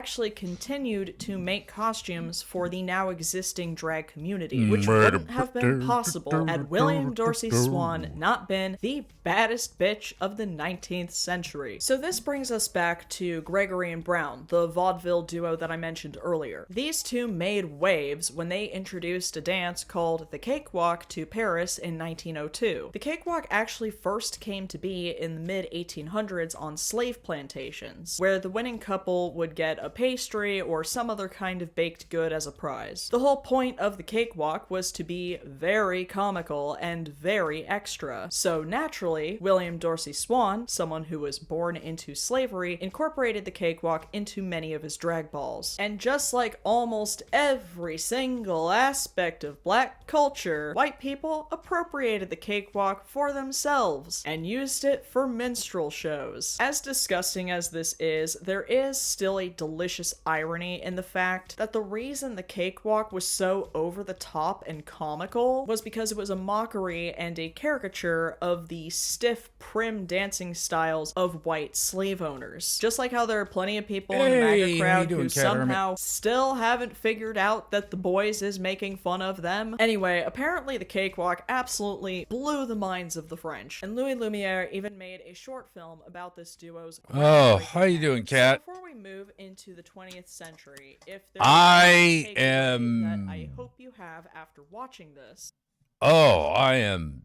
actually continued to make costumes for the now existing drag community, which wouldn't have been possible had William Dorsey Swann not been the baddest bitch of the 19th century. So this brings us back to Gregory and Brown, the vaudeville duo that I mentioned earlier. These two made waves when they introduced a dance called the Cakewalk to Paris in 1902. The Cakewalk actually first came to be in the mid-1800s on slave plantations, where the winning couple would get a pastry or some other kind of baked good as a prize. The whole point of the Cakewalk was to be very comical and very extra. So naturally, William Dorsey Swann, someone who was born into slavery, incorporated the Cakewalk into many of his drag balls. And just like almost every single aspect of black culture, white people appropriated the Cakewalk for themselves and used it for minstrel shows. As disgusting as this is, there is still a delicious irony in the fact that the reason the Cakewalk was so over the top and comical was because it was a mockery and a caricature of the stiff, prim dancing styles of white slave owners. Just like how there are plenty of people in the MAGA crowd who somehow still haven't figured out that The Boys is making fun of them. Anyway, apparently the Cakewalk absolutely blew the minds of the French, and Louis Lumiere even made a short film about this duo's. Oh, how you doing, Kat? So before we move into the 20th century, if there's I am that I hope you have after watching this. Oh, I am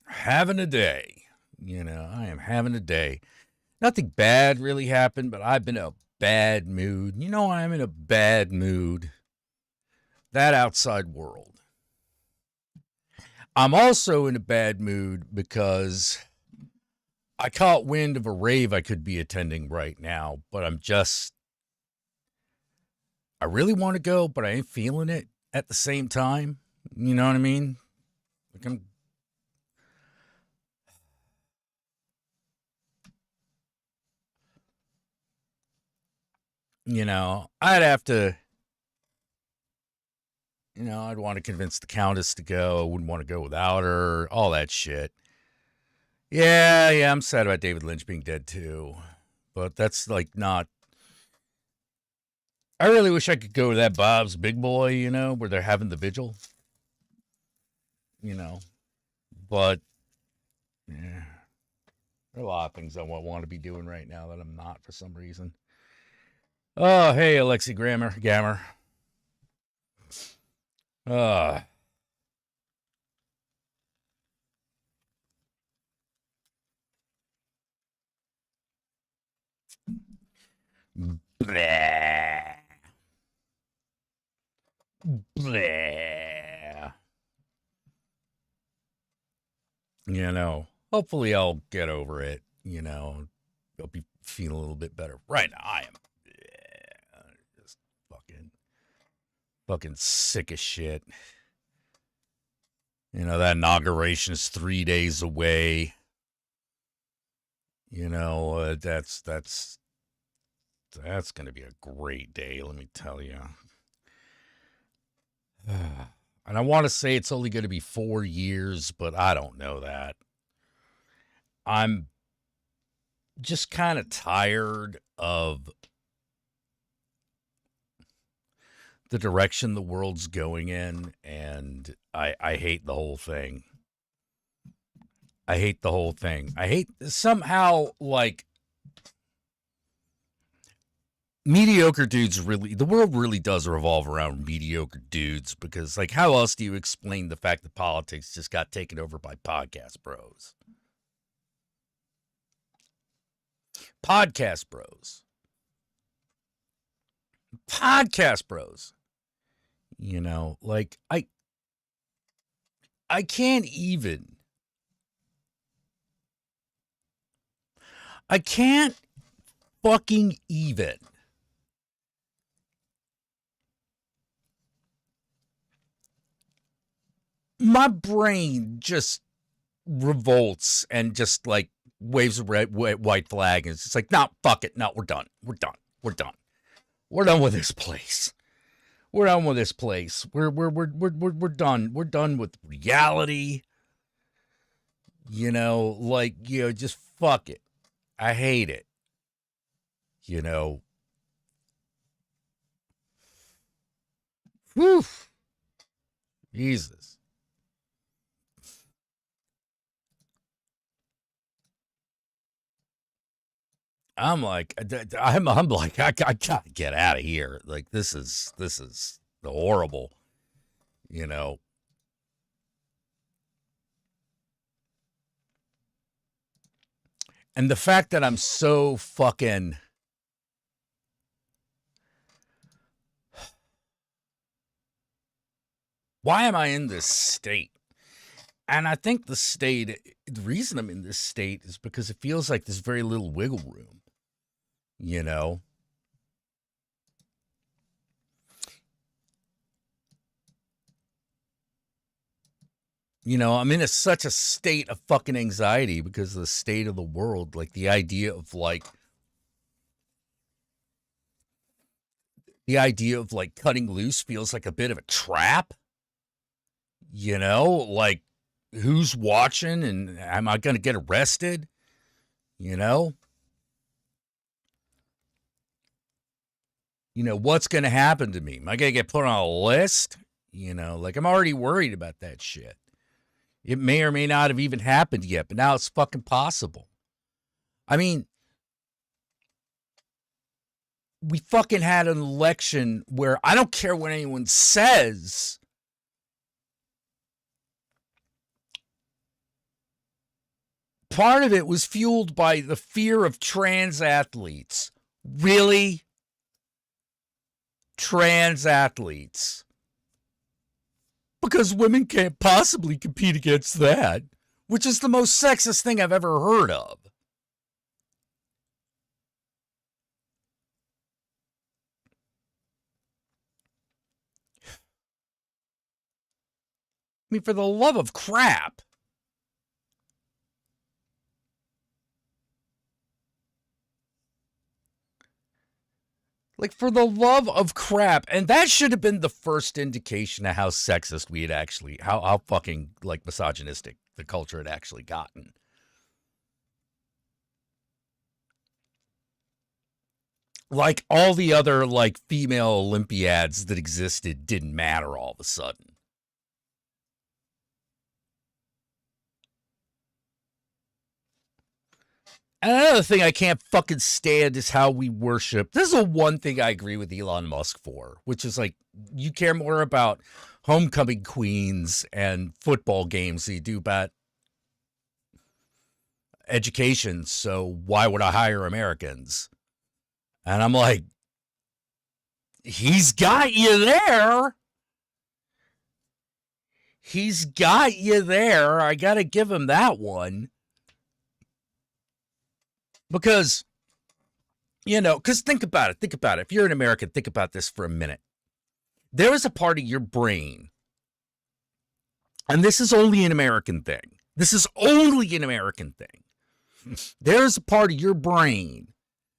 having a day. You know, I am having a day. Nothing bad really happened, but I've been in a bad mood. You know, I'm in a bad mood. That outside world. I'm also in a bad mood because I caught wind of a rave I could be attending right now, but I really want to go, but I ain't feeling it at the same time. You know what I mean? Like I'd have to, I'd want to convince the Countess to go. I wouldn't want to go without her, all that shit. Yeah, I'm sad about David Lynch being dead too. But that's like not... I really wish I could go to that Bob's Big Boy, where they're having the vigil. But, yeah. There are a lot of things I want to be doing right now that I'm not for some reason. Oh, hey, Alexi Gammer. Blah. Hopefully I'll get over it, I'll be feeling a little bit better. Right now, I am just fucking sick as shit. That inauguration is 3 days away. That's going to be a great day, let me tell you. And I want to say it's only going to be 4 years, but I don't know that. I'm just kind of tired of the direction the world's going in, and I hate the whole thing. I hate somehow, like, mediocre dudes the world really does revolve around mediocre dudes, because, like, how else do you explain the fact that politics just got taken over by podcast bros? Podcast bros. Like, I can't fucking even. My brain just revolts and just, like, waves a white flag, and it's just like, no, fuck it, no, we're done with this place. We're done with reality. Just fuck it. I hate it. Whew. Jesus. I'm like, I'm like, I gotta get out of here. Like, this is the horrible, you know. And the fact that I'm so fucking, why am I in this state? And I think the reason I'm in this state is because it feels like there's very little wiggle room, you know? I'm in such a state of fucking anxiety because of the state of the world. Like the idea of like cutting loose feels like a bit of a trap, like who's watching and am I going to get arrested? What's going to happen to me? Am I going to get put on a list? Like I'm already worried about that shit. It may or may not have even happened yet, but now it's fucking possible. I mean, we fucking had an election where I don't care what anyone says. Part of it was fueled by the fear of trans athletes. Really? Trans athletes. Because women can't possibly compete against that, which is the most sexist thing I've ever heard of. I mean, for the love of crap. Like, for the love of crap. And that should have been the first indication of how sexist we had actually, how fucking, like, misogynistic the culture had actually gotten. Like, all the other, like, female Olympiads that existed didn't matter all of a sudden. And another thing I can't fucking stand is how we worship. This is the one thing I agree with Elon Musk for, which is like, you care more about homecoming queens and football games than you do about education. So why would I hire Americans? And I'm like, he's got you there. He's got you there. I got to give him that one. Because, because think about it. Think about it. If you're an American, think about this for a minute. There is a part of your brain, and this is only an American thing. This is only an American thing. There's a part of your brain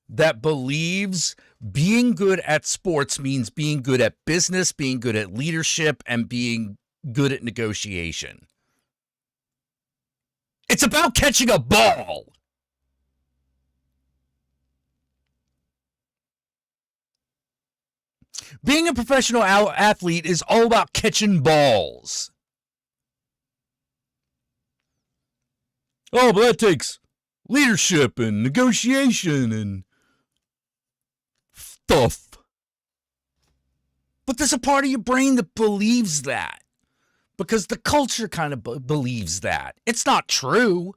that believes being good at sports means being good at business, being good at leadership, and being good at negotiation. It's about catching a ball. Being a professional athlete is all about catching balls. Oh, but that takes leadership and negotiation and stuff. But there's a part of your brain that believes that. Because the culture kind of believes that. It's not true.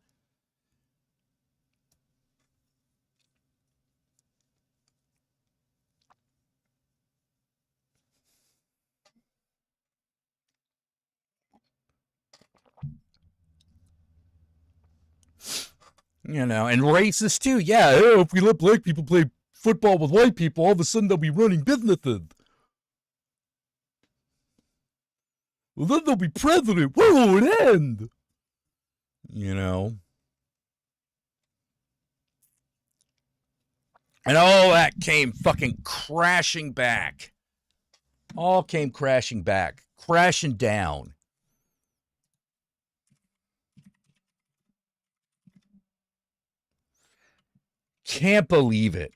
And racist too. Yeah, if we let black people play football with white people, all of a sudden they'll be running businesses. Well, then they'll be president. Where will it end? And all that came fucking crashing back. All came crashing back. Crashing down. Can't believe it.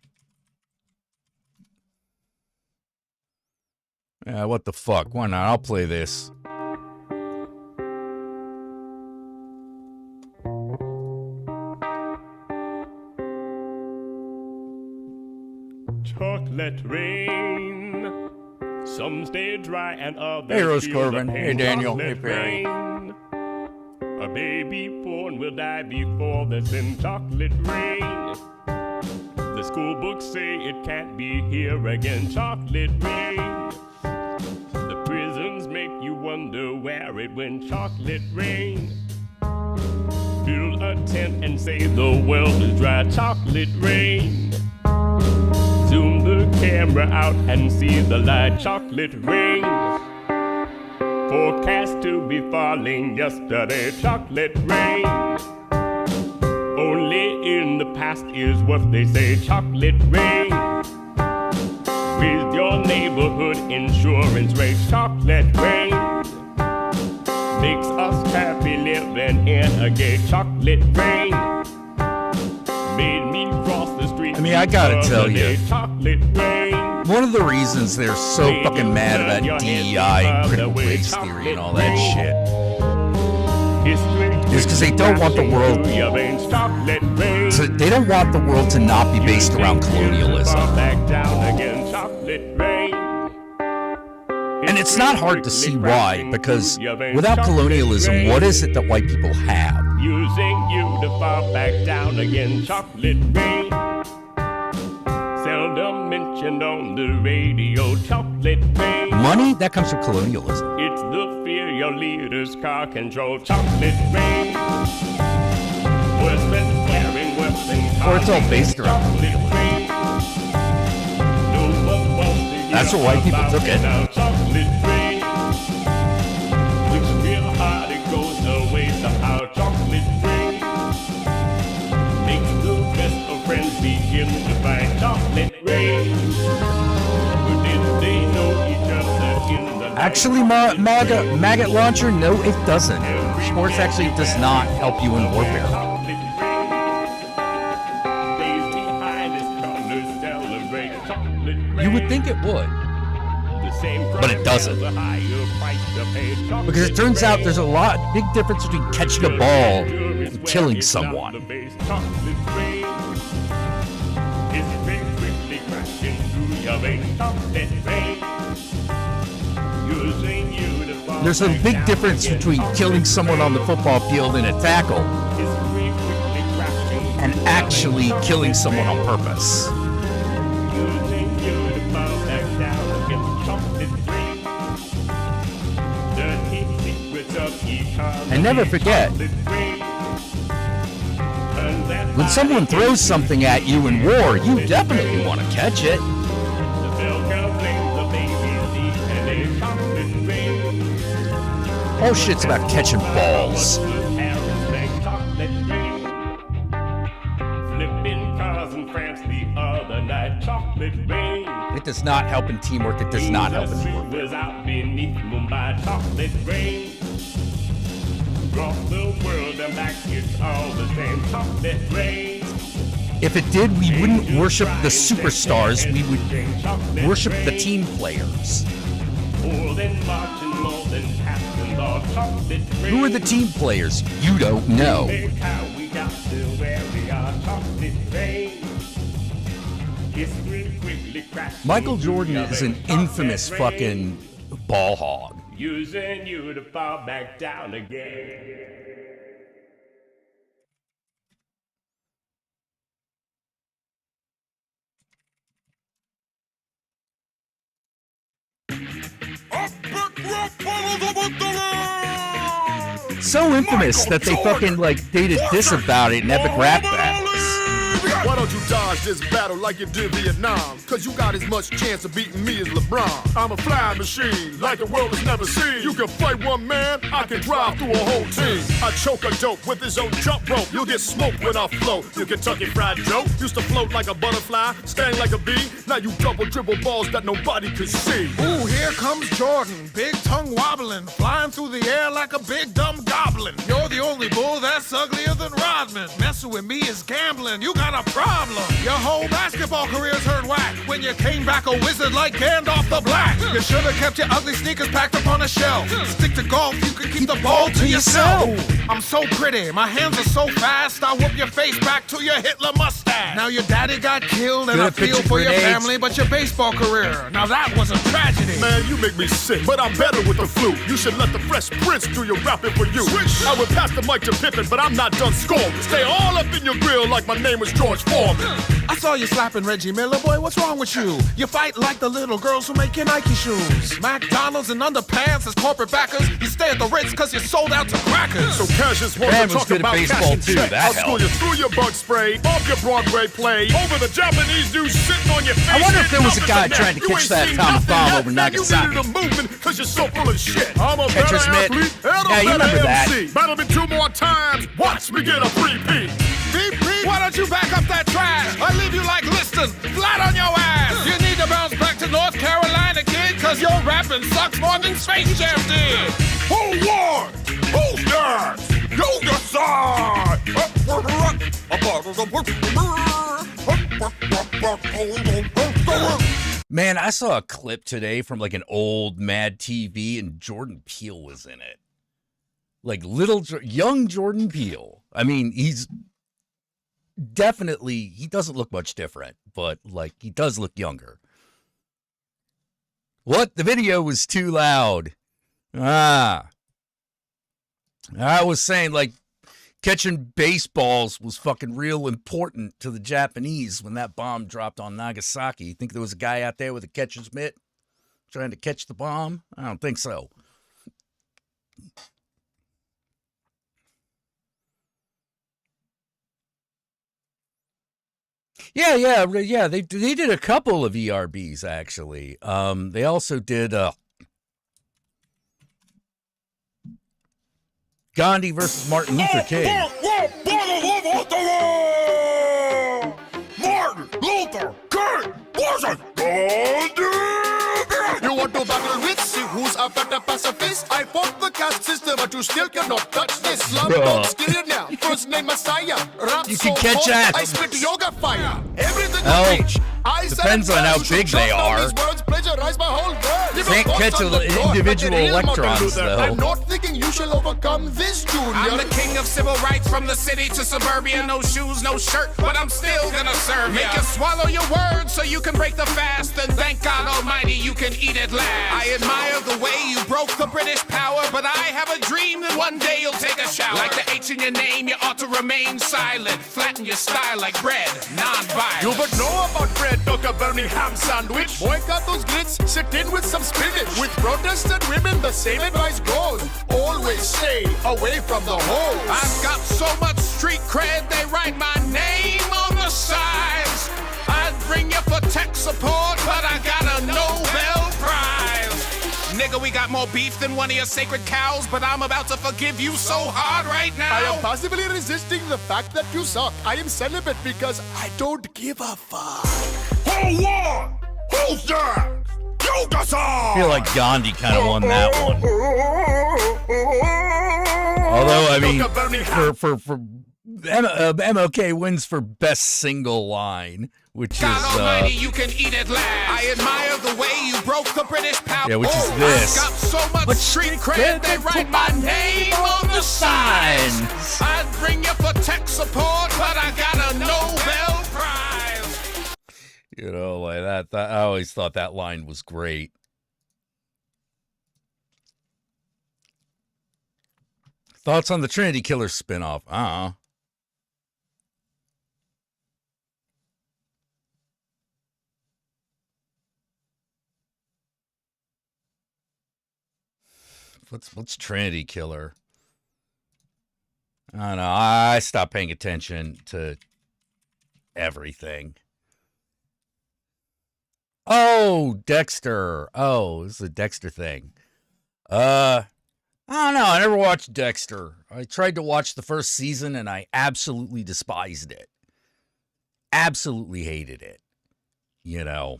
What the fuck? Why not? I'll play this. Chocolate rain. Some stay dry and others Hey, Rose feel Corbin. the pain. Hey, Daniel. Hey, Chocolate Perry. rain. A baby born will die before this in chocolate rain. The school books say it can't be here again. Chocolate rain. The prisons make you wonder where it went. Chocolate rain. Build a tent and say the world is dry. Chocolate rain. Zoom the camera out and see the light. Chocolate rain. Forecast to be falling yesterday. Chocolate rain. Only in the past is what they say. Chocolate rain. Raise your neighborhood insurance rate. Chocolate rain. Makes us happy living in a gay. Chocolate rain. Made me cross the street. I mean, I gotta tell you, chocolate rain. one of the reasons they're so fucking mad about DEI and critical race theory and all that shit is because they don't want the world. So they don't want the world to not be based around colonialism. And it's not hard to see why, because without colonialism, what is it that white people have? Using you to fall back down again. Chocolate rain. Seldom mentioned on the radio. Chocolate rain. Money? That comes from colonialism. It's the fear your leaders car control. Chocolate rain. Worse than wearing, worse than Or it's all based around chocolate rain. No one wants to hear That's what white people about took it. now. Chocolate rain. Looks real hard, it goes away somehow. Chocolate rain. Makes the best of friends begin to fight. Chocolate rain. But did they know each other in the night? Actually, maggot launcher, no, it doesn't. Sports actually does not help you in warfare. Chocolate rain. Days behind his colors celebrate. Chocolate rain. You would think it would, The same but it doesn't. price, a higher price to pay. Chocolate because it turns out rain. there's a big difference between catching a ball and killing someone. Chocolate rain. Is it quickly crashing through your veins? Chocolate rain. Using you to fall There's a back big down difference again. between Chocolate killing someone on the rain. football field in a tackle Is it quickly crashing and through your actually veins? killing someone on Chocolate purpose. rain. Using you to fall back down again. Chocolate rain. Dirty secrets of economy. And never forget, Chocolate rain. Turn that when someone body throws something at you in war, you definitely want to catch it. The bell cow blames the baby's teeth and a chocolate rain. All shit's about catching balls. Flipping cars in France the other night. Chocolate rain. It does not help in teamwork. It does not help in teamwork. Was out beneath Mumbai. Chocolate rain. Across the world and back, it's all the same. Chocolate rain. If it did, we wouldn't worship the superstars. We would worship the team players. More than marching, more than passing law. Chocolate rain. Who are the team players? You don't know. Look how we got to where we are. Chocolate rain. History quickly crashed. Michael Jordan is an infamous fucking ball hog. Using you to fall back down again. So infamous that they fucking they did this about it in epic rap battles. Why don't you dodge this battle like you did Vietnam? Cause you got as much chance of beating me as LeBron. I'm a flying machine, like the world has never seen. You can fight one man, I can drive through a whole team. I choke a dope with his own jump rope. You'll get smoked when I flow. You Kentucky Fried Joe used to float like a butterfly, sting like a bee. Now you double dribble balls that nobody could see. Ooh, here comes Jordan, big tongue wobbling, flying through the air like a big dumb goblin. You're the only bull that's uglier than Rodman. Messing with me is gambling, you got a problem. You Your whole basketball career's heard whack when you came back a wizard like Gandalf the Black. You should have kept your ugly sneakers packed up on a shelf. Stick to golf, you could keep the ball to yourself. I'm so pretty, my hands are so fast, I'll whoop your face back to your Hitler mustache. Now your daddy got killed and I feel for your family, but your baseball career, now that was a tragedy. Man, you make me sick, but I'm better with the flute. You should let the Fresh Prince do your rapping for you. Switch. I would pass the mic to Pippin, but I'm not done scoring. Stay all up in your grill like my name was George Foreman. I saw you slapping Reggie Miller, boy, what's wrong with you? You fight like the little girls who make your Nike shoes. McDonald's and underpants as corporate backers. You stay at the Ritz cause you're sold out to crackers. So Cassius wants to talk about baseball too. I'll school you through your bug spray, off your Broadway play, over the Japanese dude sitting on your face. I wonder if there was a guy trying to catch that atomic bomb over Nagasaki. You needed a movement cause you're so full of shit. I'm a Catcher's better mitt. athlete and Yeah, a you better remember that. MC. Battle me 2 more times, watch me get a 3-P. Why don't you back up that trash? I leave you like Liston, flat on your ass. You need to bounce back to North Carolina, kid, cause your rapping sucks more than Space Jam did. Who won? Who's next? You decide! Man, I saw a clip today from like an old Mad TV and Jordan Peele was in it. Like young Jordan Peele. I mean, he's definitely, he doesn't look much different, but like he does look younger. What? The video was too loud. I was saying like catching baseballs was fucking real important to the Japanese when that bomb dropped on Nagasaki. You think there was a guy out there with a catcher's mitt trying to catch the bomb? I don't think so. Yeah. They did a couple of ERBs actually. They also did Gandhi versus Martin Luther King. Martin Luther King versus Gandhi. You want to battle with? See who's a better pacifist? I fought the caste system, but you still cannot touch this. Slum don't skill you now. First name Messiah. Rap You so can catch hot, that. I spit yoga fire. Everything Oh, you preach. I depends on how big they are. Can't catch individual electrons, though. I'm not thinking you shall overcome this, Junior. I'm the king of civil rights from the city to suburbia. No shoes, no shirt, but I'm still gonna serve ya. Make you swallow your words so you can break the fast. And thank God Almighty you can eat at last. I admire the way you broke the British power, but I have a dream that one day you'll take a shower. Like the H in your name, you ought to remain silent. Flatten your style like bread, non-violent. You would know about bread, talk a burning ham sandwich. Boycott those grits, sit in with some spinach. With Protestant women, the same advice goes. Always stay away from the hoes. I've got so much street cred, they write my name on the sides. I'd bring you for tech support, but I got a Nobel Prize. Nigga, we got more beef than one of your sacred cows, but I'm about to forgive you so hard right now. I am passively resisting the fact that you suck. I am celibate because I don't give a fuck. Who won? Who's next? You decide! I feel like Gandhi kind of won that one. Although, I mean, for MLK wins for best single line, which God is Almighty, you can eat at last. I admire the way you broke the British power. Yeah, which is this. I've got so much street cred, they write my name on the signs. I'd bring you for tech support, but I got a Nobel Prize. You know, like that. I always thought that line was great. Thoughts on the Trinity Killer spinoff? What's Trinity Killer? I don't know. I stopped paying attention to everything. Oh, Dexter. Oh, this is a Dexter thing. I don't know. I never watched Dexter. I tried to watch the first season and I absolutely despised it. Absolutely hated it. You know.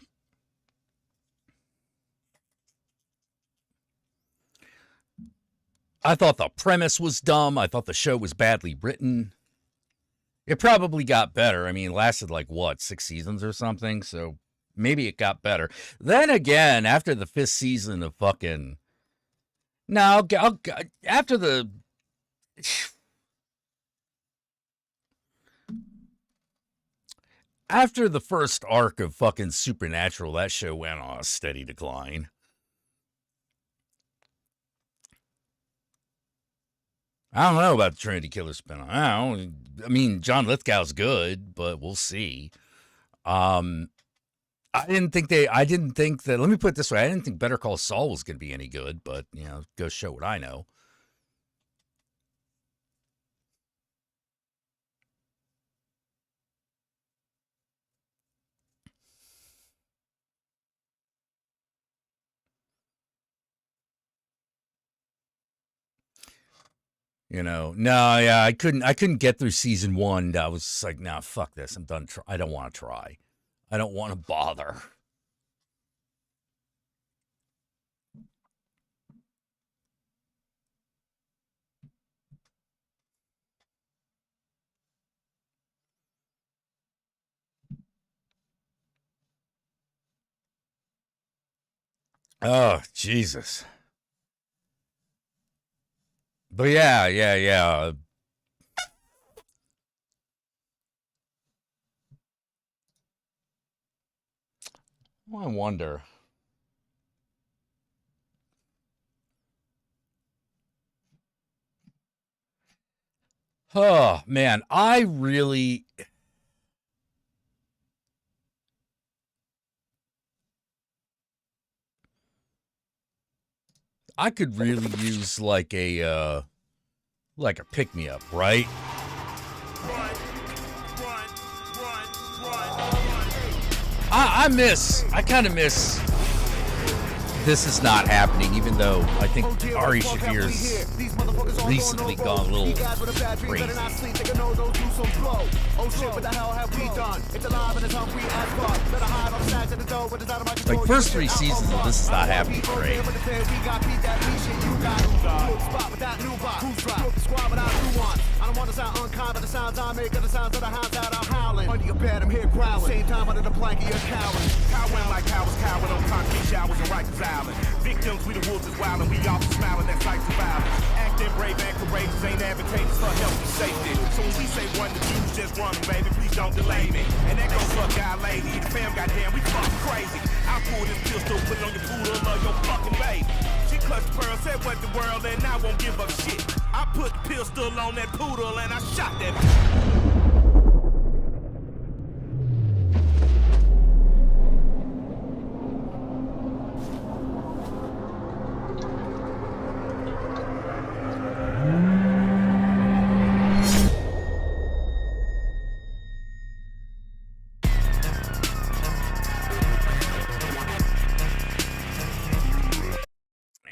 I thought the premise was dumb. I thought the show was badly written. It probably got better. I mean, it lasted like, what, 6 seasons or something? So maybe it got better. Then again, after the 5th season of fucking... No, after the... After the first arc of fucking Supernatural, that show went on a steady decline. I don't know about the Trinity Killer spinoff. I mean, John Lithgow's good, but we'll see. I didn't think that, let me put it this way, I didn't think Better Call Saul was going to be any good, but, you know, go show what I know. You know, no, yeah, I couldn't get through season 1. I was just like, nah, fuck this. I'm done. I don't want to try. I don't want to bother. Oh, Jesus. But yeah. I wonder. Oh, man, I could really use like a pick-me-up, right? I kind of miss This Is Not Happening, even though I think Ari Shafir's recently gone a little crazy. Like, first 3 seasons of This Is Not Happening, great. I don't want to sound unkind, but the sounds I make are the sounds of the hounds that are howling. Under your bed, I'm here growling. Same time under the blanket, you're cowering. Cowering like cowards, cowering on concrete showers and Rikers Island. Victims, we the wolves is wild, and we all smiling at sights of violence. Acting brave and courageous ain't advantageous for health and safety. So when we say run, the Jews just run, baby, please don't delay me. And that goes for God, lady, the fam, goddamn, we fucking crazy. I pull this pistol, put it on your poodle, love your fucking baby. She clutched the pearl, said what the world, and I won't give up shit. I put the pistol on that poodle and I shot that.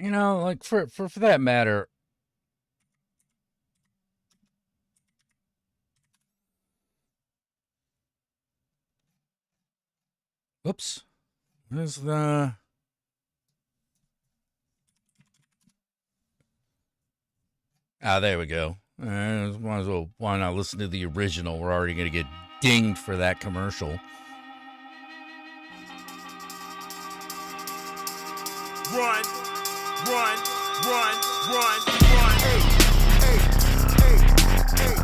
You know, like for that matter, oops. There's the... there we go. Might as well, why not listen to the original? We're already going to get dinged for that commercial. Run, run, run, run, run. Hey, hey, hey, hey.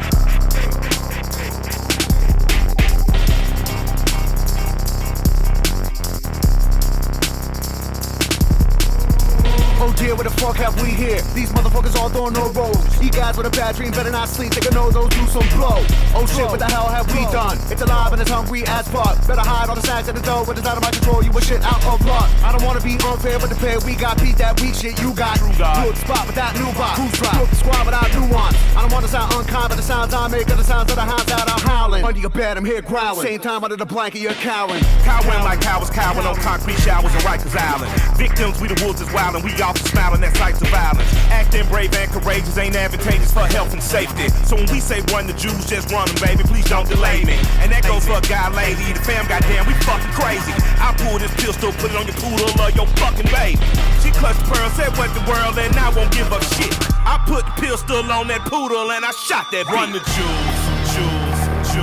Oh dear, what the fuck have we here? These motherfuckers all throwing no rolls. You guys with a bad dream better not sleep, they can know those do some blow. Oh shit, what the hell have we done? It's alive and it's hungry as fuck. Better hide all the snacks at the door, but it's out of my control, you a shit out of luck. I don't wanna be unfair, but the pair we got beat that weak shit you got. Good spot without new box. Who's drop? Good squad without nuance. I don't wanna sound unkind, but the sounds I make are the sounds of the hounds that are howling. Under your bed, I'm here growling. Same time under the blanket, you're cowering. Cowering like cowards, cowering on concrete showers and Rikers Island. Victims, we the wolves is wild, and we all smiling at sights of violence. Acting brave and courageous ain't advantageous for health and safety. So when we say run, the Jews just run them, baby, please don't delay me. And that goes for God, lady, the fam, goddamn, we fucking crazy. I pull this pistol, put it on your poodle, love your fucking baby. She clutched the pearl, said what the world, and I won't give up shit. I put the pistol on that poodle and I shot that beat. Run the Jews, Jews,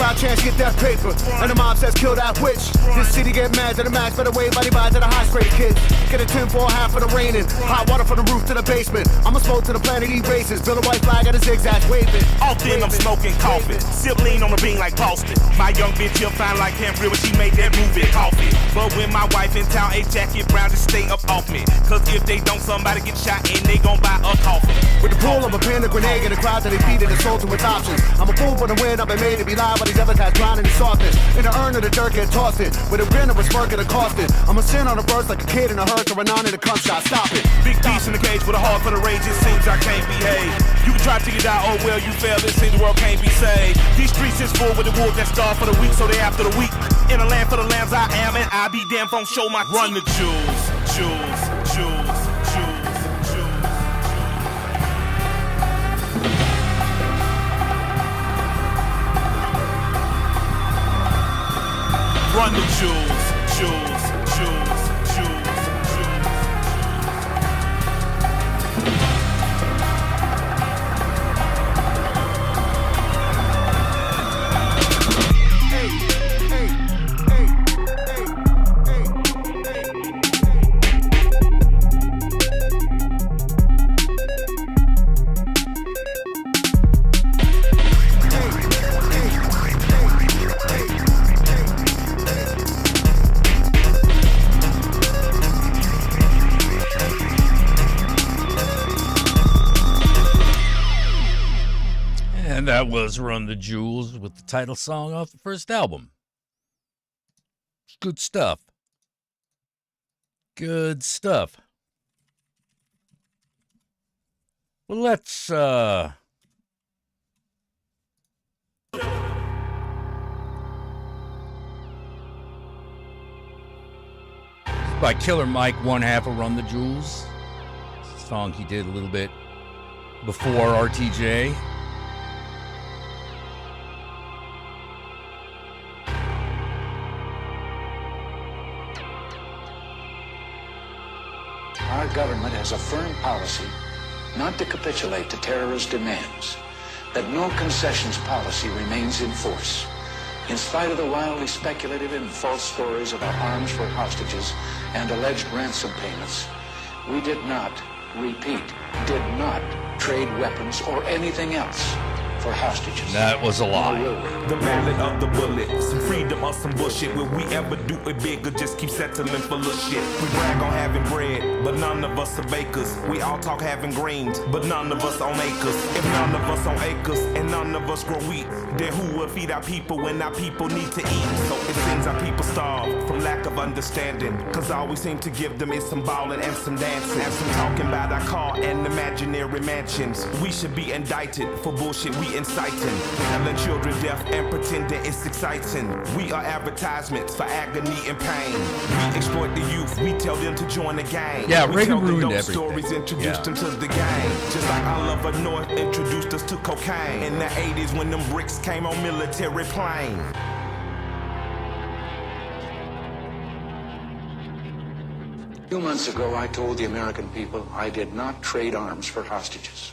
crowd chants get that paper, and the mob says kill that witch. This city get mad to the max, better wave body by to the high straight kids. Get a 10 for half of the raining, hot water from the roof to the basement. I'ma smoke to the planet, eat races, build a white flag at a zigzag, waving. Often I'm smoking coffee, sip lean on the bean like Boston. My young bitch here fine like Cambria when she made that movie coffee. But when my wife in town, a jacket brown to stay up off me. Cause if they don't, somebody get shot and they gon' buy a coffin. With the pull of a pin, a grenade in the crowd that they beat and assaulted with options. I'm a fool for the win, I've been made to be live, but these other guys drowning in softness. In the urn of the dirt get tossed in, with a grin of a smirk and a costing. I'm a sin on a burst like a kid in a hearse or a non in a cum shot, stop it. Big beast in the cage with a heart for the rage, it seems I can't behave. You can try till you die, oh well, you fail, it seems the world can't be saved. These streets is full with the wolves that starve for the weak, so they after the weak. In a land for the lambs I am, and I be damned if I don't show my teeth. Run the jewels, jewels, jewels, jewels, jewels. Run the jewels, jewels, jewels, jewels, jewels. And that was Run the Jewels with the title song off the first album. It's good stuff. Good stuff. Well, let's by Killer Mike, one half of Run the Jewels. It's a song he did a little bit before RTJ. Our government has a firm policy not to capitulate to terrorist demands, that no concessions policy remains in force. In spite of the wildly speculative and false stories about arms for hostages and alleged ransom payments, we did not, repeat, did not trade weapons or anything else for hostages. That was a lie. The ballad of the bullet, some freedom or some bullshit. Will we ever do it big or just keep settling for little shit? We brag on having bread, but none of us are bakers. We all talk having greens, but none of us own acres. If none of us own acres and none of us grow wheat, then who will feed our people when our people need to eat? So it seems our people starve from lack of understanding, cause all we seem to give them is some ballin' and some dancing and some talking about our car and imaginary mansions. We should be indicted for bullshit we inciting, telling children deaf and pretending it's exciting. We are advertisements for agony and pain. We exploit the youth, we tell them to join the gang. Yeah, we Reagan tell them ruined those everything. stories, introduced them to the game. Just like Oliver North introduced us to cocaine in the 80s when them bricks came on military plane. A few months ago, I told the American people I did not trade arms for hostages.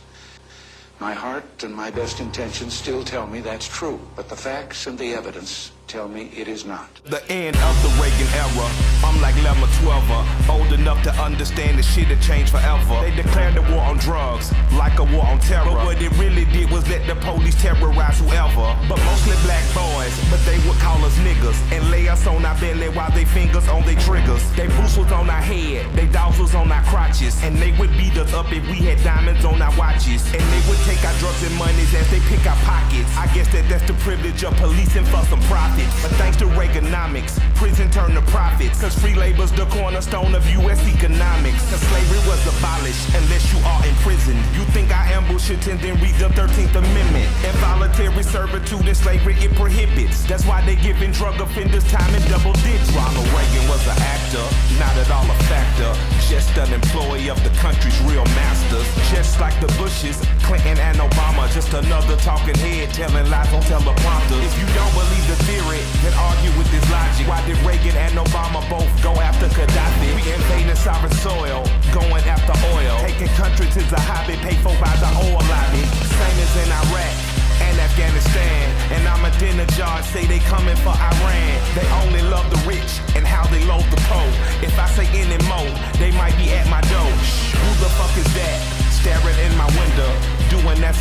My heart and my best intentions still tell me that's true, but the facts and the evidence tell me it is not. The end of the Reagan era, I'm like Lemma 12, old enough to understand the shit had changed forever. They declared the war on drugs, like a war on terror, but what it really did was let the police terrorize whoever. But mostly black boys, but they would call us niggas, and lay us on our belly while they fingers on their triggers. They boots was on our head, they dogs was on our crotches, and they would beat us up if we had diamonds on our watches. And they would take our drugs and monies as they pick our pockets. I guess that's the privilege of policing for some profit. But thanks to Reaganomics, prison turned to profits, cause free labor's the cornerstone of U.S. economics. Cause slavery was abolished unless you are in prison. You think I ambush it and then read the 13th Amendment. Involuntary servitude and slavery it prohibits. That's why they giving drug offenders time in double digits. Ronald Reagan was an actor, not at all a factor. Just an employee of the country's real masters. Just like the Bushes, Clinton and Obama, just another talking head telling lies on teleprompters. If you don't believe the theory, then argue with this logic. Why did Reagan and Obama both go after Gaddafi? We invading sovereign soil, going after oil. Taking countries is a hobby paid for by the oil lobby. Same as in Iraq and Afghanistan. And I'm a dinner jar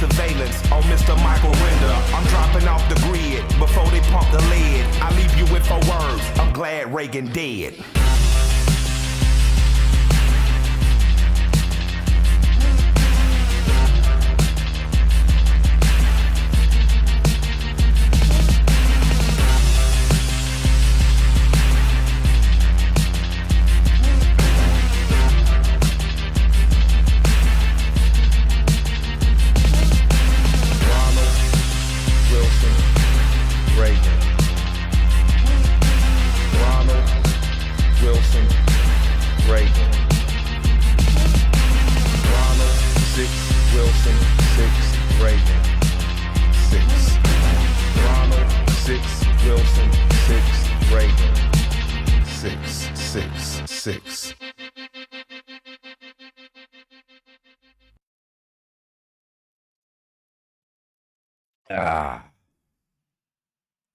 surveillance on Mr. Michael Render. I'm dropping off the grid before they pump the lead. I leave you with 4 words. I'm glad Reagan dead.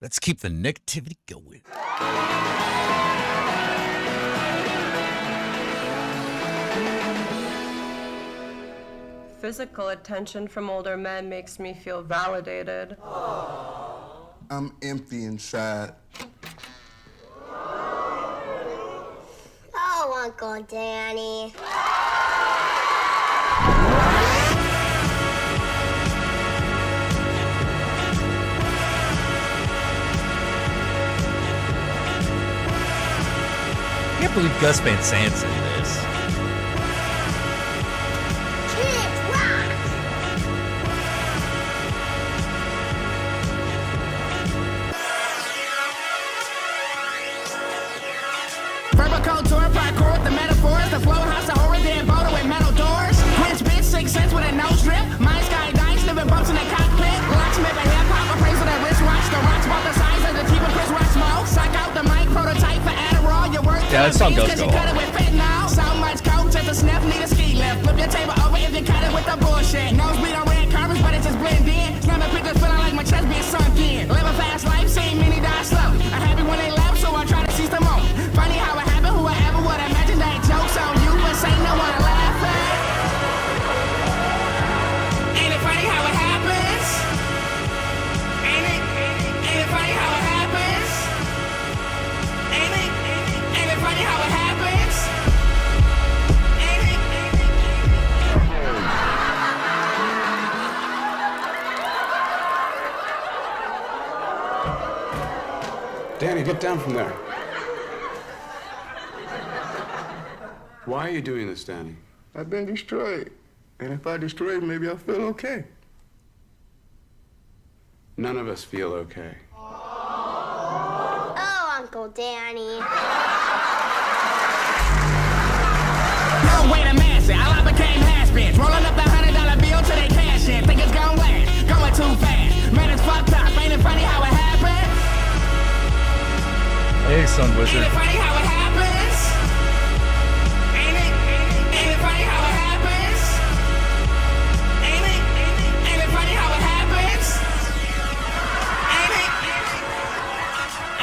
Let's keep the negativity going. Physical attention from older men makes me feel validated. I'm empty inside. Oh, Uncle Danny. I can't believe Gus Van Sant's in this. Kids rock! Verbal culture, parkour, the metaphors, the flow house, the horror, dead boulder with metal doors. Grinch bitch, 6 cents with a nose drip. My sky dice, living bumps in the cockpit. Locksmith, a hip hop, appraisal, that wristwatch. The rocks about the size of the team of Chris Rock smoke. Suck out the mic, prototype for Adderall. Your work, yeah, that song does go cut it with fentanyl. So much coke, just a sniff, need a ski lift. Flip your table over if you cut it with the bullshit. Nosebleed on red carpets, but it just blend in. Snapping pictures, feeling like my chest being sunk in. Live a fast life, seeing many die slow. I'm happy when they left, so I try to seize the moment. Funny how it happened, whoever would imagine that joke's on you, but say no one laughing. Ain't it funny how it happens? Ain't it funny how it happens? Ain't it funny how it happens? Danny, get down from there. Why are you doing this, Danny? I've been destroyed. And if I destroy, maybe I'll feel okay. None of us feel okay. Oh, Uncle Danny. No way to mask it. I became has-beens. Rolling up the $100 bill till they cash in. Think it's gonna last. Going too fast. Man, it's fucked up. Ain't it funny how it happened? Hey, son wizard. Ain't it funny how it happens? Ain't it funny how it happens? Ain't it funny how it happens?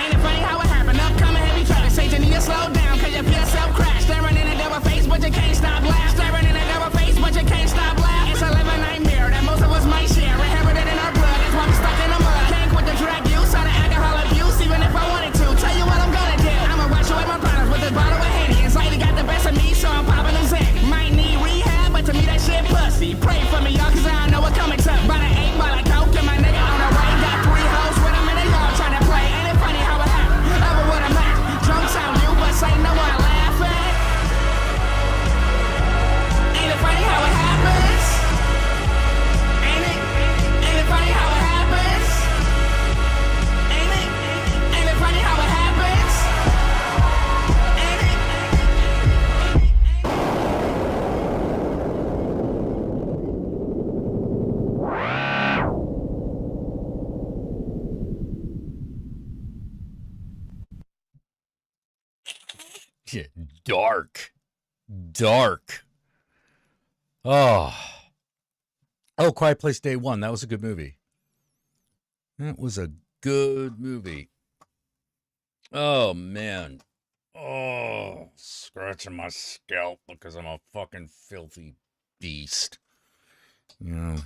Ain't it funny how it happened? Upcoming heavy traffic. Say you need to slow down, cause you feel self-crash. Staring in a double face, but you can't stop laughing. Staring in a double face, but you can't stop laughing. It's a living nightmare that most of us might share. Inherited in our blood, that's why we stuck in the mud. Can't quit the drug use, out of alcohol abuse, even if I wanted to. Tell you what I'm gonna do. I'ma rush away my problems with this bottle of Henny. It's like they got the best of me, so I'm popping them Zen. Might need rehab, but to me that shit pussy. Pray for me, y'all, cause I don't know what coming to. By the 8 ball of coke and my nigga on the way. Got 3 hoes with them in the yard trying to play. Ain't it funny how it happened? Ever with a match. Jokes on you, but say no one laughing. Ain't it funny how it happens? Ain't it funny how it happens? Ain't it funny how it happens? Yeah, dark. Oh, Quiet Place Day One. That was a good movie. That was a good movie. Oh man. Oh, scratching my scalp because I'm a fucking filthy beast. You know,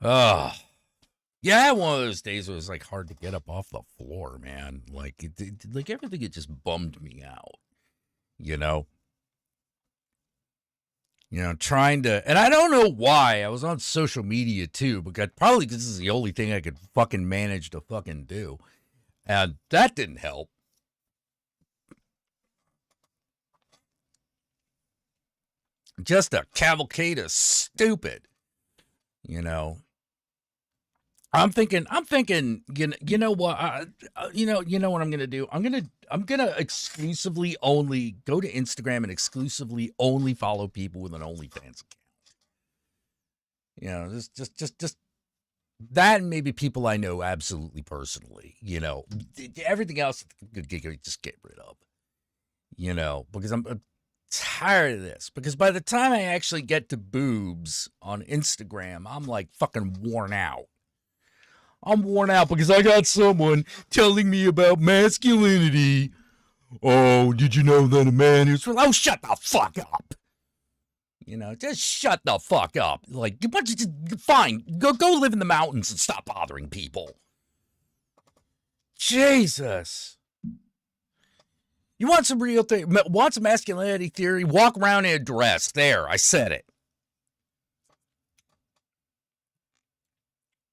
Oh, yeah, I had one of those days where it was like hard to get up off the floor, man. Like, like everything, it just bummed me out, you know? Trying to, and I don't know why. I was on social media too, but probably because this is the only thing I could fucking manage to fucking do. And that didn't help. Just a cavalcade of stupid, I'm thinking, you know what, you know what I'm going to do? I'm going to exclusively only go to Instagram and exclusively only follow people with an OnlyFans account. Just that, and maybe people I know absolutely personally, everything else, just get rid of, because I'm tired of this. Because by the time I actually get to boobs on Instagram, I'm like fucking worn out. I'm worn out because I got someone telling me about masculinity. Oh, did you know that a man is... Oh, shut the fuck up. Just shut the fuck up. Like, fine, go live in the mountains and stop bothering people. Jesus. You want some real thing? Want some masculinity theory? Walk around in a dress. There, I said it.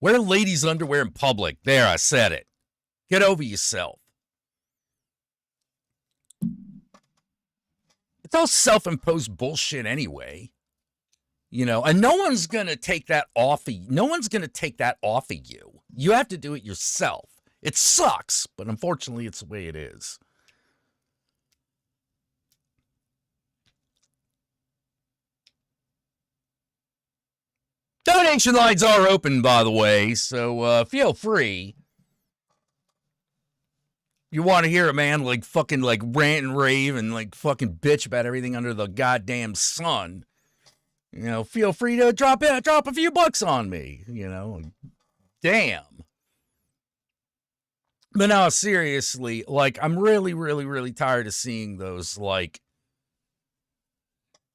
Wear ladies' underwear in public. There, I said it. Get over yourself. It's all self-imposed bullshit anyway. And no one's going to take that off of you. No one's going to take that off of you. You have to do it yourself. It sucks, but unfortunately, it's the way it is. Donation lines are open, by the way, so feel free. You want to hear a man fucking rant and rave and fucking bitch about everything under the goddamn sun? Feel free to drop a few bucks on me. Damn. But no, seriously, I'm really, really, really tired of seeing those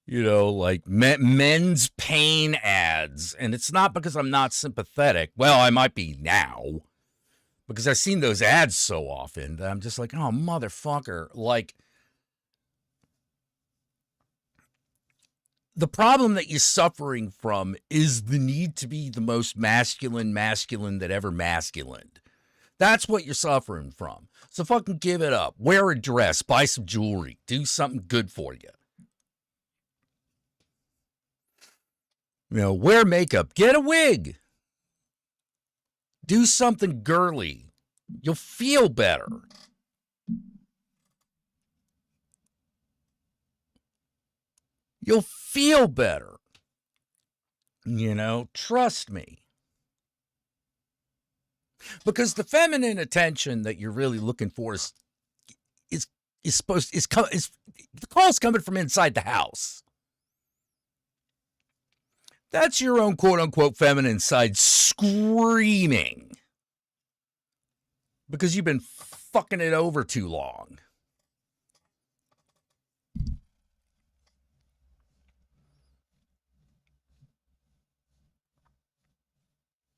men's pain ads. And it's not because I'm not sympathetic. Well, I might be now, because I've seen those ads so often that I'm just like, oh, motherfucker. The problem that you're suffering from is the need to be the most masculine that ever masculine. That's what you're suffering from. So fucking give it up. Wear a dress, buy some jewelry, do something good for you. Wear makeup, get a wig. Do something girly. You'll feel better. You'll feel better. Trust me. Because the feminine attention that you're really looking for is the call's coming from inside the house. That's your own quote-unquote feminine side screaming. Because you've been fucking it over too long.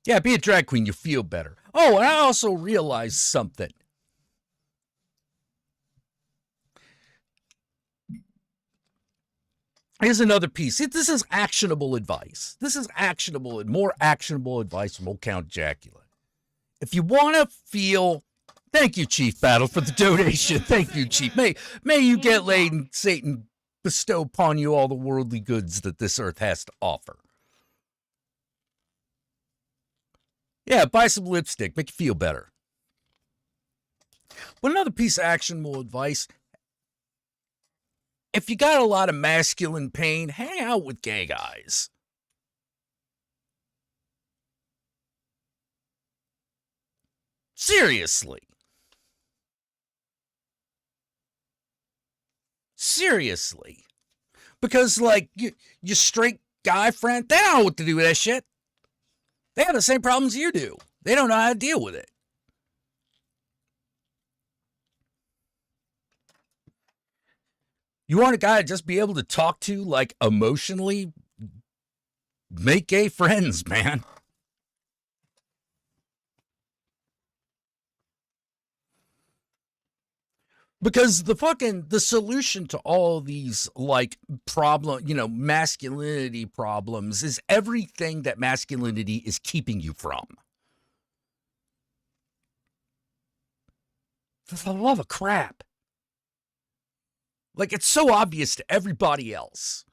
Yeah, be a drag queen, you feel better. Oh, and I also realized something. Here's another piece. This is actionable advice. This is more actionable advice from old Count Jackula. If you want to feel... Thank you, Chief Battle, for the donation. Thank you, Chief. May you get laid and Satan bestow upon you all the worldly goods that this earth has to offer. Yeah, buy some lipstick. Make you feel better. But another piece of actionable advice... If you got a lot of masculine pain, hang out with gay guys. Seriously. Because, your straight guy friend, they don't know what to do with that shit. They have the same problems you do. They don't know how to deal with it. You want a guy to just be able to talk to, emotionally? Make gay friends, man. Because the solution to all these like masculinity problems is everything that masculinity is keeping you from. For the love of crap. Like, it's so obvious to everybody else.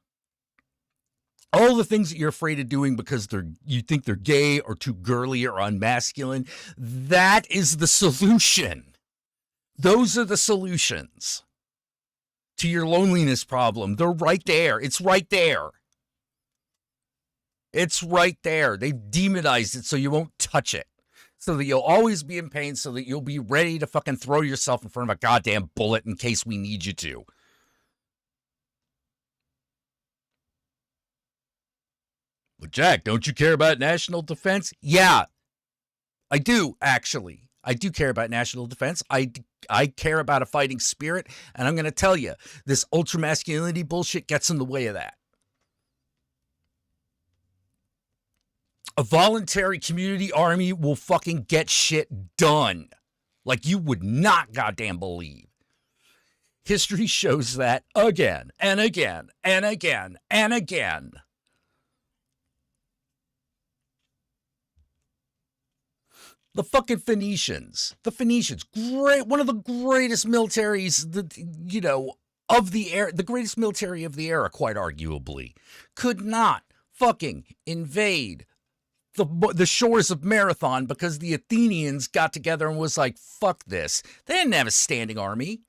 All the things that you're afraid of doing because you think they're gay or too girly or unmasculine, that is the solution. Those are the solutions to your loneliness problem. They're right there. It's right there. It's right there. They've demonized it so you won't touch it. So that you'll always be in pain, so that you'll be ready to fucking throw yourself in front of a goddamn bullet in case we need you to. But Jack, don't you care about national defense? Yeah, I do, actually. I do care about national defense. I care about a fighting spirit, and I'm going to tell you, this ultra-masculinity bullshit gets in the way of that. A voluntary community army will fucking get shit done like you would not goddamn believe. History shows that again and again and again and again. The fucking Phoenicians, great, one of the greatest militaries, of the era, the greatest military of the era, quite arguably, could not fucking invade the shores of Marathon because the Athenians got together and was like, fuck this. They didn't have a standing army.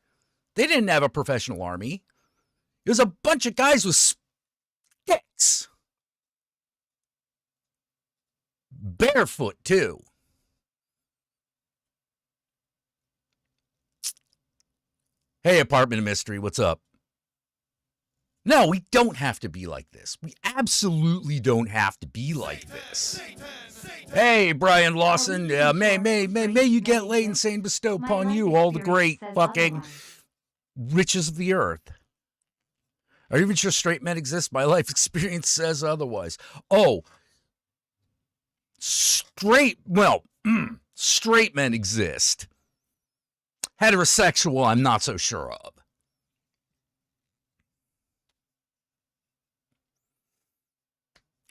They didn't have a professional army. It was a bunch of guys with sticks. Barefoot, too. Hey, Apartment of Mystery, what's up? No, we don't have to be like this. We absolutely don't have to be like this. Hey, Brian Lawson, may you get late and Satan bestow upon you all the great fucking riches of the earth. Are you even sure straight men exist? My life experience says otherwise. Oh, straight men exist. Heterosexual, I'm not so sure of.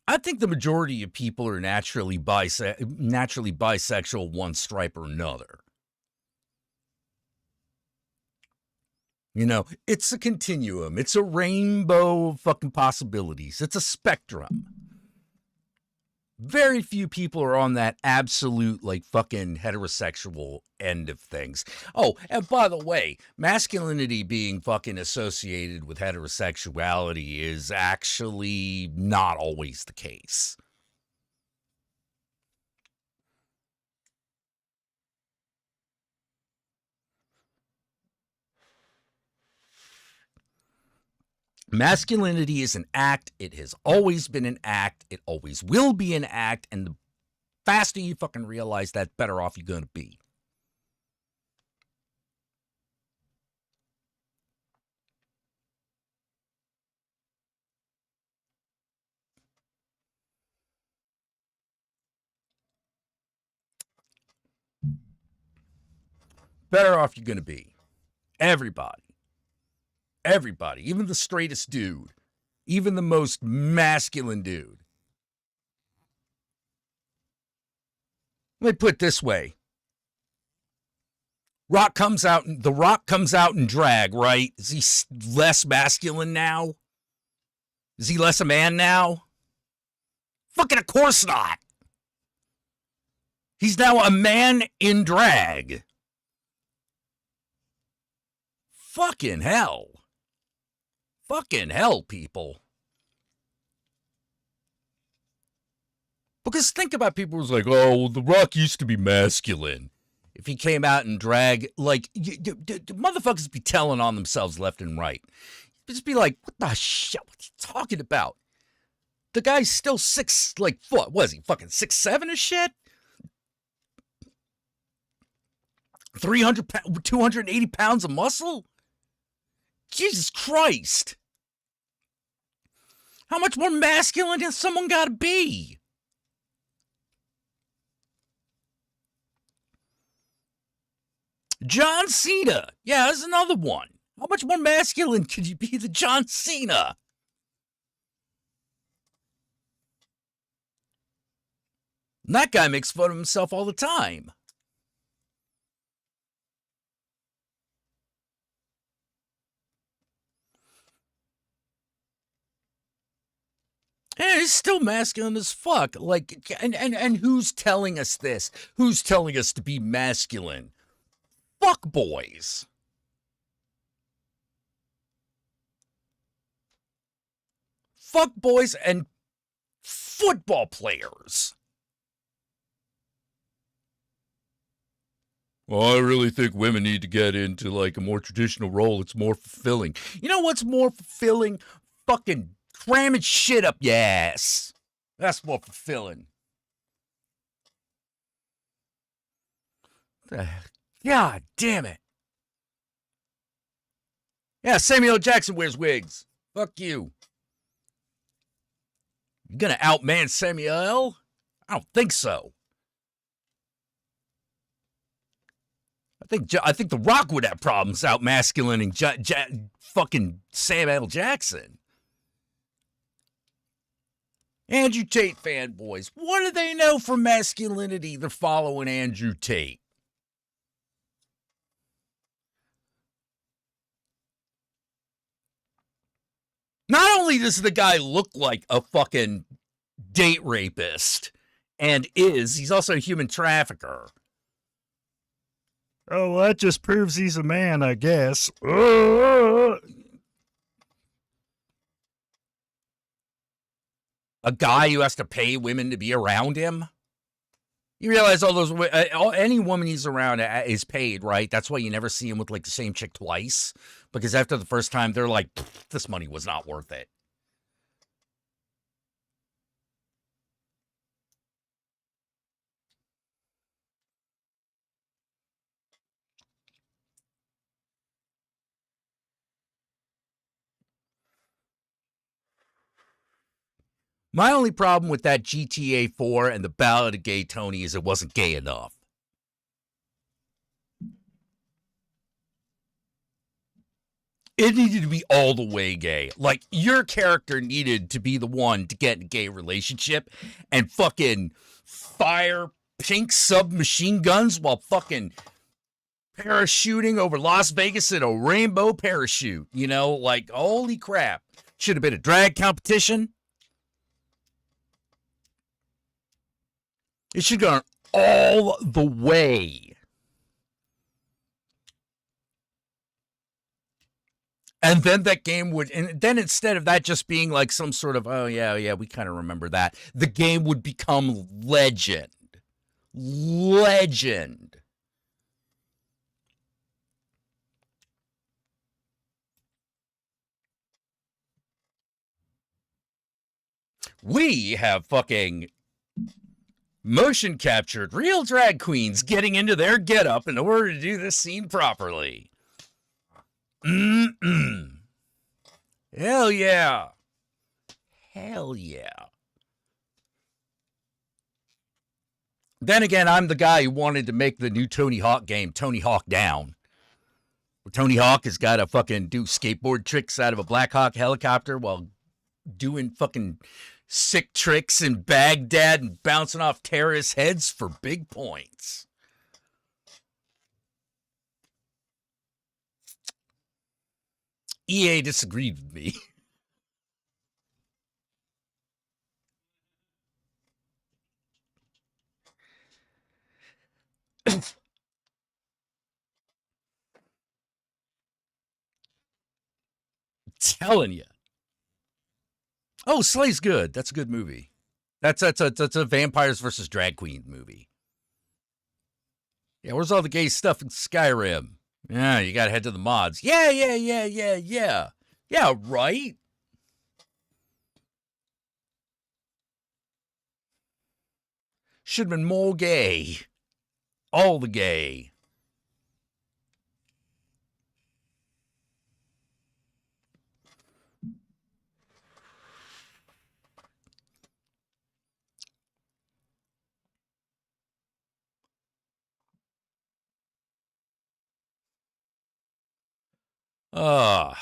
I think the majority of people are naturally bisexual, one stripe or another. It's a continuum. It's a rainbow of fucking possibilities. It's a spectrum. Very few people are on that absolute, fucking heterosexual end of things. Oh, and by the way, masculinity being fucking associated with heterosexuality is actually not always the case. Masculinity is an act. It has always been an act. It always will be an act. And the faster you fucking realize that, better off you're going to be. Better off you're going to be. Everybody. Everybody, even the straightest dude, even the most masculine dude. Let me put it this way. The Rock comes out in drag, right? Is he less masculine now? Is he less a man now? Fucking of course not. He's now a man in drag. Fucking hell. Fucking hell, people. Because think about people who's like, oh, The Rock used to be masculine. If he came out in drag, motherfuckers be telling on themselves left and right. Just be like, what the shit? What are you talking about? The guy's still what was he, fucking 6'7" or shit? 280 pounds of muscle? Jesus Christ. How much more masculine has someone got to be? John Cena. Yeah, that's another one. How much more masculine could you be than John Cena? And that guy makes fun of himself all the time. And he's still masculine as fuck. Like, and who's telling us this? Who's telling us to be masculine? Fuck boys. Fuck boys and football players. Well, I really think women need to get into like a more traditional role. It's more fulfilling. You know what's more fulfilling? Fucking cramming shit up your ass. That's more fulfilling. God damn it. Yeah, Samuel L. Jackson wears wigs. Fuck you. You gonna outman Samuel L.? I don't think so. I think The Rock would have problems outmasculining fucking Samuel L. Jackson. Andrew Tate fanboys. What do they know from masculinity? They're following Andrew Tate. Not only does the guy look like a fucking date rapist, and he's also a human trafficker. Oh, well, that just proves he's a man, I guess. A guy who has to pay women to be around him? You realize any woman he's around is paid, right? That's why you never see him with like the same chick twice. Because after the first time, they're like, this money was not worth it. My only problem with that GTA 4 and the Ballad of Gay Tony is it wasn't gay enough. It needed to be all the way gay. Like, your character needed to be the one to get in a gay relationship and fucking fire pink submachine guns while fucking parachuting over Las Vegas in a rainbow parachute. You know, like, holy crap. Should have been a drag competition. It should have gone all the way. And then that game would, and then instead of that just being like some sort of, oh, yeah, we kind of remember that, the game would become legend. Legend. We have fucking motion captured real drag queens getting into their getup in order to do this scene properly. Hell yeah. Hell yeah. Then again, I'm the guy who wanted to make the new Tony Hawk game, Tony Hawk Down. Where Tony Hawk has got to fucking do skateboard tricks out of a Black Hawk helicopter while doing fucking sick tricks in Baghdad and bouncing off terrorist heads for big points. EA disagreed with me. Telling you. Oh, Slay's good. That's a good movie. That's a vampires versus drag queen movie. Yeah, where's all the gay stuff in Skyrim? Yeah, you gotta head to the mods. Yeah. Yeah, right? Should have been more gay. All the gay. You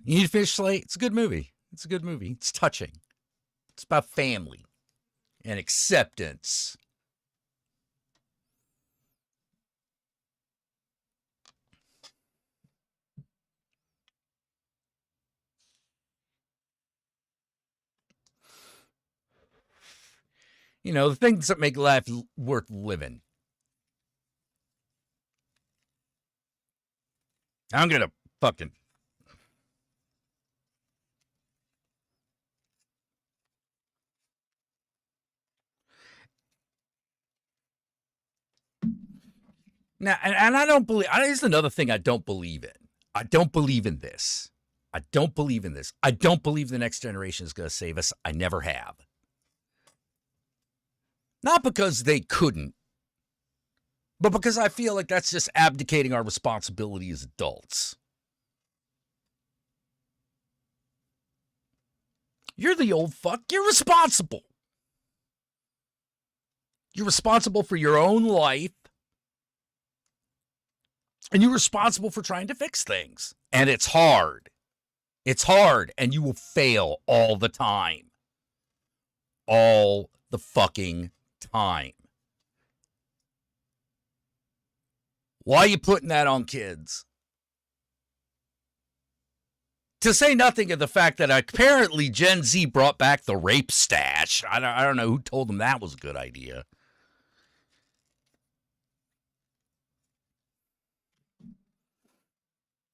need to finish Slate? It's a good movie. It's a good movie. It's touching. It's about family and acceptance. You know, the things that make life worth living. I'm going to fucking... Now, and I don't believe... This is another thing I don't believe in. I don't believe in this. I don't believe in this. I don't believe the next generation is going to save us. I never have. Not because they couldn't, but because I feel like that's just abdicating our responsibility as adults. You're the old fuck. You're responsible. You're responsible for your own life. And you're responsible for trying to fix things. And it's hard. It's hard. And you will fail all the time. All the fucking time. Why are you putting that on kids? To say nothing of the fact that apparently Gen Z brought back the rape stash. I don't know who told them that was a good idea.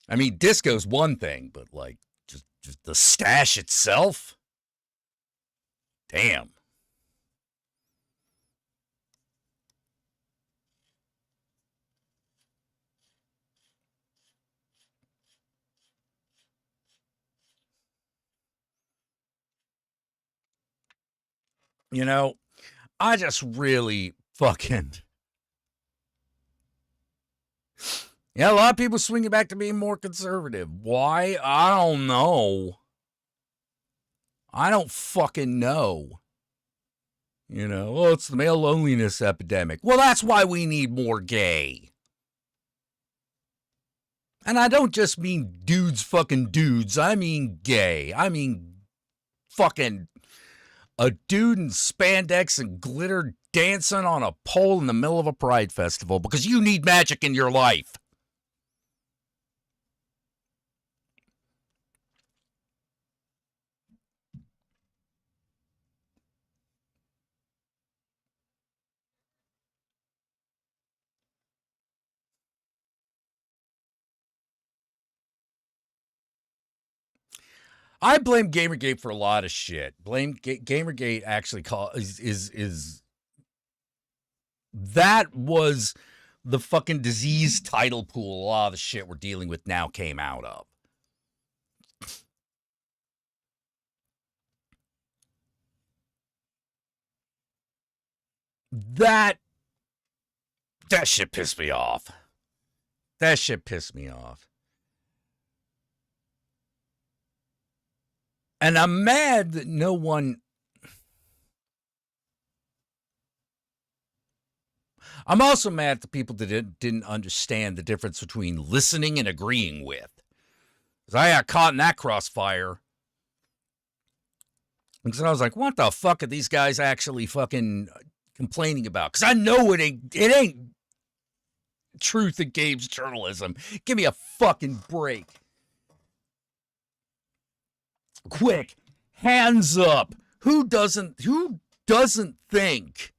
I mean, disco's one thing, but like just the stash itself? Damn. You know, I just really fucking... Yeah, a lot of people swinging back to being more conservative. Why? I don't know. I don't fucking know. You know, well, it's the male loneliness epidemic. Well, that's why we need more gay. And I don't just mean dudes fucking dudes. I mean gay. I mean fucking a dude in spandex and glitter dancing on a pole in the middle of a pride festival because you need magic in your life. I blame Gamergate for a lot of shit. Gamergate actually is that was the fucking disease title pool a lot of the shit we're dealing with now came out of. That shit pissed me off. That shit pissed me off. And I'm mad that no one... I'm also mad at the people that didn't understand the difference between listening and agreeing with. Because I got caught in that crossfire. Because I was like, what the fuck are these guys actually fucking complaining about? Because I know it ain't truth in games journalism. Give me a fucking break. Quick, hands up. Who doesn't think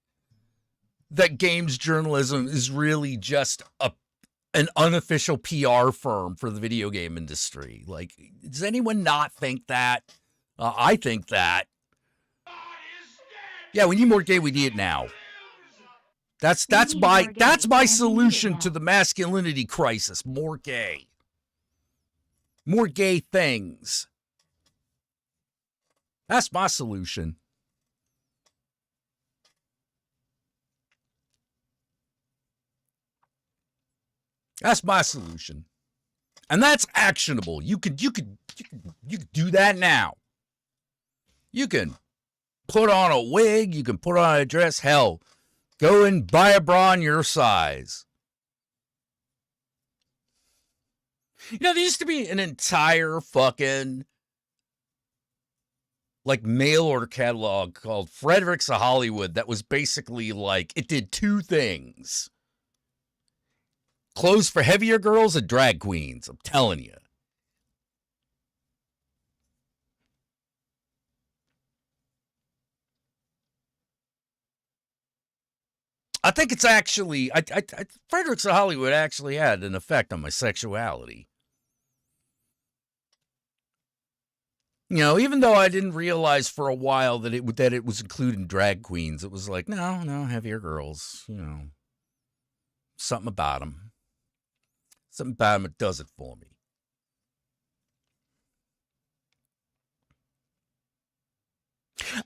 that games journalism is really just an unofficial PR firm for the video game industry? Like, does anyone not think that? I think that. Yeah, we need more gay. We need it now. That's my solution to the masculinity crisis. More gay. More gay things. That's my solution. That's my solution. And that's actionable. You could do that now. You can put on a wig, you can put on a dress. Hell, go and buy a bra in your size. You know, there used to be an entire fucking like mail order catalog called Fredericks of Hollywood that was basically like, it did two things. Clothes for heavier girls and drag queens, I'm telling you. I think it's actually, Fredericks of Hollywood actually had an effect on my sexuality. You know, even though I didn't realize for a while that it was including drag queens, it was like, no, heavier girls, you know. Something about them. Something about them that does it for me.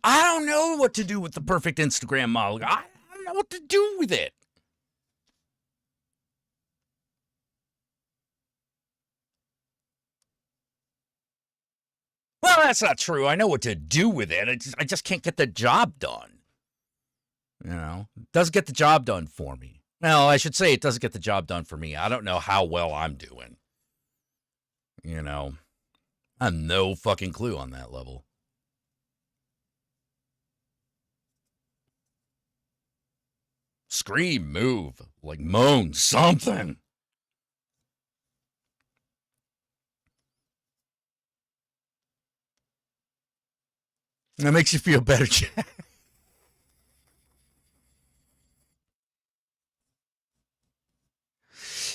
I don't know what to do with the perfect Instagram model. I don't know what to do with it. Well, that's not true. I know what to do with it. I just can't get the job done. You know, it doesn't get the job done for me. Well, I should say it doesn't get the job done for me. I don't know how well I'm doing. You know, I have no fucking clue on that level. Scream, move, like moan, something. That makes you feel better, Jack.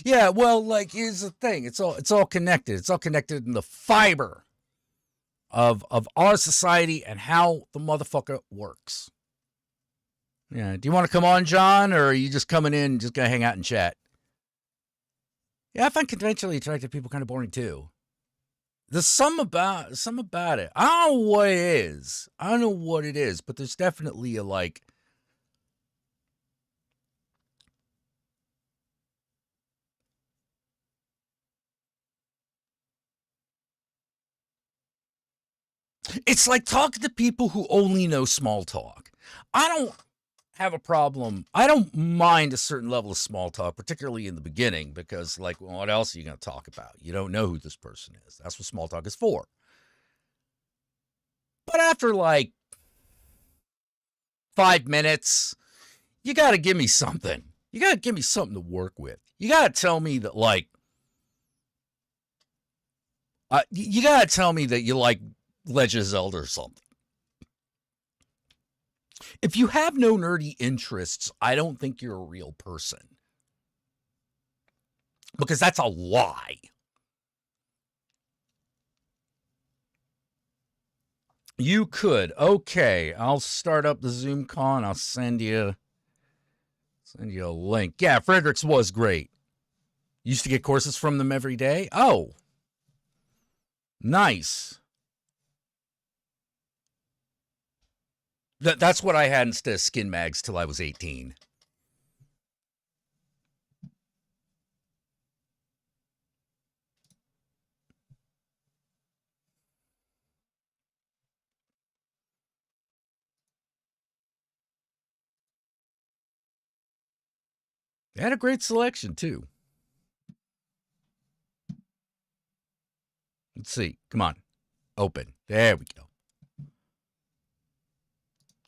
Yeah, well, like, here's the thing. It's all connected. It's all connected in the fiber of our society and how the motherfucker works. Yeah. Do you want to come on, John, or are you just coming in just gonna hang out and chat? Yeah, I find conventionally attractive people kind of boring too. There's some about it. I don't know what it is. I don't know what it is, but there's definitely a like. It's like talking to people who only know small talk. I don't have a problem. I don't mind a certain level of small talk, particularly in the beginning, because like, well, what else are you going to talk about? You don't know who this person is. That's what small talk is for. But after like 5 minutes, you got to give me something. You got to give me something to work with. You got to tell me that like, you got to tell me that you like Legend of Zelda or something. If you have no nerdy interests, I don't think you're a real person. Because that's a lie. You could. Okay, I'll start up the Zoom call and I'll send you a link. Yeah, Fredericks was great. Used to get courses from them every day. Oh, nice. That's what I had instead of skin mags till I was 18. They had a great selection, too. Let's see. Come on. Open. There we go.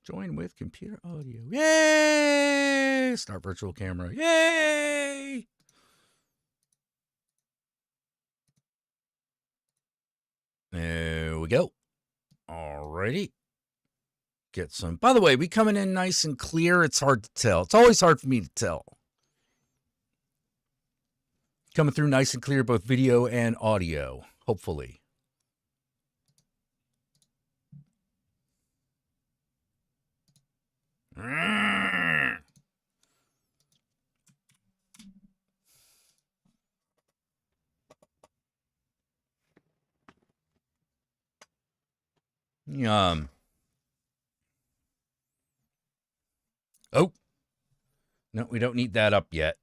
Join with computer audio. Yay! Start virtual camera. Yay! There we go. Alrighty. Get some. By the way, we coming in nice and clear. It's hard to tell. It's always hard for me to tell. Coming through nice and clear, both video and audio. Hopefully. Oh. No, we don't need that up yet.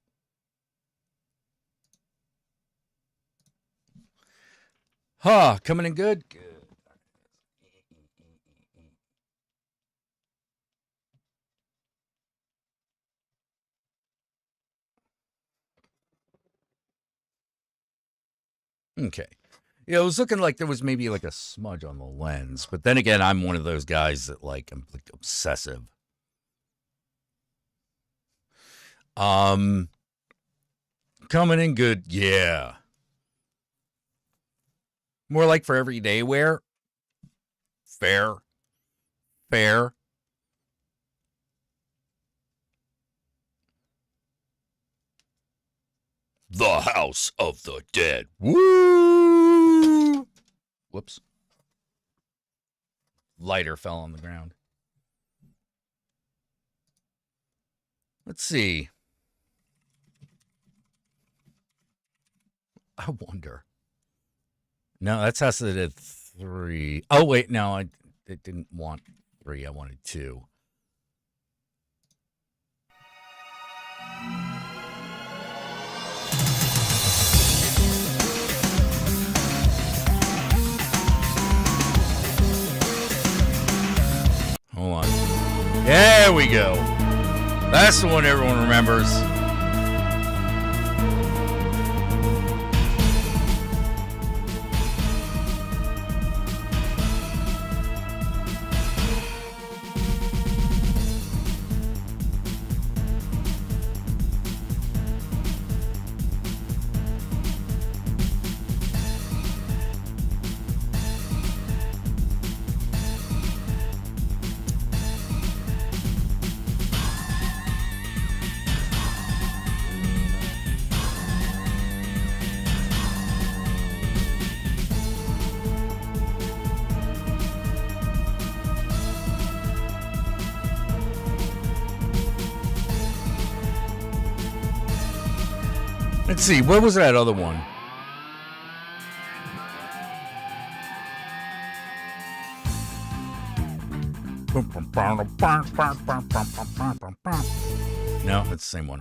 Huh, coming in good? Good. Okay. Yeah, it was looking like there was maybe like a smudge on the lens, but then again, I'm one of those guys that like I'm like obsessive. Coming in good, yeah. More like for everyday wear. Fair. The House of the Dead. Woo! Whoops. Lighter fell on the ground. Let's see. I wonder. No, that's House of the Dead 3. Oh, wait, no, I didn't want 3. I wanted 2. Hold on. There we go. That's the one everyone remembers. Let's see, what was that other one? No, it's the same one.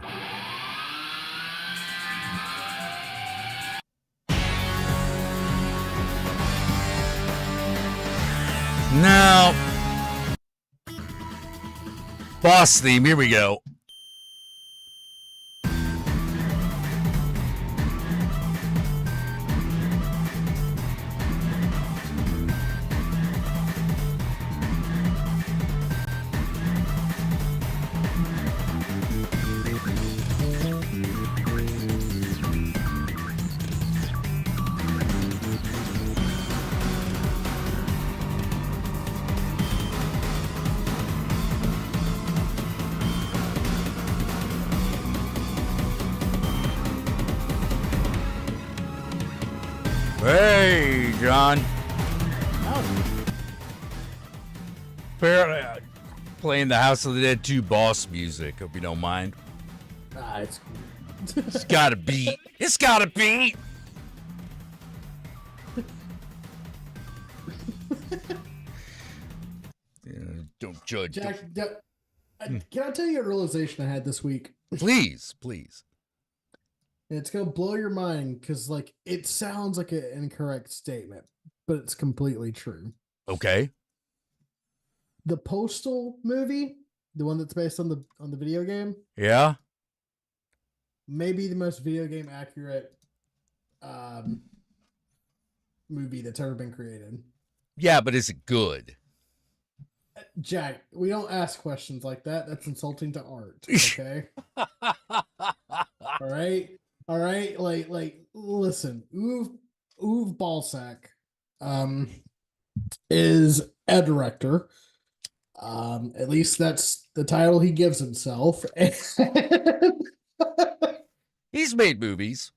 No. Boss theme, here we go. Hey, John. Apparently, playing the House of the Dead 2 boss music. Hope you don't mind. It's cool. It's gotta beat. It's gotta beat. Don't judge. Jack, can I tell you a realization I had this week? Please, please. It's gonna blow your mind because, like, it sounds like an incorrect statement, but it's completely true. Okay. The Postal movie, the one that's based on the video game, Yeah. maybe the most video game accurate movie that's ever been created. Yeah, but is it good? Jack, we don't ask questions like that. That's insulting to art. Okay. All right. Like, listen. Uwe Balsack, is a director. At least that's the title he gives himself. He's made movies.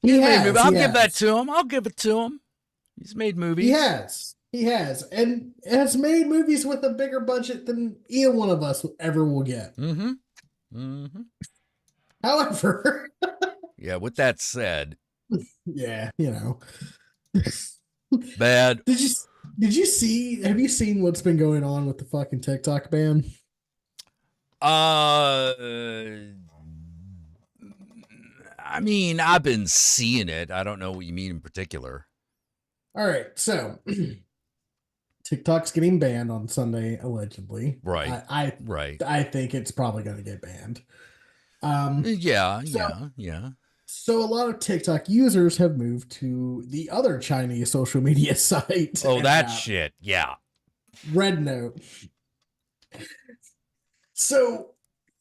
I'll give that to him. I'll give it to him. He's made movies. He has, and has made movies with a bigger budget than either one of us ever will get. Mm-hmm. Mm-hmm. However, yeah. With that said, yeah, you know, bad. Did you see? Have you seen what's been going on with the fucking TikTok ban? I mean, I've been seeing it. I don't know what you mean in particular. All right, so TikTok's getting banned on Sunday, allegedly. Right. I think it's probably going to get banned. Yeah. So a lot of TikTok users have moved to the other Chinese social media site. Oh, that shit. Yeah. Red Note. So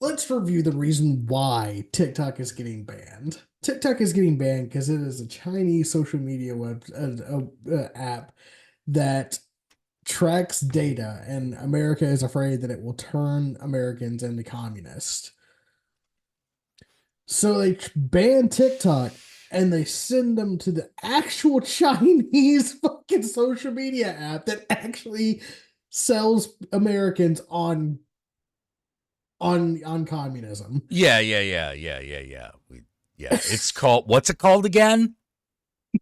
let's review the reason why TikTok is getting banned. TikTok is getting banned because it is a Chinese social media app that tracks data, and America is afraid that it will turn Americans into communists. So they ban TikTok and they send them to the actual Chinese fucking social media app that actually sells Americans on communism. Yeah. It's called, what's it called again?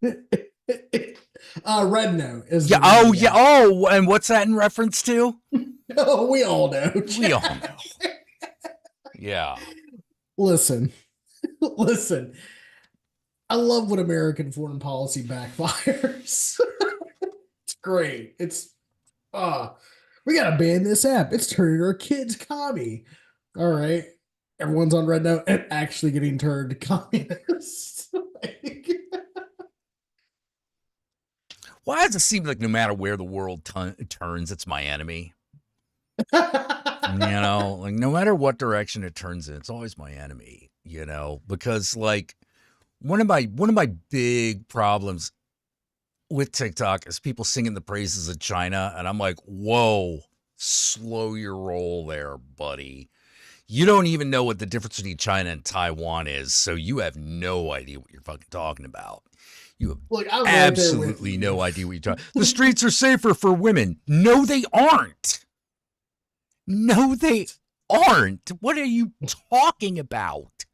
Red Note is Oh, and what's that in reference to? Oh, we all know. We all know. Yeah. Listen. I love when American foreign policy backfires. It's great. We gotta ban this app. It's turning our kids commie. All right. Everyone's on Red Note and actually getting turned communists. Why does it seem like no matter where the world turns, it's my enemy? Like no matter what direction it turns in, it's always my enemy, because like one of my big problems with TikTok is people singing the praises of China. And I'm like, whoa, slow your roll there, buddy. You don't even know what the difference between China and Taiwan is. So you have no idea what you're fucking talking about. You have absolutely no idea what you're talking about. The streets are safer for women. No, they aren't. No, they aren't. What are you talking about?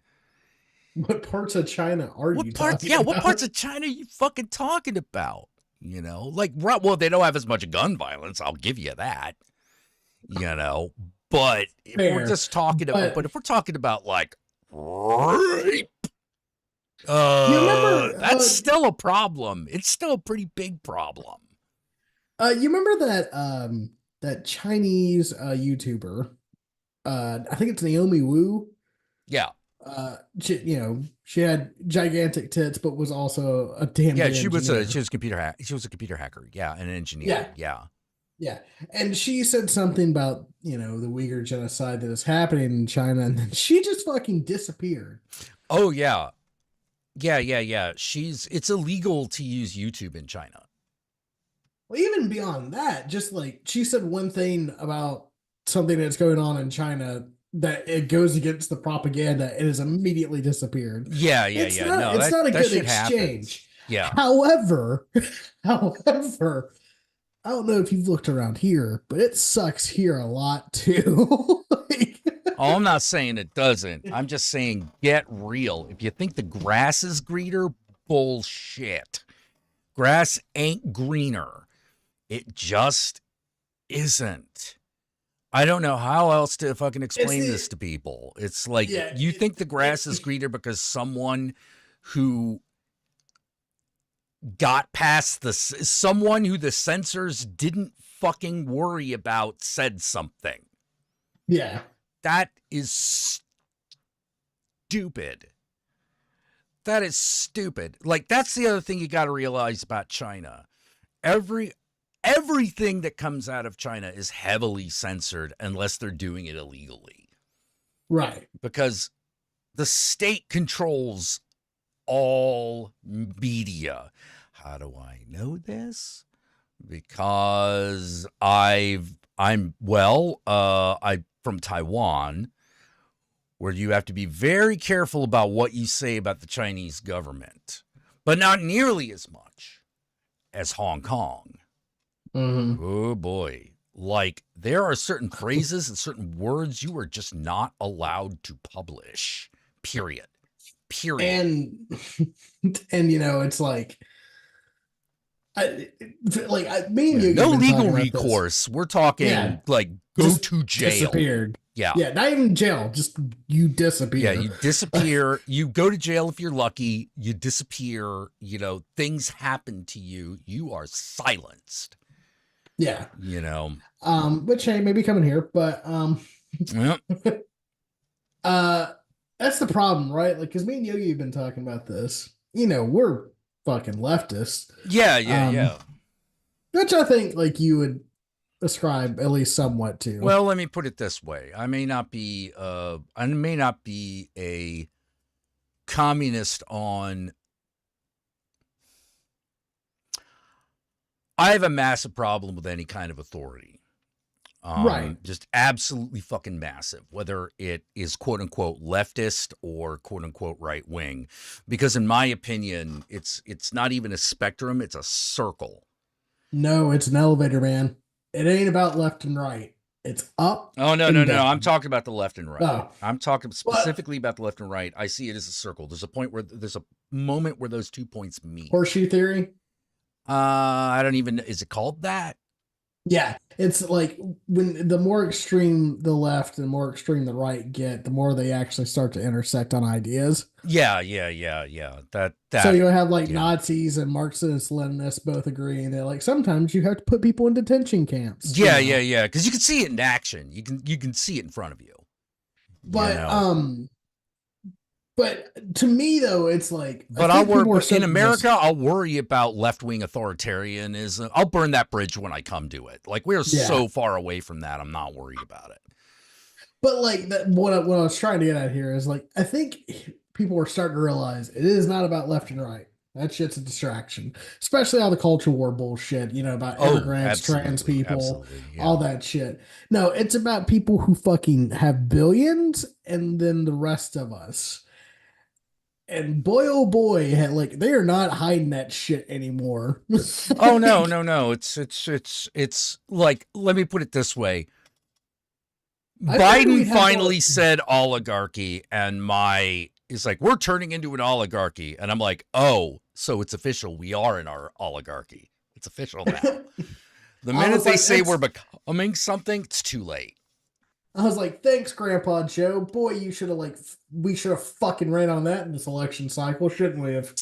What parts of China are you talking about? Yeah, what parts of China are you fucking talking about? Well, they don't have as much gun violence. I'll give you that. But if we're just talking about, if we're talking about like rape, that's still a problem. It's still a pretty big problem. You remember that Chinese YouTuber? I think it's Naomi Wu. Yeah. She had gigantic tits, but was also a damn. Yeah, she was a computer hacker. Yeah, and an engineer. Yeah. And she said something about, the Uyghur genocide that is happening in China, and then she just fucking disappeared. Oh yeah. Yeah. It's illegal to use YouTube in China. Well, even beyond that, just like she said one thing about something that's going on in China that it goes against the propaganda, it has immediately disappeared. Yeah. It's not a good exchange. Happens. Yeah. However, I don't know if you've looked around here, but it sucks here a lot too. Oh, I'm not saying it doesn't. I'm just saying get real. If you think the grass is greener, bullshit. Grass ain't greener. It just isn't. I don't know how else to fucking explain this to people. It's like you think the grass is greener because someone who got past someone who the censors didn't fucking worry about said something. Yeah. That is stupid. That is stupid. Like, that's the other thing you got to realize about China. Everything that comes out of China is heavily censored unless they're doing it illegally. Right. Because the state controls all media. How do I know this? Because I'm from Taiwan, where you have to be very careful about what you say about the Chinese government, but not nearly as much as Hong Kong. Mm-hmm. Oh boy. Like, there are certain phrases and certain words you are just not allowed to publish. Period. And it's like, me and you. No legal recourse. We're talking like go to jail. Disappeared. Yeah. Yeah. Not even jail. Just you disappear. Yeah. You disappear. You go to jail if you're lucky. You disappear. Things happen to you. You are silenced. Yeah. Which, hey, maybe coming here, but yeah. That's the problem, right? Like, because me and Yogi have been talking about this. You know, we're fucking leftists. Yeah. Which I think, like, you would ascribe at least somewhat to. Well, let me put it this way: I may not be a communist on. I have a massive problem with any kind of authority. Right. Just absolutely fucking massive, whether it is quote unquote leftist or quote unquote right wing, because in my opinion, it's not even a spectrum; it's a circle. No, it's an elevator, man. It ain't about left and right. It's up. Oh, no. I'm talking about the left and right. Oh. I'm talking specifically about the left and right. I see it as a circle. There's a moment where those 2 points meet. Horseshoe theory? I don't even, is it called that? Yeah. It's like when the more extreme the left and the more extreme the right get, the more they actually start to intersect on ideas. Yeah. That so you'll have like Nazis and Marxists, Leninists both agreeing that like sometimes you have to put people in detention camps. Yeah. Because you can see it in action. You can see it in front of you. But to me though, it's like. But in America, I'll worry about left-wing authoritarianism. I'll burn that bridge when I come to it. Like we're so far away from that, I'm not worried about it. But like what I was trying to get at here is like I think people are starting to realize it is not about left and right. That shit's a distraction, especially all the culture war bullshit, you know, about immigrants, trans people, all that shit. No, it's about people who fucking have billions and then the rest of us. And boy, oh boy, like they are not hiding that shit anymore. Oh no! It's like, let me put it this way: Biden finally said oligarchy, and it's like we're turning into an oligarchy, and I'm like, oh, so it's official. We are in our oligarchy. It's official now. The minute they say we're becoming something, it's too late. I was like, thanks, Grandpa Joe. Boy, we should have fucking ran on that in this election cycle, shouldn't we have?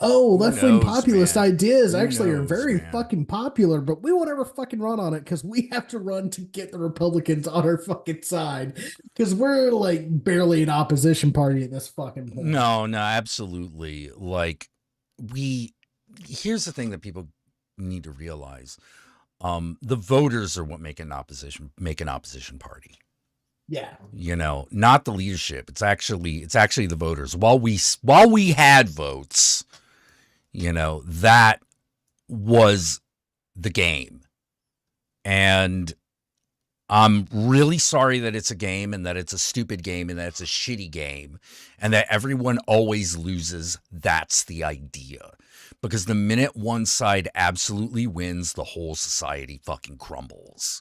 Left-wing populist ideas actually are very fucking popular, but we won't ever fucking run on it because we have to run to get the Republicans on our fucking side because we're like barely an opposition party at this fucking point. No, absolutely. Like here's the thing that people need to realize. The voters are what make an opposition party. Yeah. You know, not the leadership. It's actually the voters. While we had votes, you know, that was the game. And I'm really sorry that it's a game and that it's a stupid game and that it's a shitty game and that everyone always loses. That's the idea. Because the minute one side absolutely wins, the whole society fucking crumbles.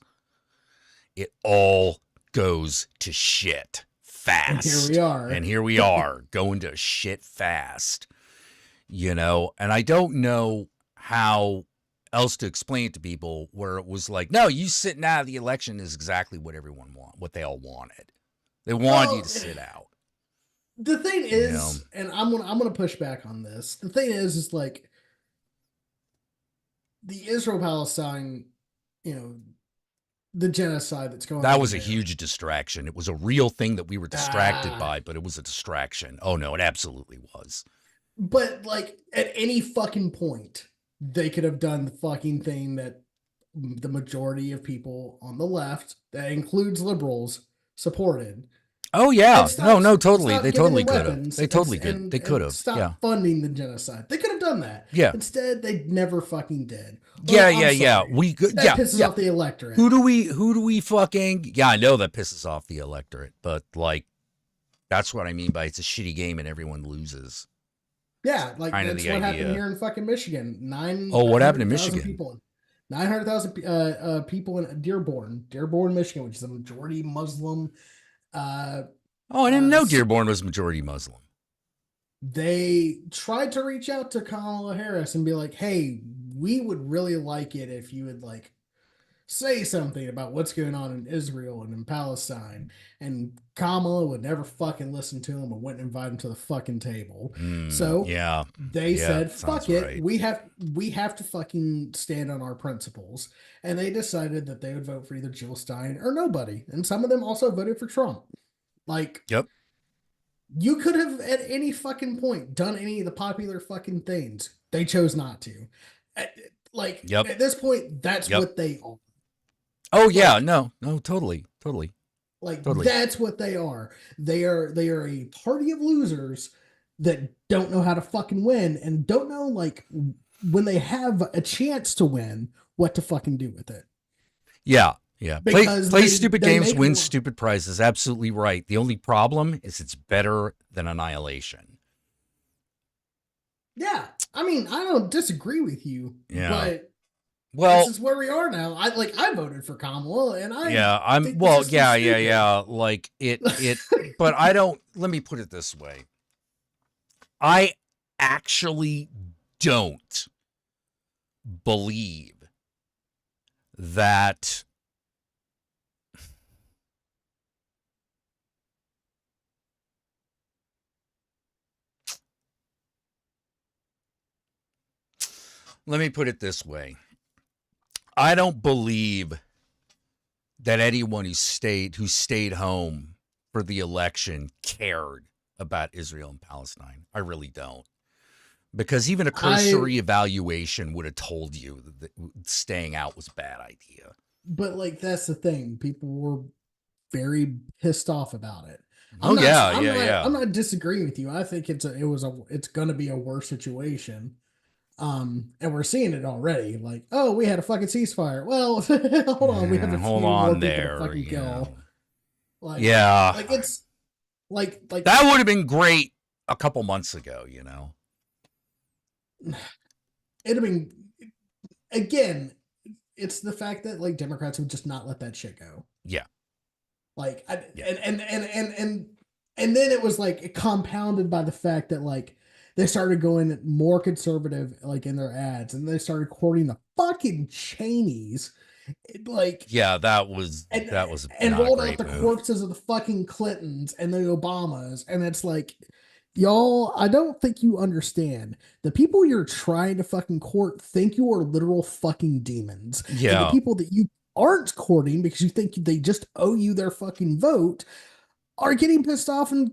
It all goes to shit fast. And here we are going to shit fast. You know, and I don't know how else to explain it to people where it was like, no, you sitting out of the election is exactly what what they all wanted. They wanted you to sit out. The thing is, and I'm gonna push back on this. The thing is like the Israel-Palestine, you know, the genocide that's going on. That was a huge distraction. It was a real thing that we were distracted by, but it was a distraction. Oh no, it absolutely was. But like at any fucking point, they could have done the fucking thing that the majority of people on the left, that includes liberals, supported. Oh yeah, no, totally. They totally could have. They totally could. They could have. Stop funding the genocide. They could have done that. Yeah. Instead, they never fucking did. Yeah. We could. That pisses off the electorate. Who do we fucking? Yeah, I know that pisses off the electorate, but like, that's what I mean by it's a shitty game and everyone loses. Yeah, like that's what happened here in fucking Michigan. What happened in Michigan? 900,000 people in Dearborn, Michigan, which is a majority Muslim. I didn't know Dearborn was majority Muslim. They tried to reach out to Kamala Harris and be like, hey, we would really like it if you would like say something about what's going on in Israel and in Palestine. And Kamala would never fucking listen to him and wouldn't invite him to the fucking table. They said, fuck it. Right. We have to fucking stand on our principles. And they decided that they would vote for either Jill Stein or nobody. And some of them also voted for Trump. Like, Yep. you could have at any fucking point done any of the popular fucking things. They chose not to. Yep. At this point, that's Yep. what they are. Oh yeah, no, totally. Like Totally. that's what they are. They are a party of losers that don't know how to fucking win and don't know, like, when they have a chance to win, what to fucking do with it. Yeah. Because Play they- stupid they games, make win more- stupid prizes. Absolutely right. The only problem is it's better than Annihilation. Yeah, I mean, I don't disagree with you. Yeah. But Well, this is where we are now. I voted for Kamala, and I think the well, system's yeah. stupid. Like it, but I don't. Let me put it this way. I actually don't believe that let me put it this way. I don't believe that anyone who stayed home for the election cared about Israel and Palestine. I really don't. Because even a cursory evaluation would have told you that staying out was a bad idea. But like, that's the thing. People were very pissed off about it. I'm not disagreeing with you. I think it's going to be a worse situation. And we're seeing it already. Like, oh, we had a fucking ceasefire. Well, hold on, we have a few more people to fucking kill. Like, yeah, like it's like that would have been great a couple months ago. It'd have been, again, it's the fact that like Democrats would just not let that shit go. Yeah. Like, and then it was like compounded by the fact that like they started going more conservative, like in their ads, and they started quoting the fucking Cheneys, like that was and not rolled a out great the move. corpses of the fucking Clintons and the Obamas, and it's like, y'all, I don't think you understand. The people you're trying to fucking court think you are literal fucking demons. Yeah. And the people that you aren't courting because you think they just owe you their fucking vote are getting pissed off and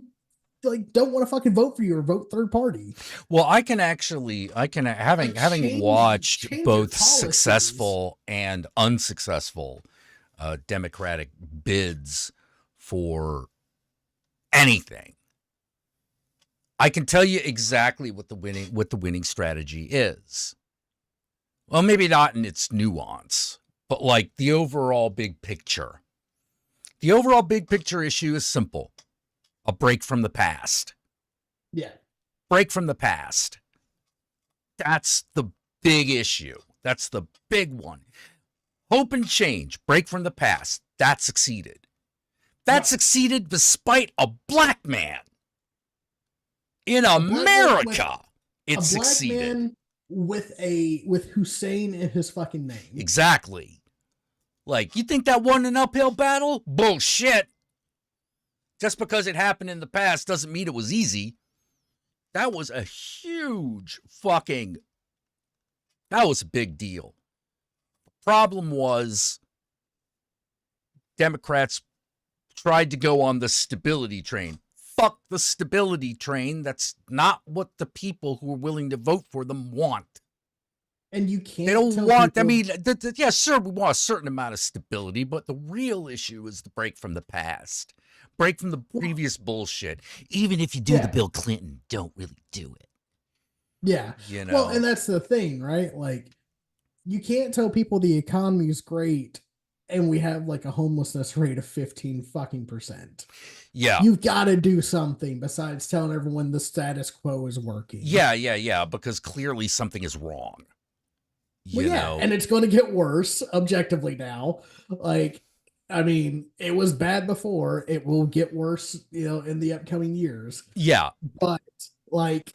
like don't want to fucking vote for you or vote third party. Well, having watched both successful and unsuccessful Democratic bids for anything, I can tell you exactly what the winning strategy is. Well, maybe not in its nuance, but like the overall big picture. The overall big picture issue is simple. A break from the past. Yeah. Break from the past. That's the big issue. That's the big one. Hope and change. Break from the past. That succeeded. That succeeded despite a black man. In America, it succeeded. With Hussein in his fucking name. Exactly. Like, you think that won an uphill battle? Bullshit. Just because it happened in the past doesn't mean it was easy. That was a huge that was a big deal. The problem was Democrats tried to go on the stability train. Fuck the stability train. That's not what the people who are willing to vote for them want. And you can't. They don't want. I mean, yeah, sure, we want a certain amount of stability, but the real issue is the break from the past, break from the previous bullshit. Even if you do the Bill Clinton, don't really do it. Yeah. Well, and that's the thing, right? Like, you can't tell people the economy is great and we have like a homelessness rate of 15%. Yeah. You've got to do something besides telling everyone the status quo is working. Yeah, because clearly something is wrong. You know? And it's going to get worse objectively now. Like, I mean, it was bad before. It will get worse, in the upcoming years. Yeah. But like,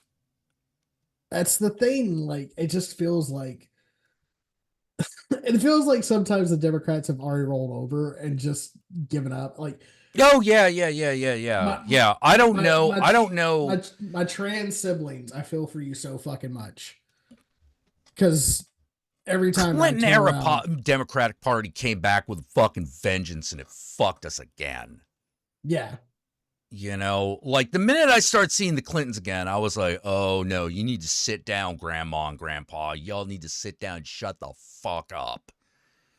that's the thing. Like, it just feels like it feels like sometimes the Democrats have already rolled over and just given up. Like, oh yeah. I don't know. My trans siblings, I feel for you so fucking much. Because every time Clinton era Democratic Party came back with a fucking vengeance and it fucked us again. Yeah. You know, like the minute I start seeing the Clintons again, I was like, oh no, you need to sit down, grandma and grandpa. Y'all need to sit down and shut the fuck up.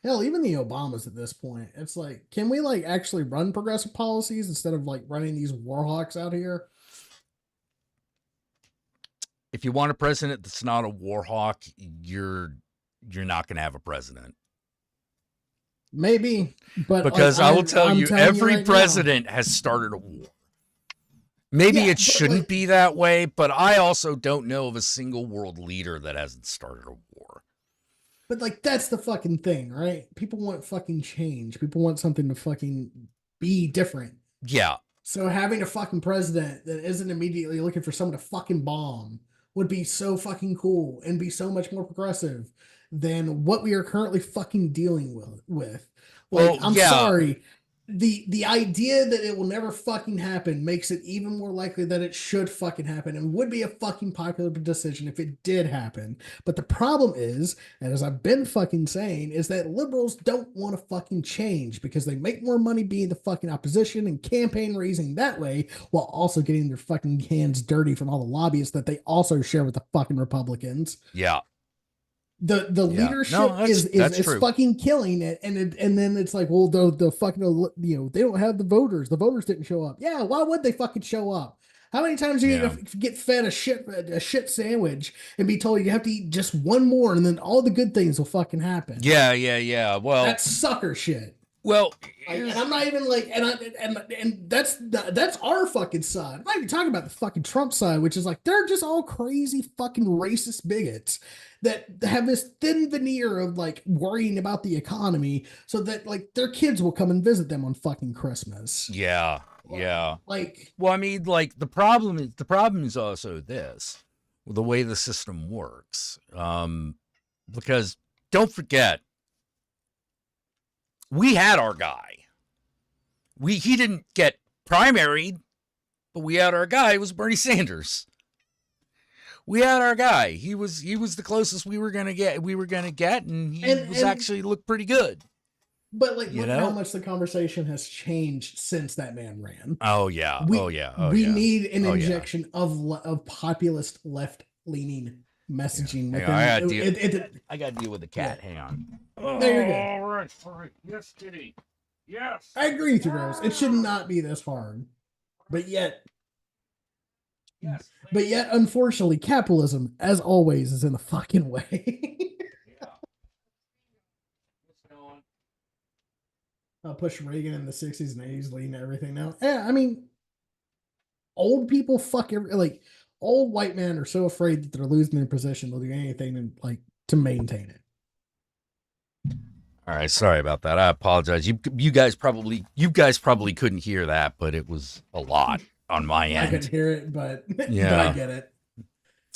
Hell, even the Obamas at this point, it's like, can we like actually run progressive policies instead of like running these warhawks out here? If you want a president that's not a warhawk, you're not going to have a president. Maybe, but because like, I will tell you, every right president has started a war. Maybe it shouldn't be that way, but I also don't know of a single world leader that hasn't started a war. But like, that's the fucking thing, right? People want fucking change. People want something to fucking be different. Yeah. So having a fucking president that isn't immediately looking for someone to fucking bomb would be so fucking cool and be so much more progressive than what we are currently fucking dealing with. Like, I'm sorry. The idea that it will never fucking happen makes it even more likely that it should fucking happen and would be a fucking popular decision if it did happen. But the problem is, and as I've been fucking saying, is that liberals don't want to fucking change because they make more money being the fucking opposition and campaign raising that way while also getting their fucking hands dirty from all the lobbyists that they also share with the fucking Republicans. Yeah. The leadership is fucking killing it, and then it's like, well, the fucking, you know, they don't have the voters. The voters didn't show up. Yeah, why would they fucking show up? How many times are you gonna get fed a shit sandwich and be told you have to eat just one more, and then all the good things will fucking happen? Yeah. Well, that's sucker shit. Well, and I'm not even like, and that's our fucking side. I'm not even talking about the fucking Trump side, which is like they're just all crazy fucking racist bigots that have this thin veneer of like worrying about the economy so that like their kids will come and visit them on fucking Christmas. Yeah. Like, well, I mean, like the problem is also this, the way the system works. Because don't forget, we had our guy. He didn't get primaried, but we had our guy. It was Bernie Sanders. We had our guy. He was the closest we were gonna get, and he actually looked pretty good. But like, look how much the conversation has changed since that man ran. Oh yeah. We need an injection of populist left-leaning messaging. Yeah. I got to deal with the cat. Hang on. There you go. All right. Yes, Kitty. Yes. I agree with you, Rose. It should not be this hard, but yet, unfortunately, capitalism, as always, is in the fucking way. I'll push Reagan in the 60s and 80s, leading everything now. Yeah, I mean, old people old white men are so afraid that they're losing their position, they'll do anything to maintain it. All right, sorry about that. I apologize. You guys probably couldn't hear that, but it was a lot on my end. I couldn't hear it, but yeah, but I get it.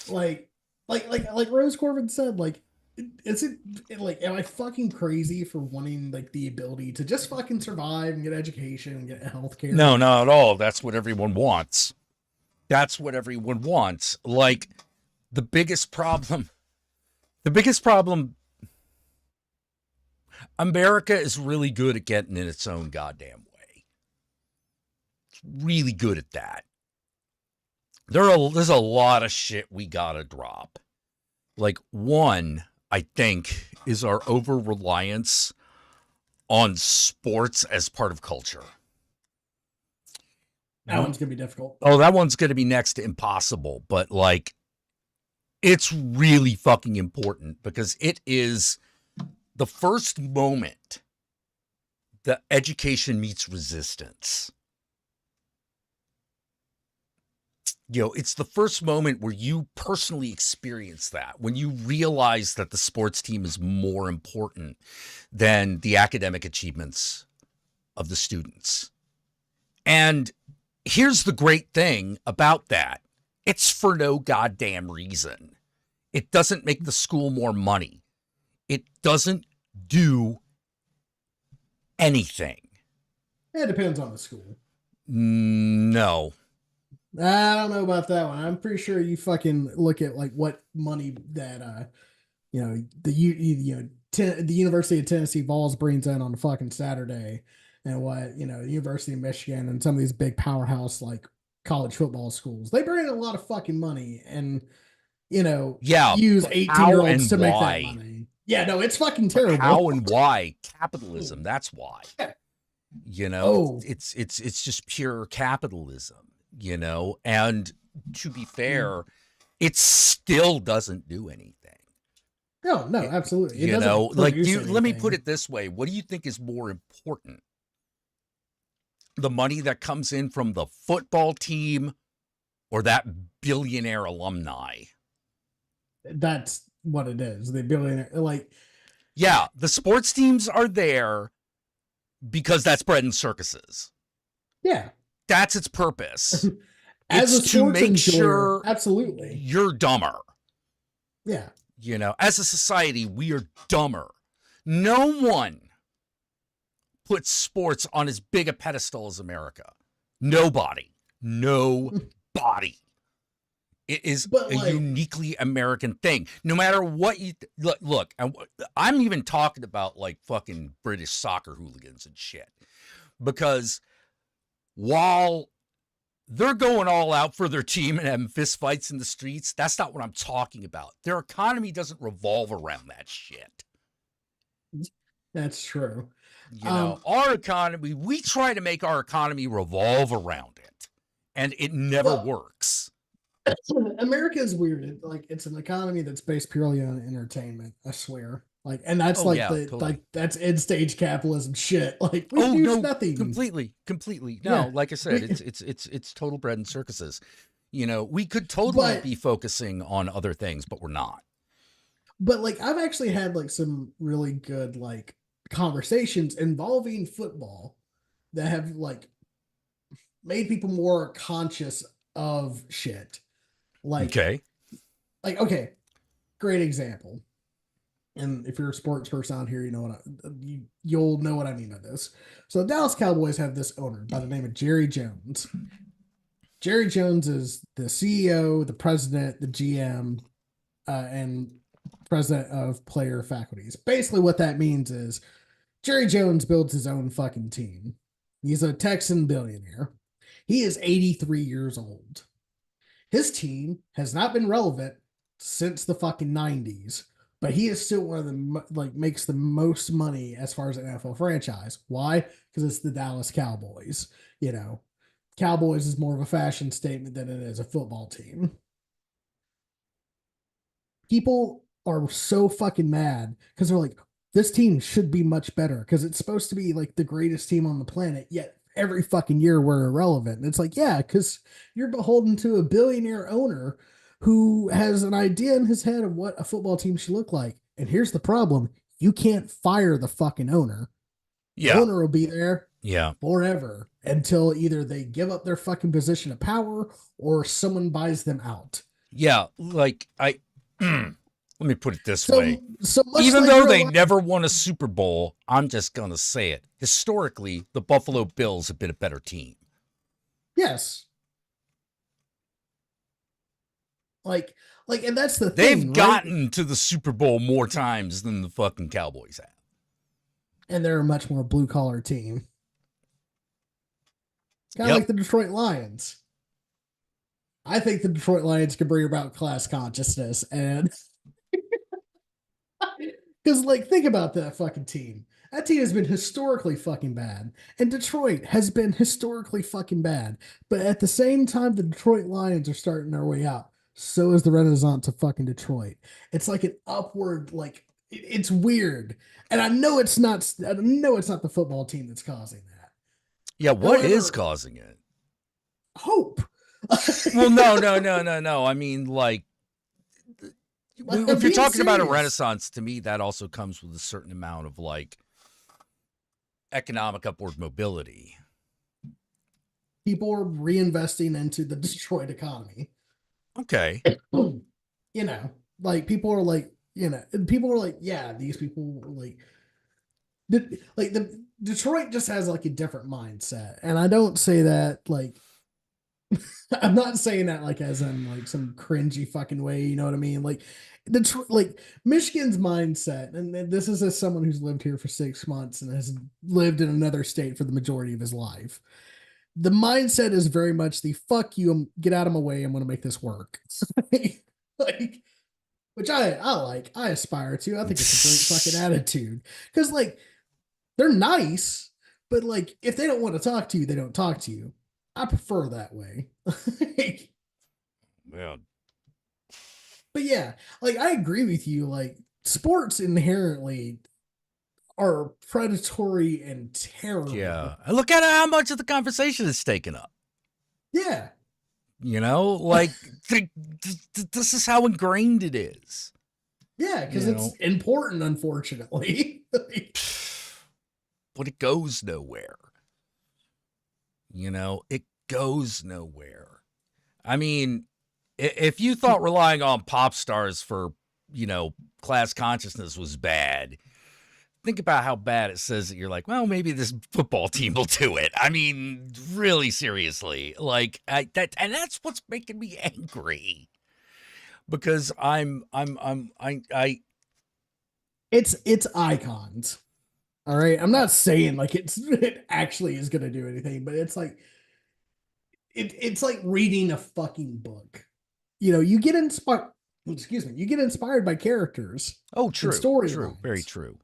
Like Rose Corbin said, like, am I fucking crazy for wanting like the ability to just fucking survive and get education and get healthcare? No, not at all. That's what everyone wants. Like the biggest problem, America is really good at getting in its own goddamn way. It's really good at that. There's a lot of shit we gotta drop. Like, one, I think, is our over-reliance on sports as part of culture. That one's going to be difficult. Oh, that one's going to be next to impossible. But, like, it's really fucking important because it is the first moment that education meets resistance. You know, it's the first moment where you personally experience that, when you realize that the sports team is more important than the academic achievements of the students. And here's the great thing about that. It's for no goddamn reason. It doesn't make the school more money. It doesn't do anything. It depends on the school. No. I don't know about that one. I'm pretty sure you fucking look at like what money that the University of Tennessee Vols brings in on a fucking Saturday, and what, the University of Michigan and some of these big powerhouse like college football schools, they bring in a lot of fucking money and, use 18-year-olds to make that money. Yeah, no, it's fucking terrible. How and why? Capitalism. That's why. Yeah. It's just pure capitalism, and to be fair, it still doesn't do anything. No, absolutely. Let me put it this way. What do you think is more important? The money that comes in from the football team or that billionaire alumni? That's what it is. The billionaire, yeah, the sports teams are there because that's bread and circuses. Yeah. That's its purpose. As it's to make sure absolutely you're dumber. Yeah. As a society, we are dumber. No one puts sports on as big a pedestal as America. Nobody. It is a uniquely American thing. No matter what you look, I'm even talking about like fucking British soccer hooligans and shit. Because while they're going all out for their team and having fist fights in the streets, that's not what I'm talking about. Their economy doesn't revolve around that shit. That's true. Our economy, we try to make our economy revolve around it, and it never works. America is weird. It's an economy that's based purely on entertainment, I swear. And that's totally. That's end stage capitalism shit. We do nothing. Completely. No, like I said, it's total bread and circuses. We could totally be focusing on other things, but we're not. But I've actually had some really good conversations involving football that have made people more conscious of shit. Okay, great example. And if you're a sports person out here, you'll know what I mean by this. So the Dallas Cowboys have this owner by the name of Jerry Jones. Jerry Jones is the CEO, the president, the GM, and president of player faculties. Basically what that means is Jerry Jones builds his own fucking team. He's a Texan billionaire. He is 83 years old. His team has not been relevant since the fucking 90s, but he is still one of the makes the most money as far as an NFL franchise. Why? Because it's the Dallas Cowboys. Cowboys is more of a fashion statement than it is a football team. People are so fucking mad because they're like, this team should be much better because it's supposed to be the greatest team on the planet, yet every fucking year we're irrelevant. And it's yeah, because you're beholden to a billionaire owner who has an idea in his head of what a football team should look like. And here's the problem. You can't fire the fucking owner. Yeah. The owner will be there Yeah. forever until either they give up their fucking position of power or someone buys them out. Yeah, like let me put it this way. So much even like though real they life- never won a Super Bowl, I'm just going to say it. Historically, the Buffalo Bills have been a better team. Yes. And that's the They've thing, right? gotten to the Super Bowl more times than the fucking Cowboys have. And they're a much more blue collar team. Kind of Yep. like the Detroit Lions. I think the Detroit Lions can bring about class consciousness, and because think about that fucking team. That team has been historically fucking bad, and Detroit has been historically fucking bad. But at the same time, the Detroit Lions are starting their way out. So is the Renaissance of fucking Detroit. It's like an upward, it's weird, and I know it's not. I know it's not the football team that's causing that. Yeah, what However, is causing it? Hope. Well, no. I mean, if you're talking about a renaissance, to me, that also comes with a certain amount of economic upward mobility. People are reinvesting into the Detroit economy. Okay. People are people are yeah, these people the Detroit just has a different mindset. And I don't say that I'm not saying that like as in like some cringy fucking way, you know what I mean? Like like Michigan's mindset, and this is as someone who's lived here for 6 months and has lived in another state for the majority of his life. The mindset is very much the fuck you, get out of my way, I'm gonna make this work. Like, which I like, I aspire to. I think it's a great fucking attitude. Because like they're nice, but like if they don't want to talk to you, they don't talk to you. I prefer that way. Yeah. But yeah, like I agree with you. Like sports inherently are predatory and terrible. Yeah. And look at how much of the conversation is taken up. Yeah. You know, like this is how ingrained it is. Yeah, because it's important, unfortunately. But it goes nowhere. You know, it goes nowhere. I mean, if you thought relying on pop stars for, class consciousness was bad, think about how bad it says that you're like, well, maybe this football team will do it. I mean, really seriously, like and that's what's making me angry, because it's icons. All right. I'm not saying like it actually is going to do anything, but it's like, it's like reading a fucking book. You get inspired. Excuse me. You get inspired by characters. Oh, true. True. Very true.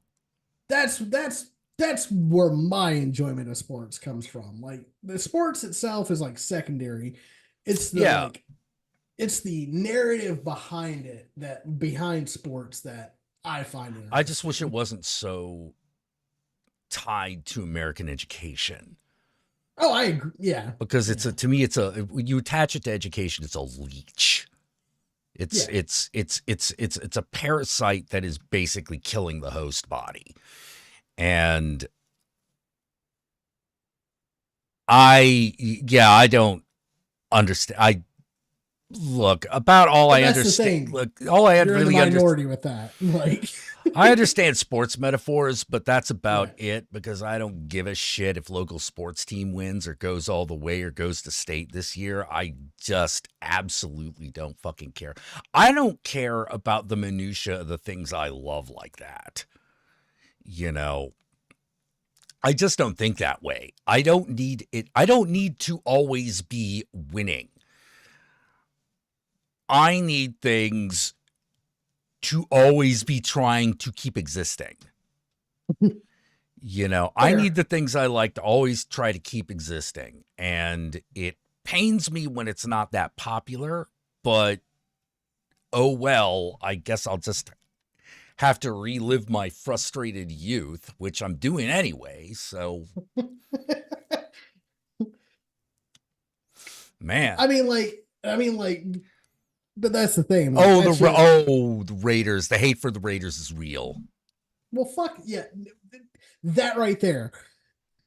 That's where my enjoyment of sports comes from. Like the sports itself is like secondary. It's the it's the narrative behind it, behind sports, that I find interesting. I just wish it wasn't so tied to American education. Oh, I agree. Yeah. Because to me, when you attach it to education, it's a leech. It's a parasite that is basically killing the host body. And I don't understand. About all I understand. Look, all I You're really in the minority with that. Like, I understand sports metaphors, but that's about it, because I don't give a shit if local sports team wins or goes all the way or goes to state this year. I just absolutely don't fucking care. I don't care about the minutia of the things I love like that. I just don't think that way. I don't need it. I don't need to always be winning. I need things to always be trying to keep existing. I need the things I like to always try to keep existing. And it pains me when it's not that popular, but oh well, I guess I'll just have to relive my frustrated youth, which I'm doing anyway. So, man, I mean, but that's the thing. Like, the Raiders, the hate for the Raiders is real. Well, fuck yeah. That right there.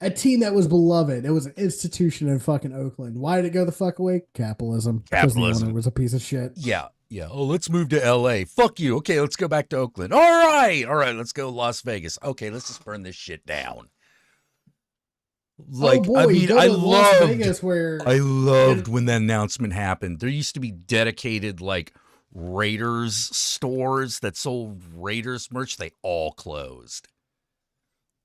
A team that was beloved. It was an institution in fucking Oakland. Why did it go the fuck away? Capitalism. Because the owner was a piece of shit. Yeah. Oh, let's move to LA. Fuck you. Okay, let's go back to Oakland. All right. Let's go to Las Vegas. Okay, let's just burn this shit down. Like, I mean, I loved when that announcement happened. There used to be dedicated like Raiders stores that sold Raiders merch. They all closed.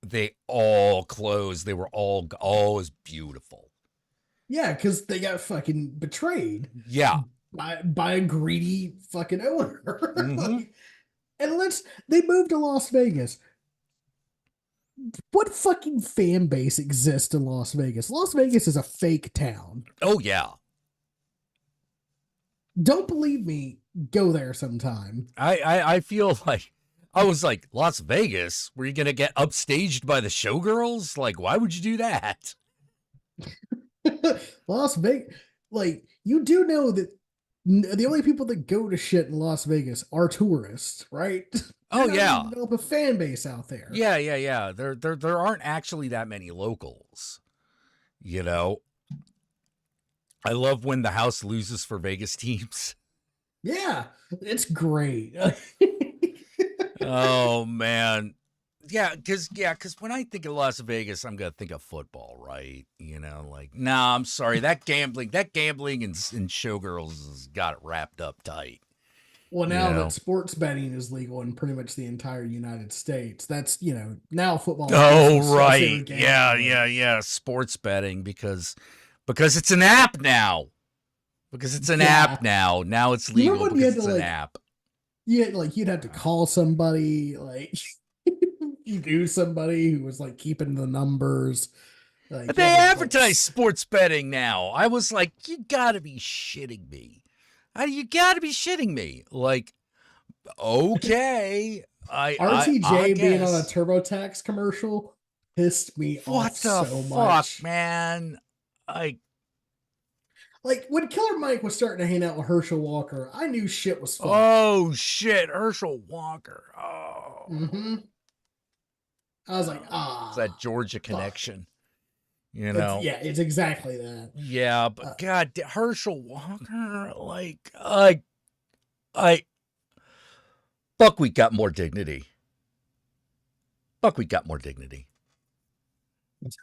They were all was beautiful. Yeah, because they got fucking betrayed. Yeah. By a greedy fucking owner. Mm-hmm. And they moved to Las Vegas. What fucking fan base exists in Las Vegas? Las Vegas is a fake town. Oh, yeah. Don't believe me? Go there sometime. I feel like, I was like, Las Vegas? Were you going to get upstaged by the showgirls? Like, why would you do that? Las Vegas, like, you do know that the only people that go to shit in Las Vegas are tourists, right? Oh, yeah. Develop a fan base out there. Yeah. There aren't actually that many locals. I love when the house loses for Vegas teams. Yeah, it's great. Oh, man. because when I think of Las Vegas, I'm gonna think of football, right? You know, like, nah, I'm sorry, that gambling and showgirls has got it wrapped up tight. Well, now that sports betting is legal in pretty much the entire United States, that's, now football. Oh, right. Yeah. Sports betting because it's an app now. Because it's an app now. Now it's legal because it's an app. Yeah, like you'd have to call somebody, like you knew somebody who was like keeping the numbers. Like, but they advertise sports betting now. I was like, you gotta be shitting me. You gotta be shitting me. Like, okay. RTJ being on a TurboTax commercial pissed me off so much. What the fuck, man? Like, when Killer Mike was starting to hang out with Herschel Walker, I knew shit was fucked. Oh, shit. Herschel Walker. Oh. Mm-hmm. I was like, It's that Georgia connection. You know? It's exactly that. Yeah, but God, Herschel Walker, Buckwheat got more dignity.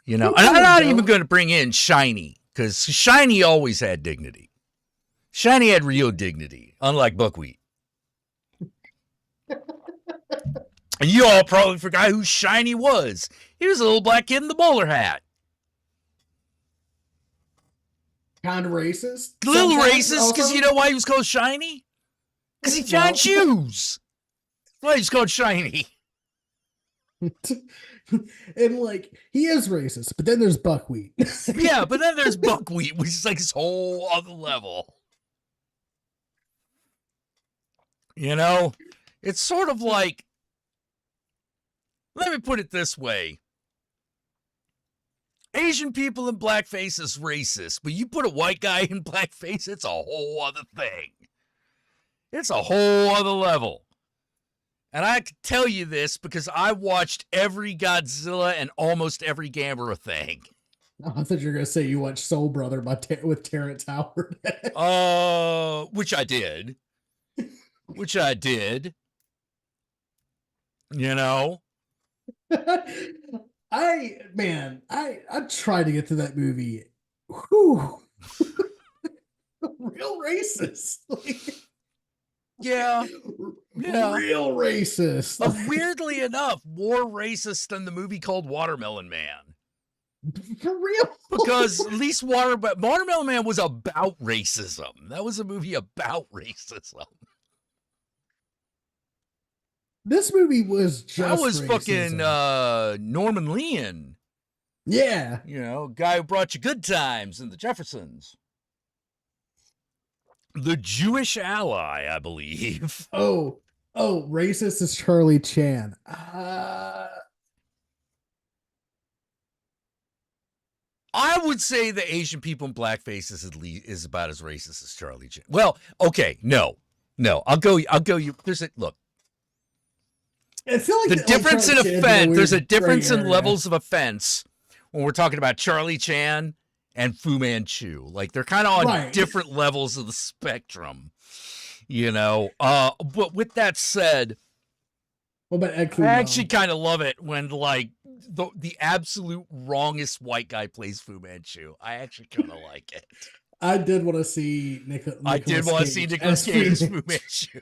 You know, and I'm not even going to bring in Shiny, because Shiny always had dignity. Shiny had real dignity, unlike Buckwheat. And you all probably forgot who Shiny was. He was a little black kid in the bowler hat. Kind of racist. A little racist, because you know why he was called Shiny? Because he found shoes. Why he's called Shiny. And like, he is racist, but then there's Buckwheat. Yeah, but then there's Buckwheat, which is like this whole other level. You know, it's sort of like, let me put it this way. Asian people in blackface is racist, but you put a white guy in blackface, it's a whole other thing. It's a whole other level. And I can tell you this because I watched every Godzilla and almost every Gamera thing. Oh, I thought you were going to say you watched Soul Brother with Terrence Howard. Which I did. You know? I tried to get to that movie. Whew. Real racist. Yeah. Real racist. But weirdly enough, more racist than the movie called Watermelon Man. For real? Because at least Watermelon Man was about racism. That was a movie about racism. This movie was just that was racism. Fucking Norman Lean. Yeah. You know, guy who brought you good times in the Jeffersons. The Jewish ally, I believe. Oh, racist is Charlie Chan. I would say the Asian people in blackface is about as racist as Charlie Chan. Well, okay, no. I'll go you. Look. I feel like the difference in offense. There's a difference in levels of offense when we're talking about Charlie Chan and Fu Manchu. Like, they're kind of on different levels of the spectrum, you know. But with that said, what about I actually kind of love it when like the absolute wrongest white guy plays Fu Manchu. I actually kind of like it. I did want to see Nicolas Cage as Fu Manchu.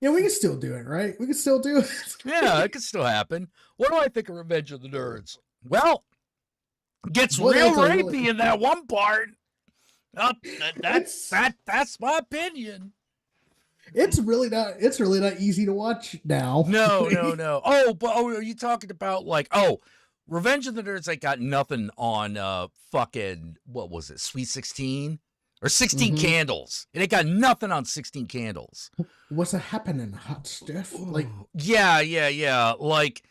Yeah, we can still do it, right? We can still do it. Yeah, it could still happen. What do I think of Revenge of the Nerds? Well, it gets real rapey in that one part. That's my opinion. It's really not easy to watch now. No. Are you talking about Revenge of the Nerds? I got nothing on fucking, what was it, Sweet 16? Or 16 Candles. It ain't got nothing on 16 Candles. What's happening, hot stuff? Like, yeah. Like,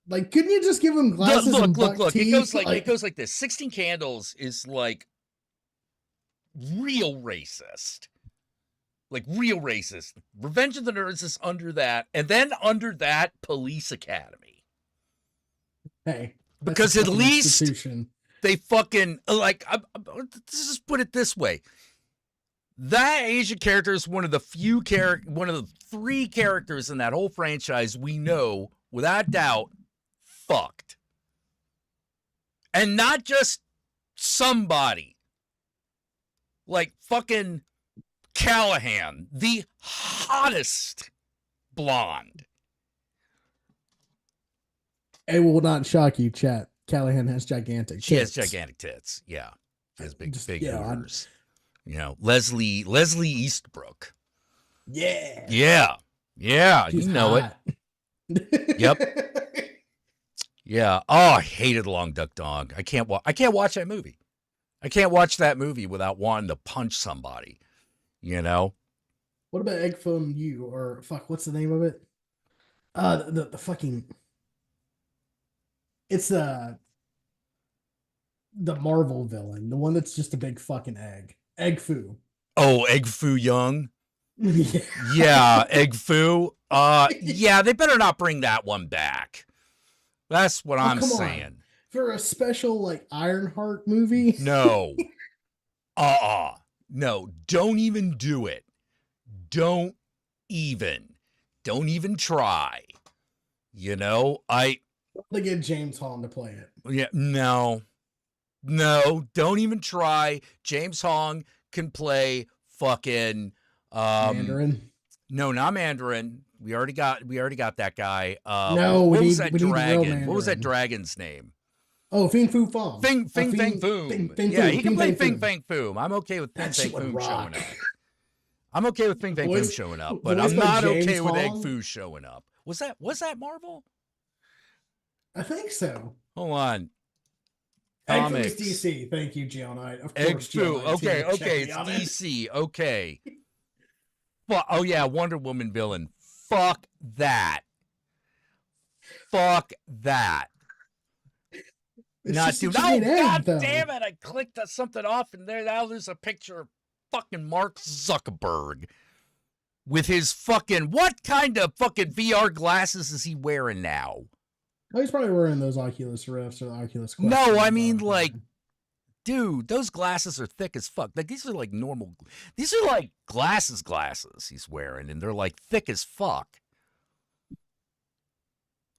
couldn't you just give him glasses? Look. It goes like this. 16 Candles is like real racist. Like real racist. Revenge of the Nerds is under that, and then under that, Police Academy. Hey, because at least they fucking let's just put it this way. That Asian character is one of the one of the 3 characters in that whole franchise we know, without doubt, fucked. And not just somebody. Like fucking Callahan, the hottest blonde. It will not shock you, chat. Callahan has gigantic tits. She has gigantic tits. Yeah. She has big hooters. You know, Leslie Eastbrook. Yeah. Yeah. Yeah. She's you know hot. it. Yep. Yeah. Oh, I hated Long Duck Dog. I can't watch that movie. I can't watch that movie without wanting to punch somebody. You know? What about Egg Fun You? Or fuck, what's the name of it? The fucking. It's the Marvel villain, the one that's just a big fucking egg. Egg Foo. Oh, Egg Foo Young? Yeah. Yeah, Egg Foo. Yeah, they better not bring that one back. That's what I'm saying. On. For a special like Ironheart movie? No. No, don't even do it. Don't even try. You know, They get James Hong to play it. Yeah, no, don't even try. James Hong can play fucking Mandarin. No, not Mandarin. We already got that guy. No, what we was need, that we dragon? need real What was that Mandarin. dragon's name? Oh, Fing Fu Fong. Fing Fang Foom. Yeah, he can play Fing Fang Foom. I'm okay with Fing That Fang shit would Foom rock. showing up. I'm okay with Fing Fang Voice- Foom showing up, but voiced I'm by not James okay with Egg Hong? Foo showing up. Was that Marvel? I think so. Hold on. Egg Foo Comics. is DC. Thank you, Geonite. Of Egg course, Foo. Geonite's Okay, gonna check it's me on it. DC. Okay. Well, oh yeah, Wonder Woman villain. Fuck that. Fuck that. It's Not just dude. such a Oh, great egg, God though. damn it. I clicked something off and now there's a picture of fucking Mark Zuckerberg with his fucking, what kind of fucking VR glasses is he wearing now? Oh, he's probably wearing those Oculus Rifts or the Oculus Quest. No, I mean like, dude, those glasses are thick as fuck. Like these are like glasses he's wearing, and they're like thick as fuck.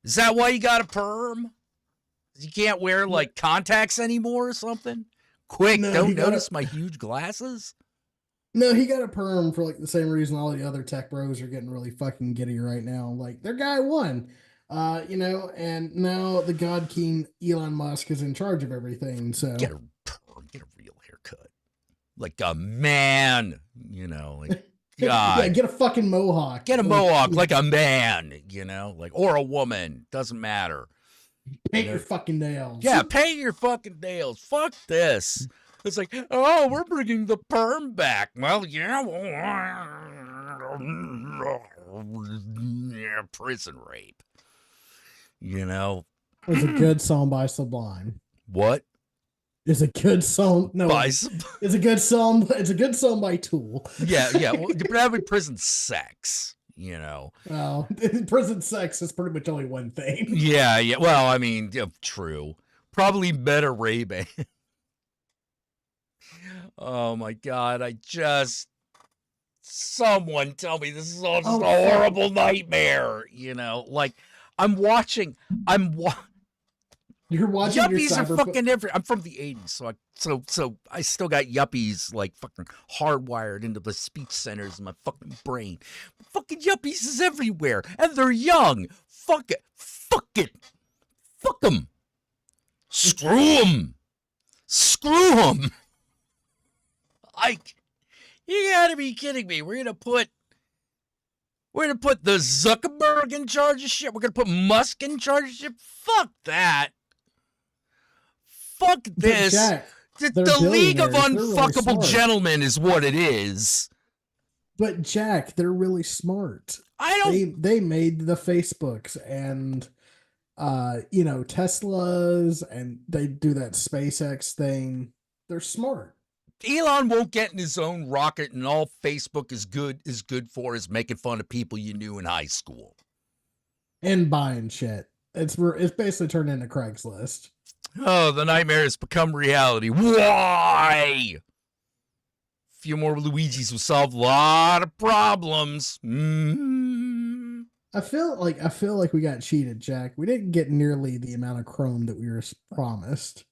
Is that why you got a perm? You can't wear like contacts anymore or something? Quick, No, don't he got notice my huge glasses? No, he got a perm for like the same reason all the other tech bros are getting really fucking giddy right now. Like their guy won, and now the God King Elon Musk is in charge of everything. So Get a perm, get a real haircut. Like a man, like God. yeah, get a fucking mohawk. Get a mohawk like a man, like, or a woman, doesn't matter. Paint your fucking nails. Yeah, paint your fucking nails. Fuck this. It's like, oh, we're bringing the perm back. Well, yeah, prison rape. It's a good song by Sublime. What? It's a good song. No, By it's a good song. It's a good song by Tool. Yeah. Well, but that would be prison sex. Well, prison sex is pretty much only one thing. Yeah. Well, I mean, true. Probably better Ray-Ban. Oh my God! Someone tell me this is all just a horrible nightmare. Like you're watching. Yuppies are fucking everywhere. I'm from the '80s, so I still got yuppies like fucking hardwired into the speech centers in my fucking brain. Fucking yuppies is everywhere, and they're young. Fuck it. Fuck them. Screw them. You gotta be kidding me. We're gonna put the Zuckerberg in charge of shit. We're gonna put Musk in charge of shit. Fuck that. Fuck this. Jack, the League of billionaires. They're really Unfuckable smart. Gentlemen is what it is. But Jack, they're really smart. I don't. They made the Facebooks and Teslas, and they do that SpaceX thing. They're smart. Elon won't get in his own rocket, and all Facebook is good for is making fun of people you knew in high school And buying shit. It's basically turned into Craigslist. Oh, the nightmare has become reality. Why? few more Luigis will solve a lot of problems. I feel like we got cheated, Jack. We didn't get nearly the amount of chrome that we were promised.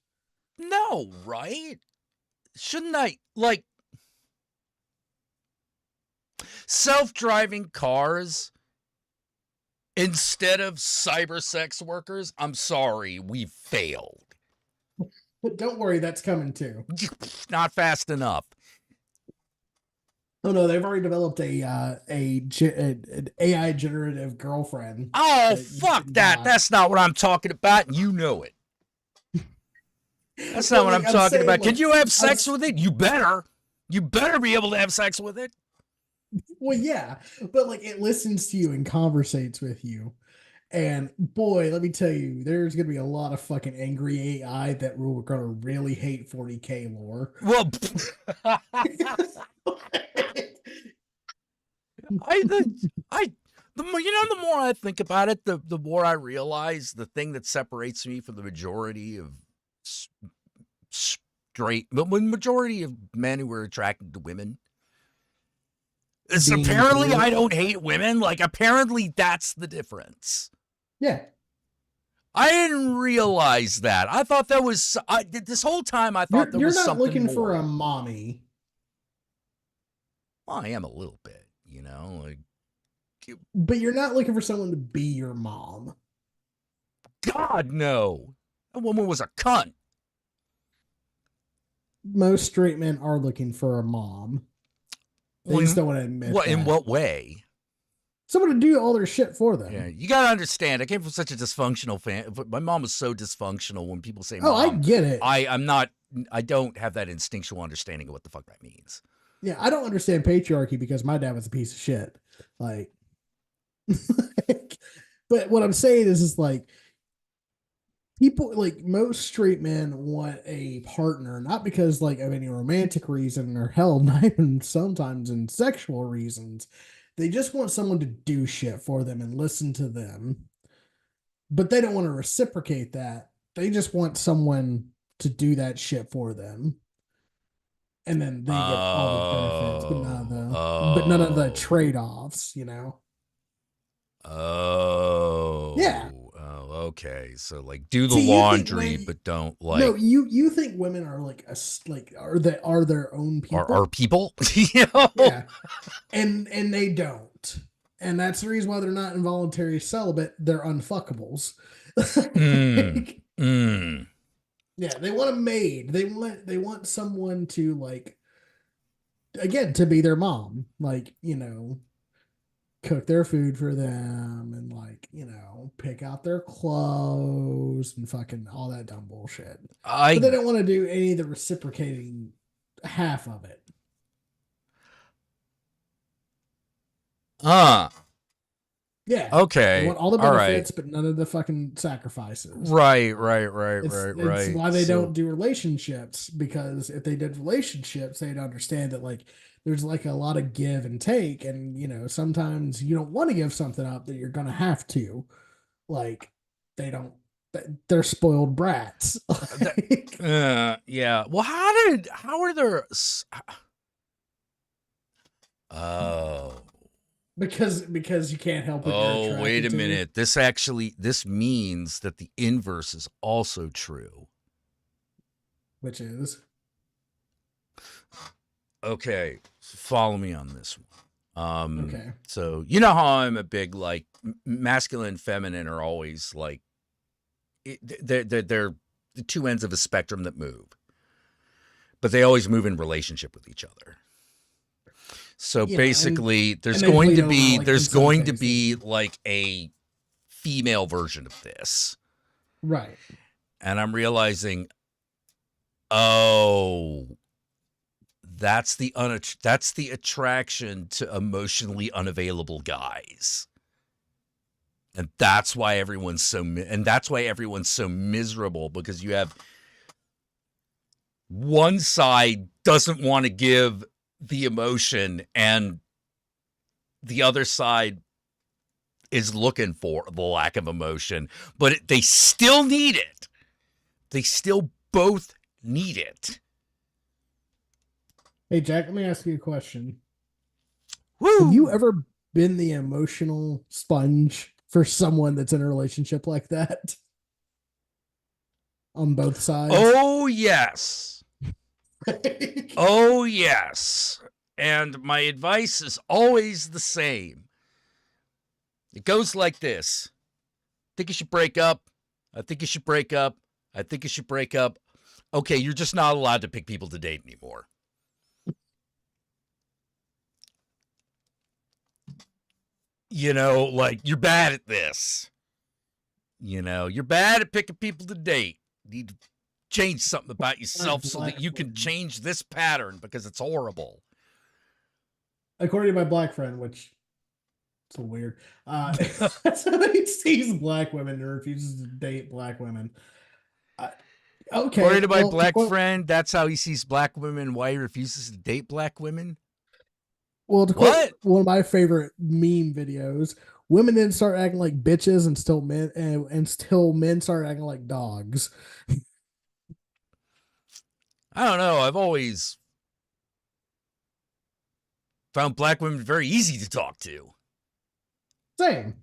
No, right? Shouldn't I, like, self-driving cars instead of cyber sex workers? I'm sorry, we failed. But don't worry, that's coming too. Not fast enough. Oh no, they've already developed an AI generative girlfriend. Oh, fuck that. That's not what I'm talking about, and you know it. That's not what I'm talking about. Can you have sex with it? You better. You better be able to have sex with it. Well, yeah, but like it listens to you and conversates with you. And boy, let me tell you, there's going to be a lot of fucking angry AI that we're going to really hate 40K lore. Well, the more I think about it, the more I realize the thing that separates me from the majority of majority of men who are attracted to women is apparently I don't hate women. Like, apparently that's the difference. Yeah. I didn't realize that. I thought that was this whole time. I thought there was something more. You're not looking for a mommy. Well, I am a little bit, you know. Like, but you're not looking for someone to be your mom. God, no. That woman was a cunt. Most straight men are looking for a mom. They just don't want to admit that. In what way? Someone to do all their shit for them. Yeah, you gotta understand. I came from such a dysfunctional my mom was so dysfunctional. When people say, "Mom," I get it. I don't have that instinctual understanding of what the fuck that means. Yeah, I don't understand patriarchy because my dad was a piece of shit. Like, but what I'm saying is like, people, like, most straight men want a partner, not because like of any romantic reason or hell, not even sometimes in sexual reasons. They just want someone to do shit for them and listen to them. But they don't want to reciprocate that. They just want someone to do that shit for them. And then they get all the benefits, but none of the trade-offs, you know? Oh. Yeah. Oh, okay. So like do the laundry, but don't like. No, you think women are like are their own people? Are people? You know? Yeah. And they don't. And that's the reason why they're not involuntary celibate. They're unfuckables. Yeah, they want a maid. They want someone to, like, again, to be their mom. Like, you know, cook their food for them and, like, you know, pick out their clothes and fucking all that dumb bullshit. But they don't want to do any of the reciprocating half of it. Yeah. Okay. They want all the benefits, but none of the fucking sacrifices. Right. It's why they don't do relationships, because if they did relationships, they'd understand that, like, there's like a lot of give and take, and, you know, sometimes you don't want to give something up that you're gonna have to. Like, they're spoiled brats. Yeah. Well, how are there? Oh. Because you can't help it. Oh, wait a minute. This means that the inverse is also true. Which is? Okay, so follow me on this one. Okay. So you know how I'm a big, like, masculine and feminine are always like, they're the two ends of a spectrum that move, but they always move in relationship with each other. So basically, there's going to be like a female version of this, right? And I'm realizing, oh, that's the attraction to emotionally unavailable guys, and that's why everyone's so miserable, because you have one side doesn't want to give the emotion and the other side is looking for the lack of emotion, but they still need it. They still both need it. Hey, Jack, let me ask you a question. Woo! Have you ever been the emotional sponge for someone that's in a relationship like that? On both sides? Oh, yes. Oh, yes. And my advice is always the same. It goes like this. I think you should break up. I think you should break up. I think you should break up. Okay, you're just not allowed to pick people to date anymore. You know, like, you're bad at this. You know, you're bad at picking people to date. You need to change something about yourself so that you can change this pattern because it's horrible. According to my black friend, which it's weird. That's how he sees black women and refuses to date black women. Okay. According to my black friend, that's how he sees black women, why he refuses to date black women. Well, to quote one of my favorite meme videos, women didn't start acting like bitches until men started acting like dogs. I don't know. I've always found black women very easy to talk to. Same.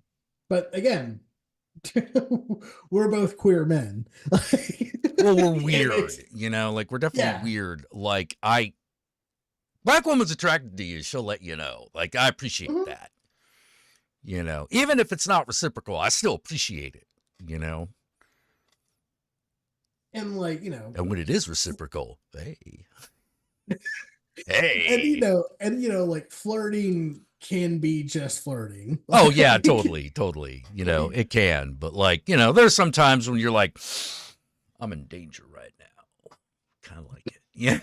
But again, we're both queer men. Well, we're weird, you know, like we're definitely weird. Like black woman's attracted to you, she'll let you know. Like I appreciate that. You know, even if it's not reciprocal, I still appreciate it, you know. And like, you know. And when it is reciprocal, hey. Hey. And you know, like flirting can be just flirting. Oh yeah, totally. You know, it can. But like, you know, there's some times when you're like, I'm in danger right now. Kind of like it. Yeah.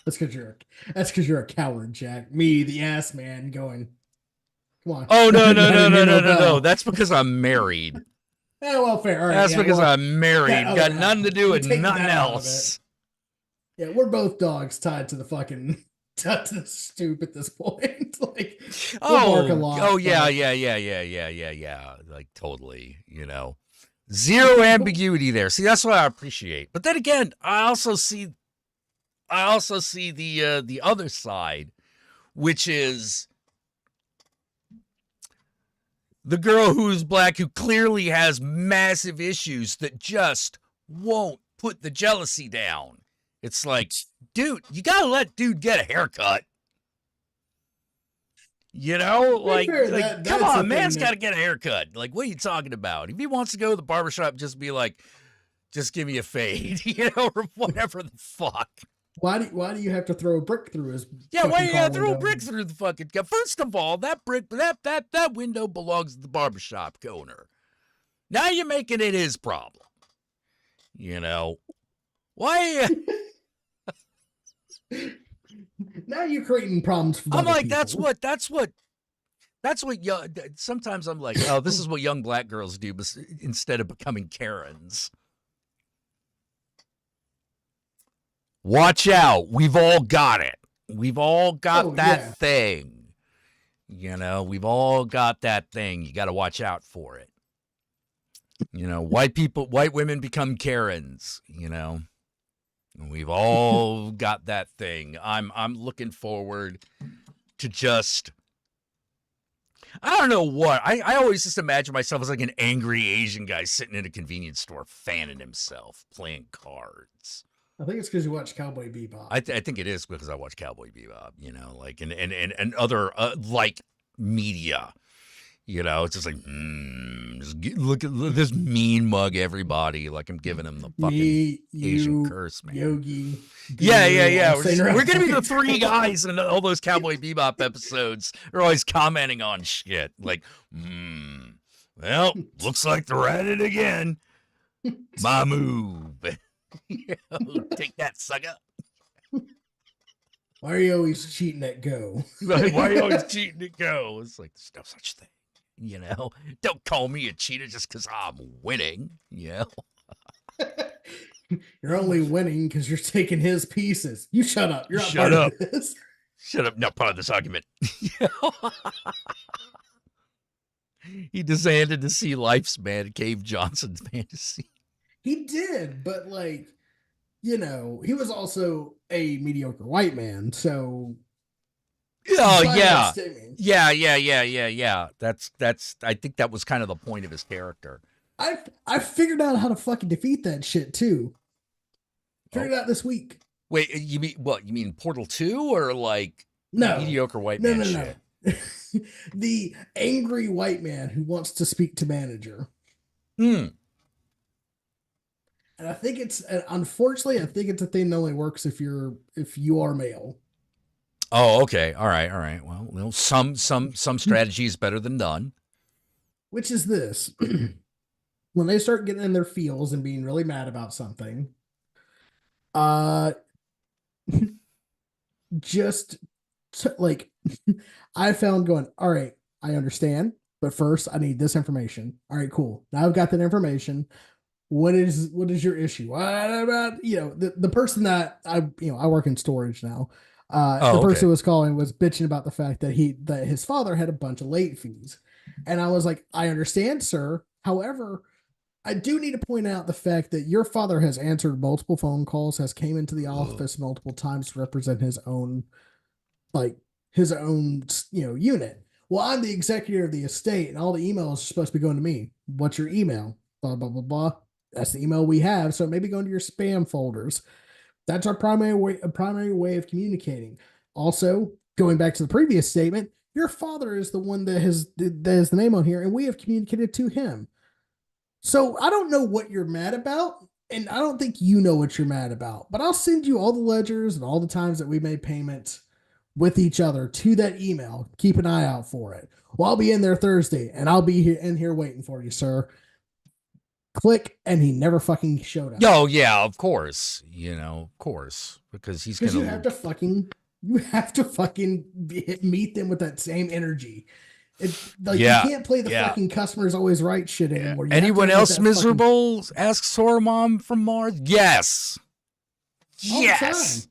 That's because you're a coward, Jack. Me, the ass man, going, come on. Oh no. That's because I'm married. Yeah, well, fair. All right, that's because I'm married. Got nothing to do with nothing else. Yeah, we're both dogs tied to the fucking to the stoop at this point. Like, we'll bark a lot, yeah. Like totally, you know, zero ambiguity there. See, that's what I appreciate. But then again, I also see the other side, which is the girl who's black who clearly has massive issues that just won't put the jealousy down. It's like, dude, you gotta let dude get a haircut. You know, like come on, man's got to get a haircut. Like, what are you talking about? If he wants to go to the barbershop, just be like, just give me a fade, you know, or whatever the fuck. Why do you have to throw a brick through his? Yeah, why do you gotta throw a brick through the fucking? First of all, that brick, that window belongs to the barbershop owner. Now you're making it his problem. You know, why? Now you're creating problems for. I'm like, people. that's what young. Sometimes I'm like, oh, this is what young black girls do, instead of becoming Karens. Watch out. We've all got it. We've all got that thing. You know, we've all got that thing. You got to watch out for it. You know, white women become Karens, you know. We've all got that thing. I'm looking forward to just, I don't know what. I always just imagine myself as like an angry Asian guy sitting in a convenience store fanning himself, playing cards. I think it's because you watch Cowboy Bebop. I think it is because I watch Cowboy Bebop, you know, like and other like media, you know. It's just like look at this mean mug everybody, like I'm giving him the fucking Asian curse, man. Yogi. Yeah. We're gonna be the three guys in all those Cowboy Bebop episodes. They're always commenting on shit, like, well, looks like they're at it again. My move. Take that, sucker. Why are you always cheating at Go? Why are you always cheating at Go? It's like, there's no such thing, you know? Don't call me a cheater just because I'm winning, you know? You're only winning because you're taking his pieces. You shut up. You're not shut part up. of this. Shut up. Not part of this argument. He descended to see Life's Man, Cave Johnson's fantasy. He did, but like, you know, he was also a mediocre white man. So, oh by yeah, that statement, yeah. That's. I think that was kind of the point of his character. I figured out how to fucking defeat that shit too. Figured it out this week. Wait, you mean what? You mean Portal 2 or like No. mediocre white man shit? The angry white man who wants to speak to manager. And I think it's, unfortunately, I think it's a thing that only works if you are male. Oh, okay. All right. Well, you know, some strategy is better than none. Which is this. When they start getting in their feels and being really mad about something, just like I found going, all right, I understand, but first I need this information. All right, cool. Now I've got that information. What is your issue? What about, you know, the person that I work in storage now. The person who was calling was bitching about the fact that his father had a bunch of late fees. And I was like, I understand, sir. However, I do need to point out the fact that your father has answered multiple phone calls, has came into the office multiple times to represent his own, unit. Well, I'm the executor of the estate, and all the emails are supposed to be going to me. What's your email? Blah, blah, blah, blah. That's the email we have. So maybe go into your spam folders. That's our primary way of communicating. Also, going back to the previous statement, your father is the one that has the name on here, and we have communicated to him. So I don't know what you're mad about, and I don't think you know what you're mad about, but I'll send you all the ledgers and all the times that we made payments with each other to that email. Keep an eye out for it. Well, I'll be in there Thursday, and I'll be here waiting for you, sir. Click, and he never fucking showed up. Oh yeah, of course. You know, of course, because he's gonna. You have to fucking meet them with that same energy. You can't play the fucking customers always right shit anymore. Anyone else miserable? Asks her mom from Mars. Yes. Yes.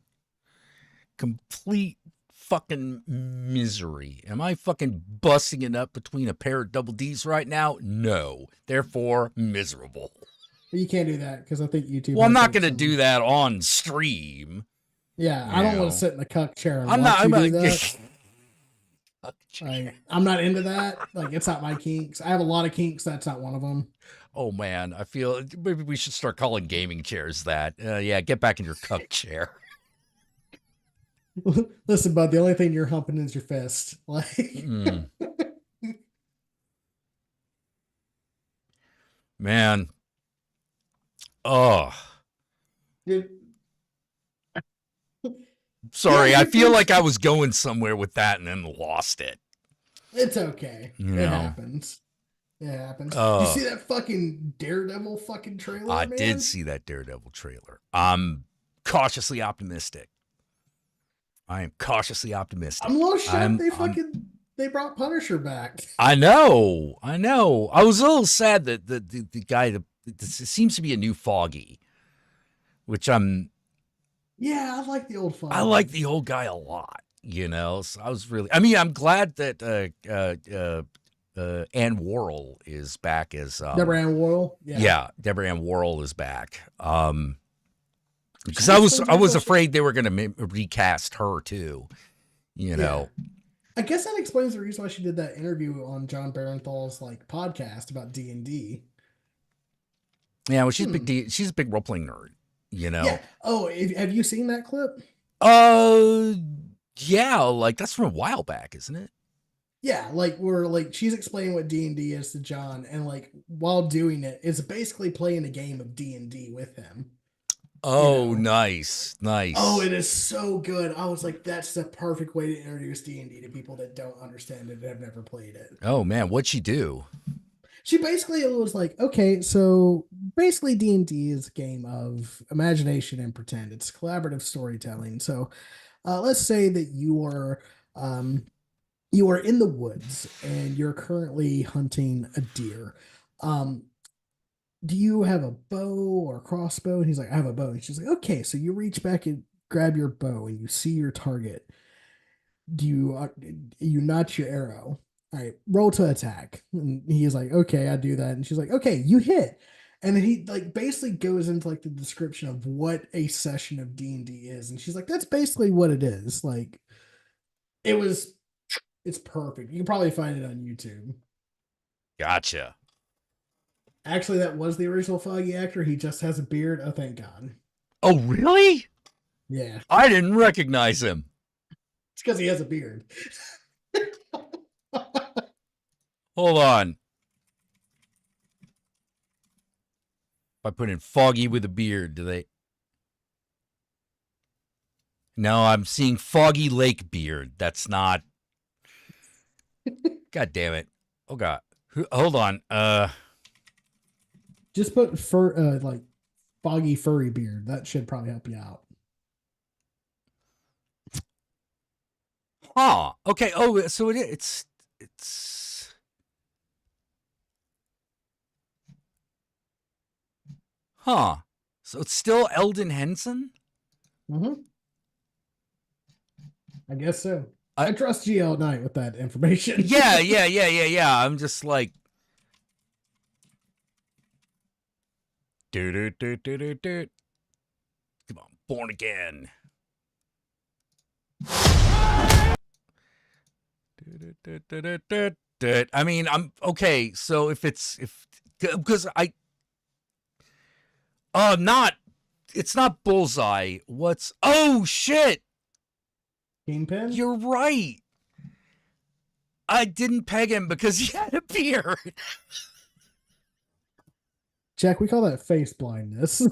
Complete fucking misery. Am I fucking busting it up between a pair of double D's right now? No. Therefore, miserable. You can't do that because I think YouTube. Well, I'm not going to do that on stream. Yeah, I don't want to sit in the cuck chair and I'm not into that. Like, it's not my kinks. I have a lot of kinks. That's not one of them. Oh man, I feel maybe we should start calling gaming chairs that. Yeah, get back in your cuck chair. Listen, bud, the only thing you're humping is your fist. Like, man. Oh. Sorry, I feel like I was going somewhere with that and then lost it. It's okay. It happens. It happens. You see that fucking Daredevil fucking trailer? I did see that Daredevil trailer. I'm cautiously optimistic. I am cautiously optimistic. I'm a little shocked they brought Punisher back. I know. I was a little sad that the guy it seems to be a new Foggy, which I'm. Yeah, I like the old Foggy. I like the old guy a lot. You know, so I was really. I mean, I'm glad that Ann Worrell is back as Deborah Ann Worrell. Yeah, Deborah Ann Worrell is back. Because I was afraid they were going to recast her too. You know. I guess that explains the reason why she did that interview on John Barenthal's podcast about D&D. Yeah, well, she's a big role playing nerd. You know. Yeah. Oh, have you seen that clip? Yeah, that's from a while back, isn't it? Yeah, where she's explaining what D&D is to John, and while doing it, it's basically playing a game of D&D with him. Oh, nice. Oh, it is so good. I was like, that's the perfect way to introduce D&D to people that don't understand it and have never played it. Oh man, what'd she do? She basically was like, okay, so basically D&D is a game of imagination and pretend. It's collaborative storytelling. So let's say that you are in the woods and you're currently hunting a deer. Do you have a bow or a crossbow? And he's like, I have a bow. And she's like, okay. So you reach back and grab your bow and you see your target. You notch your arrow. All right, roll to attack. And he's like, okay, I do that. And she's like, okay, you hit. And then he like basically goes into like the description of what a session of D&D is. And she's like, that's basically what it is. Like it's perfect. You can probably find it on YouTube. Gotcha. Actually, that was the original Foggy actor. He just has a beard. Oh, thank God. Oh, really? Yeah. I didn't recognize him. It's because he has a beard. Hold on. If I put in Foggy with a beard, do they? No, I'm seeing Foggy Lake beard. That's not. God damn it. Oh, God. Hold on. Just put like Foggy furry beard. That should probably help you out. Huh. Okay. Oh, so it's. Huh. So it's still Eldon Henson? Mm-hmm. I guess so. I trust GL Knight with that information. Yeah. I'm just like. Do. Come on, Born Again. I mean, I'm okay. So because it's not Bullseye. Oh shit. Kingpin? You're right. I didn't peg him because he had a beard. Jack, we call that face blindness. No,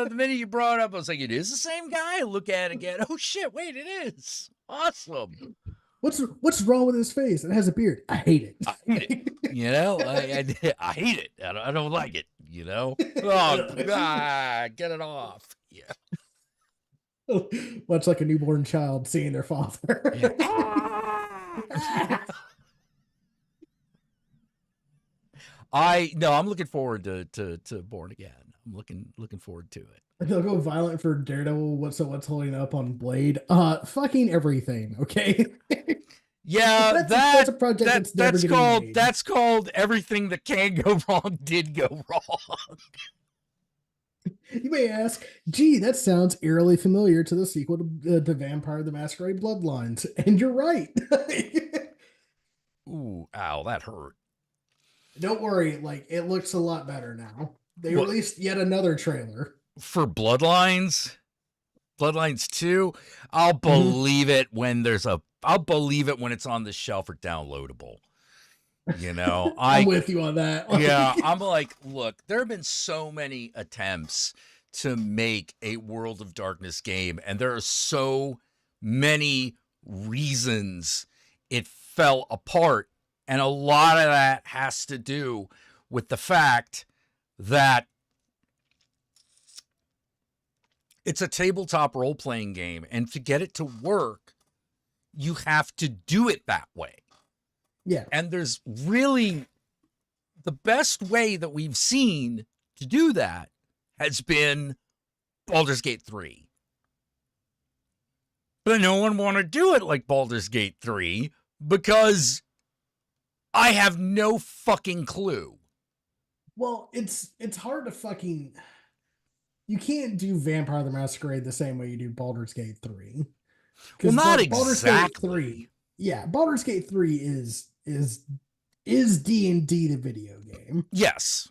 the minute you brought it up, I was like, it is the same guy. I look at it again. Oh shit, wait, it is. Awesome. What's wrong with his face? It has a beard. I hate it. I hate it. You know, I hate it. I don't like it. You know. Oh, get it off. Yeah. Much like a newborn child seeing their father. I'm looking forward to Born Again. I'm looking forward to it. They'll go violent for Daredevil. What's holding up on Blade? Fucking everything. Okay. Yeah, that's a project that's called Everything That Can Go Wrong Did Go Wrong. You may ask, gee, that sounds eerily familiar to the sequel to Vampire the Masquerade Bloodlines. And you're right. Ooh, ow, that hurt. Don't worry, like, it looks a lot better now. They released yet another trailer. For Bloodlines? Bloodlines 2? I'll believe it when I'll believe it when it's on the shelf or downloadable. You know, I'm with you on that. Yeah, I'm like, look, there have been so many attempts to make a World of Darkness game, and there are so many reasons it fell apart. And a lot of that has to do with the fact that it's a tabletop role-playing game, and to get it to work, you have to do it that way. Yeah. And there's really the best way that we've seen to do that has been Baldur's Gate 3. But no one wanted to do it like Baldur's Gate 3 because I have no fucking clue. Well, it's hard to fucking... You can't do Vampire the Masquerade the same way you do Baldur's Gate 3. Well, not Baldur's exactly. Gate 3, yeah, Baldur's Gate 3 is D&D the video game. Yes.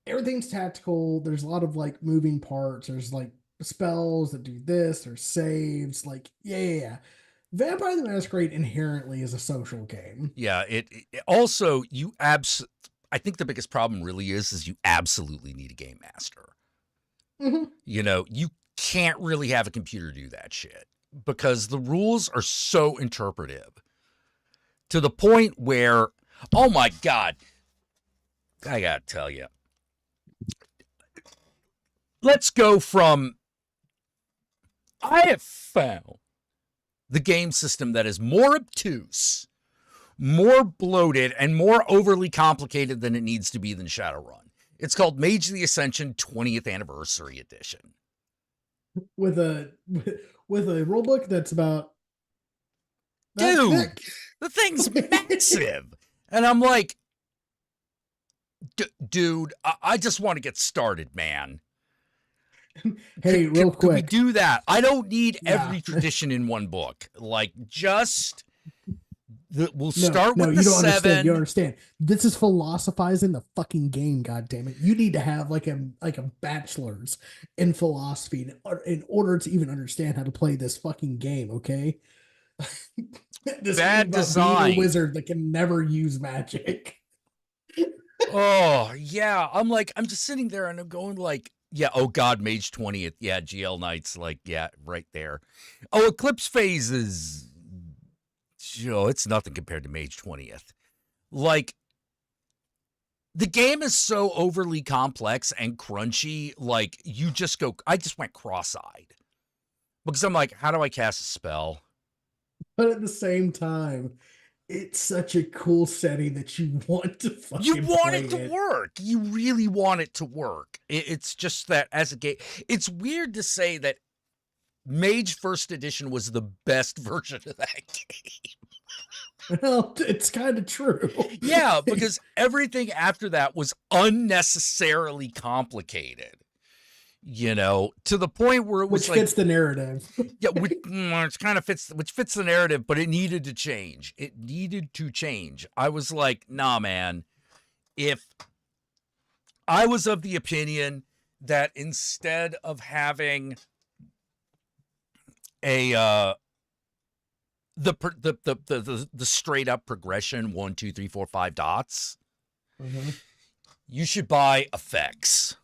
Everything's tactical. There's a lot of like moving parts. There's like spells that do this. There's saves. Like, yeah. Vampire the Masquerade inherently is a social game. Yeah, it also, I think the biggest problem really is you absolutely need a game master. Mm-hmm. You know, you can't really have a computer do that shit because the rules are so interpretive to the point where, oh my God, I gotta tell you, let's go from, I have found the game system that is more obtuse, more bloated, and more overly complicated than it needs to be than Shadowrun. It's called Mage of the Ascension 20th Anniversary Edition. With a rulebook that's about... Dude, the thing's massive. And I'm like, dude, I just want to get started, man. Hey, real quick. Can we do that? I don't need every tradition in one book. Like, just we'll start with the 7. Understand. You don't understand. This is philosophizing the fucking game. God damn it! You need to have like a bachelor's in philosophy in order to even understand how to play this fucking game. Okay. This bad design. Being a wizard that can never use magic. Oh yeah, I'm just sitting there and I'm going like, yeah, oh god, Mage 20th, yeah, GL Knights, like, yeah, right there. Oh, Eclipse Phase is, it's nothing compared to Mage 20th. Like, the game is so overly complex and crunchy, like, I just went cross-eyed. Because I'm like, how do I cast a spell? But at the same time, it's such a cool setting that you want to fucking You want it to it. work. You really want it to work. It's just that as a game, it's weird to say that Mage First Edition was the best version of that game. Well, it's kind of true. Yeah, because everything after that was unnecessarily complicated. To the point where it was which fits the narrative. Yeah, which fits the narrative, but it needed to change. I was like, nah, man. If I was of the opinion that instead of having the straight up progression 1, 2, 3, 4, 5 dots, you should buy effects.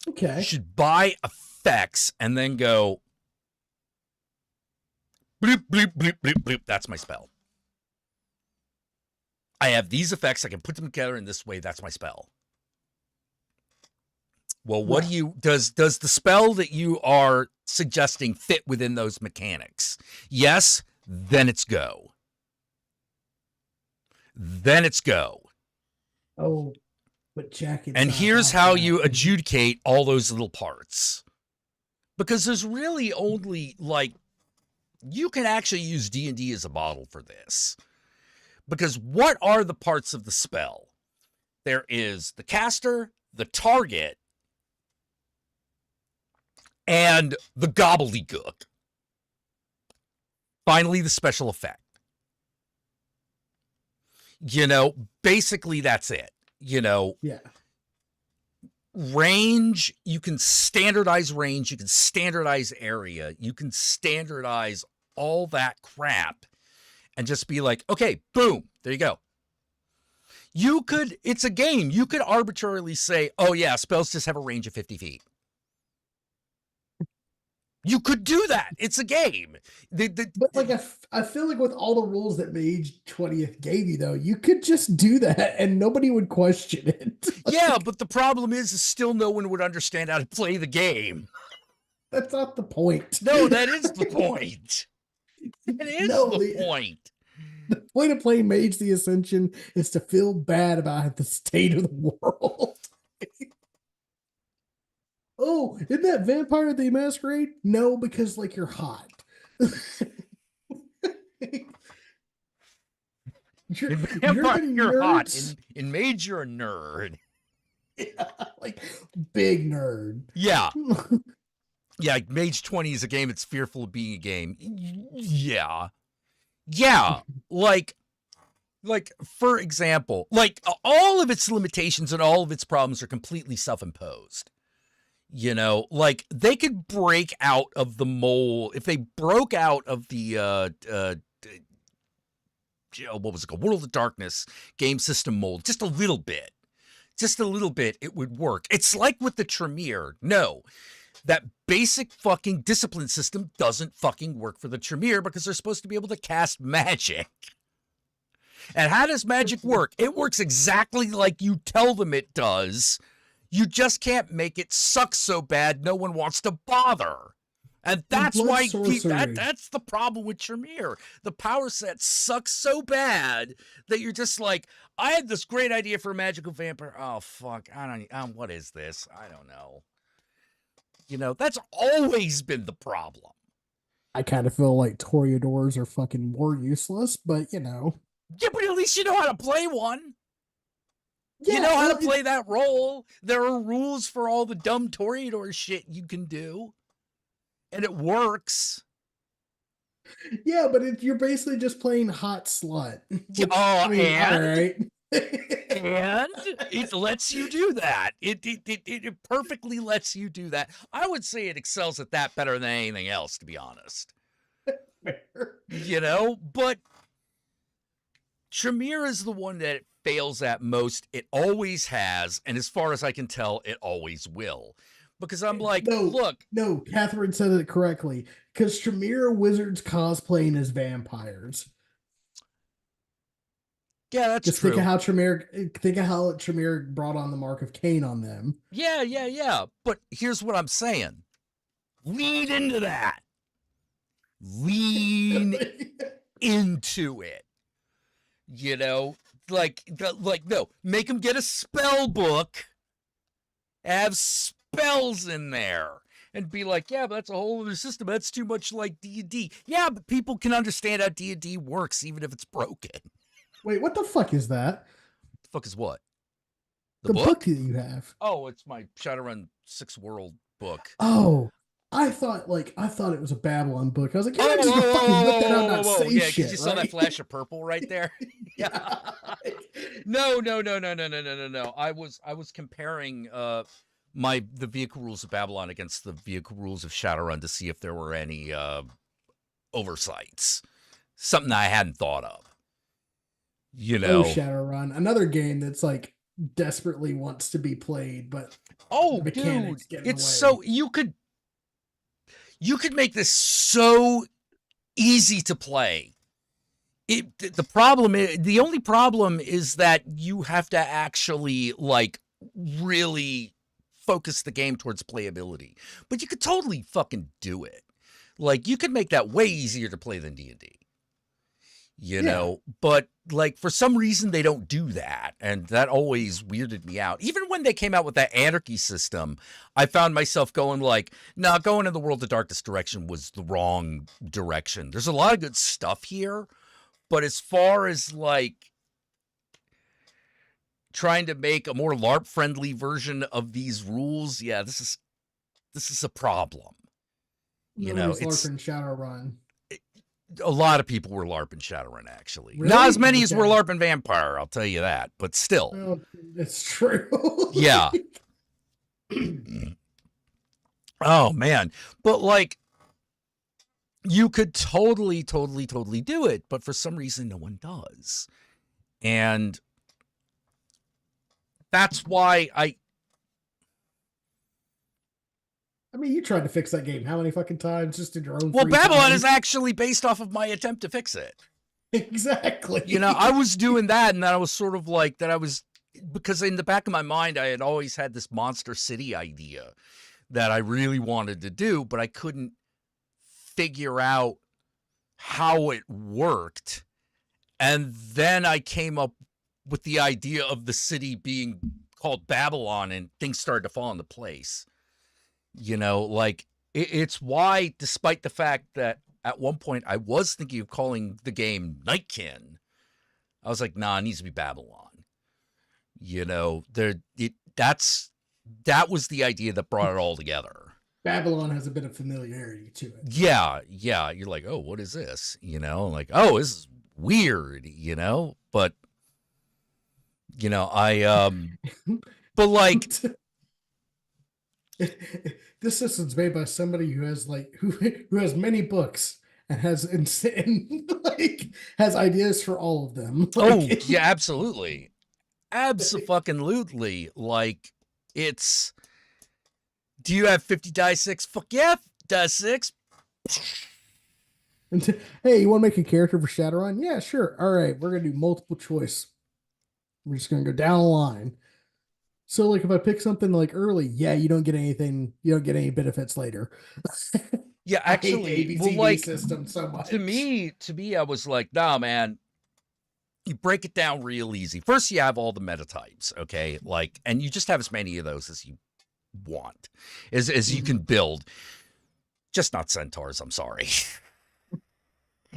Okay. You should buy effects and then go bloop, bloop, bloop, bloop, bloop. That's my spell. I have these effects. I can put them together in this way. That's my spell. Well, what does the spell that you are suggesting fit within those mechanics? Yes, then it's go. Oh. But Jack, and here's how you adjudicate all those little parts. Because there's really only, you can actually use D&D as a model for this. Because what are the parts of the spell? There is the caster, the target, and the gobbledygook. Finally, the special effect. Basically that's it. Yeah. Range, you can standardize range, you can standardize area, you can standardize all that crap and just be like, okay, boom, there you go. It's a game. You could arbitrarily say, oh yeah, spells just have a range of 50 feet. You could do that. It's a game. But I feel like with all the rules that Mage 20th gave you, though, you could just do that and nobody would question it. Yeah, but the problem is still no one would understand how to play the game. That's not the point. No, that is the point. That is the point. The point of playing Mage the Ascension is to feel bad about the state of the world. Oh, isn't that Vampire the Masquerade? No, because you're hot. You're hot. In Mage, you're a nerd. Yeah, big nerd. Yeah. Yeah, Mage 20 is a game that's fearful of being a game. Yeah. Yeah. For example, all of its limitations and all of its problems are completely self-imposed. They could break out of the mold. If they broke out of the, what was it called? World of Darkness game system mold, just a little bit, it would work. It's like with the Tremere. No, that basic fucking discipline system doesn't fucking work for the Tremere because they're supposed to be able to cast magic. And how does magic work? It works exactly like you tell them it does. You just can't make it suck so bad no one wants to bother. And that's why that's the problem with Tremere. The power set sucks so bad that you're just like, I had this great idea for a magical vampire. Oh fuck, what is this? I don't know. That's always been the problem. I kind of feel like Toreadors are fucking more useless, but you know. Yeah, but at least you know how to play one. Yeah, you know how to play that role. There are rules for all the dumb Toreador shit you can do. And it works. Yeah, but you're basically just playing hot slut. Which, Oh, I mean, and? all right. And it lets you do that. It perfectly lets you do that. I would say it excels at that better than anything else, to be honest. You know, but Tremere is the one that it fails at most. It always has, and as far as I can tell, it always will. Because I'm like, look. No, Catherine said it correctly. Because Tremere wizards cosplaying as vampires. Yeah, that's just true. Think of how Tremere brought on the mark of Cain on them. Yeah. But here's what I'm saying. Lean into that. Lean into it. You know, like no, make them get a spell book, have spells in there, and be like, yeah, but that's a whole other system. That's too much like D&D. Yeah, but people can understand how D&D works, even if it's broken. Wait, what the fuck is that? The fuck is what? The book that you have. Oh, it's my Shadowrun 6 World book. Oh, I thought it was a Babylon book. I was like, yeah, just fucking whip that out and not say yeah, shit. You saw that flash of purple right there. Yeah. No. I was comparing the vehicle rules of Babylon against the vehicle rules of Shadowrun to see if there were any oversights. Something I hadn't thought of. You know, Shadowrun, another game that's like desperately wants to be played, but the mechanics dude, it's so you could make this so easy to play. The only problem is that you have to actually like really focus the game towards playability. But you could totally fucking do it. Like you could make that way easier to play than D&D. You know, but like for some reason they don't do that. And that always weirded me out. Even when they came out with that anarchy system, I found myself going like, nah, going in the World of Darkness direction was the wrong direction. There's a lot of good stuff here. But as far as like trying to make a more LARP friendly version of these rules, yeah, this is a problem. You know, it's LARPing Shadowrun. A lot of people were LARPing Shadowrun, actually. Really? Not as many as were LARPing Vampire, I'll tell you that. But still. Well, it's true. Yeah. Oh, man. But, like, you could totally do it. But for some reason, no one does. And that's why I mean, you tried to fix that game how many fucking times just in your own Well, free Babylon time? is actually based off of my attempt to fix it. Exactly. You know, I was doing that, and then I was sort of like, because in the back of my mind, I had always had this Monster City idea that I really wanted to do, but I couldn't figure out how it worked. And then I came up with the idea of the city being called Babylon, and things started to fall into place. You know, like it's why, despite the fact that at one point I was thinking of calling the game Nightkin, I was like, nah, it needs to be Babylon. You know, that was the idea that brought it all together. Babylon has a bit of familiarity to it. Yeah. You're like, oh, what is this? You know, like, oh, this is weird, you know, but, you know, but like, this system's made by somebody who has like who has many books and has has ideas for all of them. Oh yeah, absolutely. Absolutely. Like it's, do you have 50 die 6? Fuck yeah, die 6. Hey, you want to make a character for Shadowrun? Yeah, sure. All right, we're gonna do multiple choice. We're just gonna go down the line. So, like, if I pick something like early, yeah, you don't get anything. You don't get any benefits later. Yeah, actually, well, like system so much. To me, I was like, nah, man. You break it down real easy. First, you have all the meta types, okay? Like, and you just have as many of those as you want, as you can build. Just not centaurs, I'm sorry.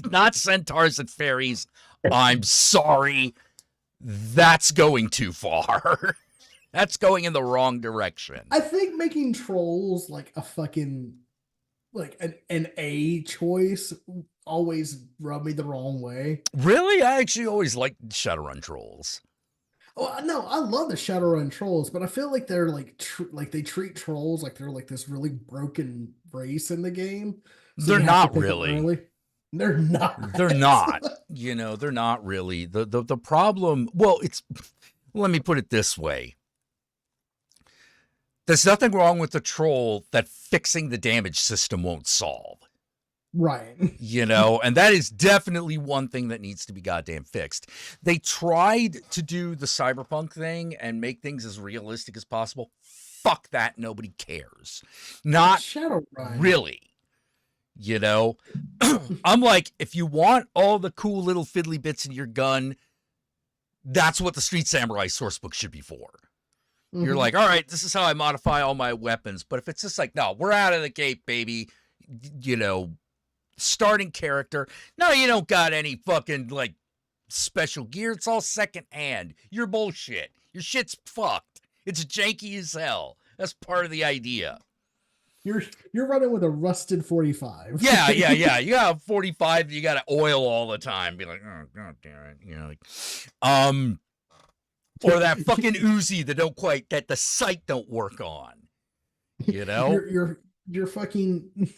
Not centaurs and fairies. I'm sorry. That's going too far. That's going in the wrong direction. I think making trolls like a fucking like an A choice always rubbed me the wrong way. Really? I actually always liked Shadowrun trolls. Oh no, I love the Shadowrun trolls, but I feel like they're like like they treat trolls like they're like this really broken race in the game. So They're not really. They're not. They're not. You know, they're not really. The problem, well, let me put it this way. There's nothing wrong with the troll that fixing the damage system won't solve. Right. You know, and that is definitely one thing that needs to be goddamn fixed. They tried to do the cyberpunk thing and make things as realistic as possible. Fuck that. Nobody cares. Not Shadowrun. Really. You know, I'm like, if you want all the cool little fiddly bits in your gun, that's what the Street Samurai sourcebook should be for. Mm-hmm. You're like, all right, this is how I modify all my weapons. But if it's just like, no, we're out of the gate, baby, you know, starting character. No, you don't got any fucking like special gear. It's all secondhand. You're bullshit. Your shit's fucked. It's janky as hell. That's part of the idea. You're running with a rusted 45. Yeah. You got a 45 that you got to oil all the time. Be like, oh god damn it, you know, like, or that fucking Uzi that the sight don't work on. You know, your fucking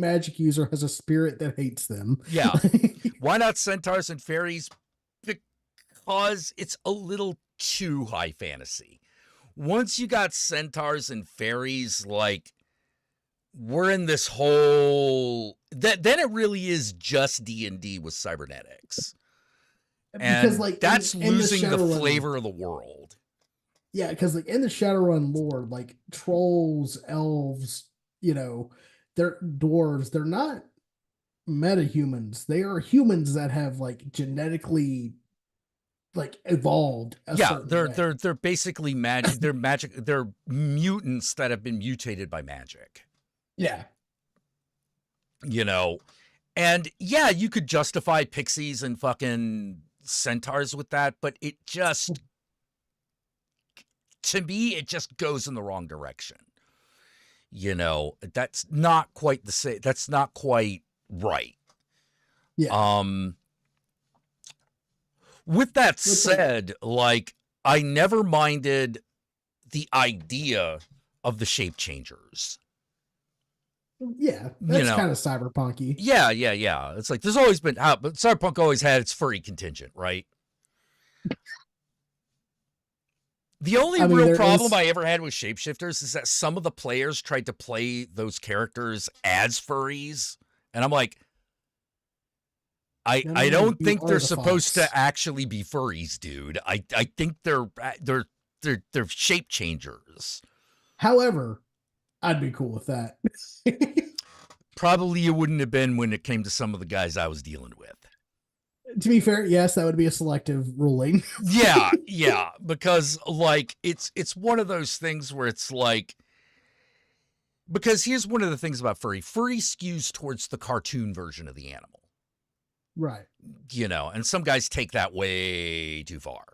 magic user has a spirit that hates them. Yeah. Why not centaurs and fairies? Because it's a little too high fantasy. Once you got centaurs and fairies, like, we're in this whole then it really is just D&D with cybernetics. Because and like that's losing the flavor Run, of the world. Yeah, because like in the Shadowrun lore, like trolls, elves, you know, they're dwarves, they're not metahumans. They are humans that have like genetically like evolved. They're basically magic. They're magic. They're mutants that have been mutated by magic. Yeah. You know, and yeah, you could justify pixies and fucking centaurs with that, but it just, to me, it just goes in the wrong direction. You know, that's not quite the same. That's not quite right. Yeah. With that said, like, I never minded the idea of the shape changers. Yeah, that's kind of cyberpunky. Yeah. It's like there's always been, but cyberpunk always had its furry contingent, right? The only real problem I ever had with shapeshifters is that some of the players tried to play those characters as furries, and I'm like, I don't think they're supposed to actually be furries, dude. I think they're shape changers. However, I'd be cool with that. Probably it wouldn't have been when it came to some of the guys I was dealing with. To be fair, yes, that would be a selective ruling. Yeah, because like it's one of those things where it's like, because here's one of the things about furry. Furry skews towards the cartoon version of the animal. Right. You know, and some guys take that way too far.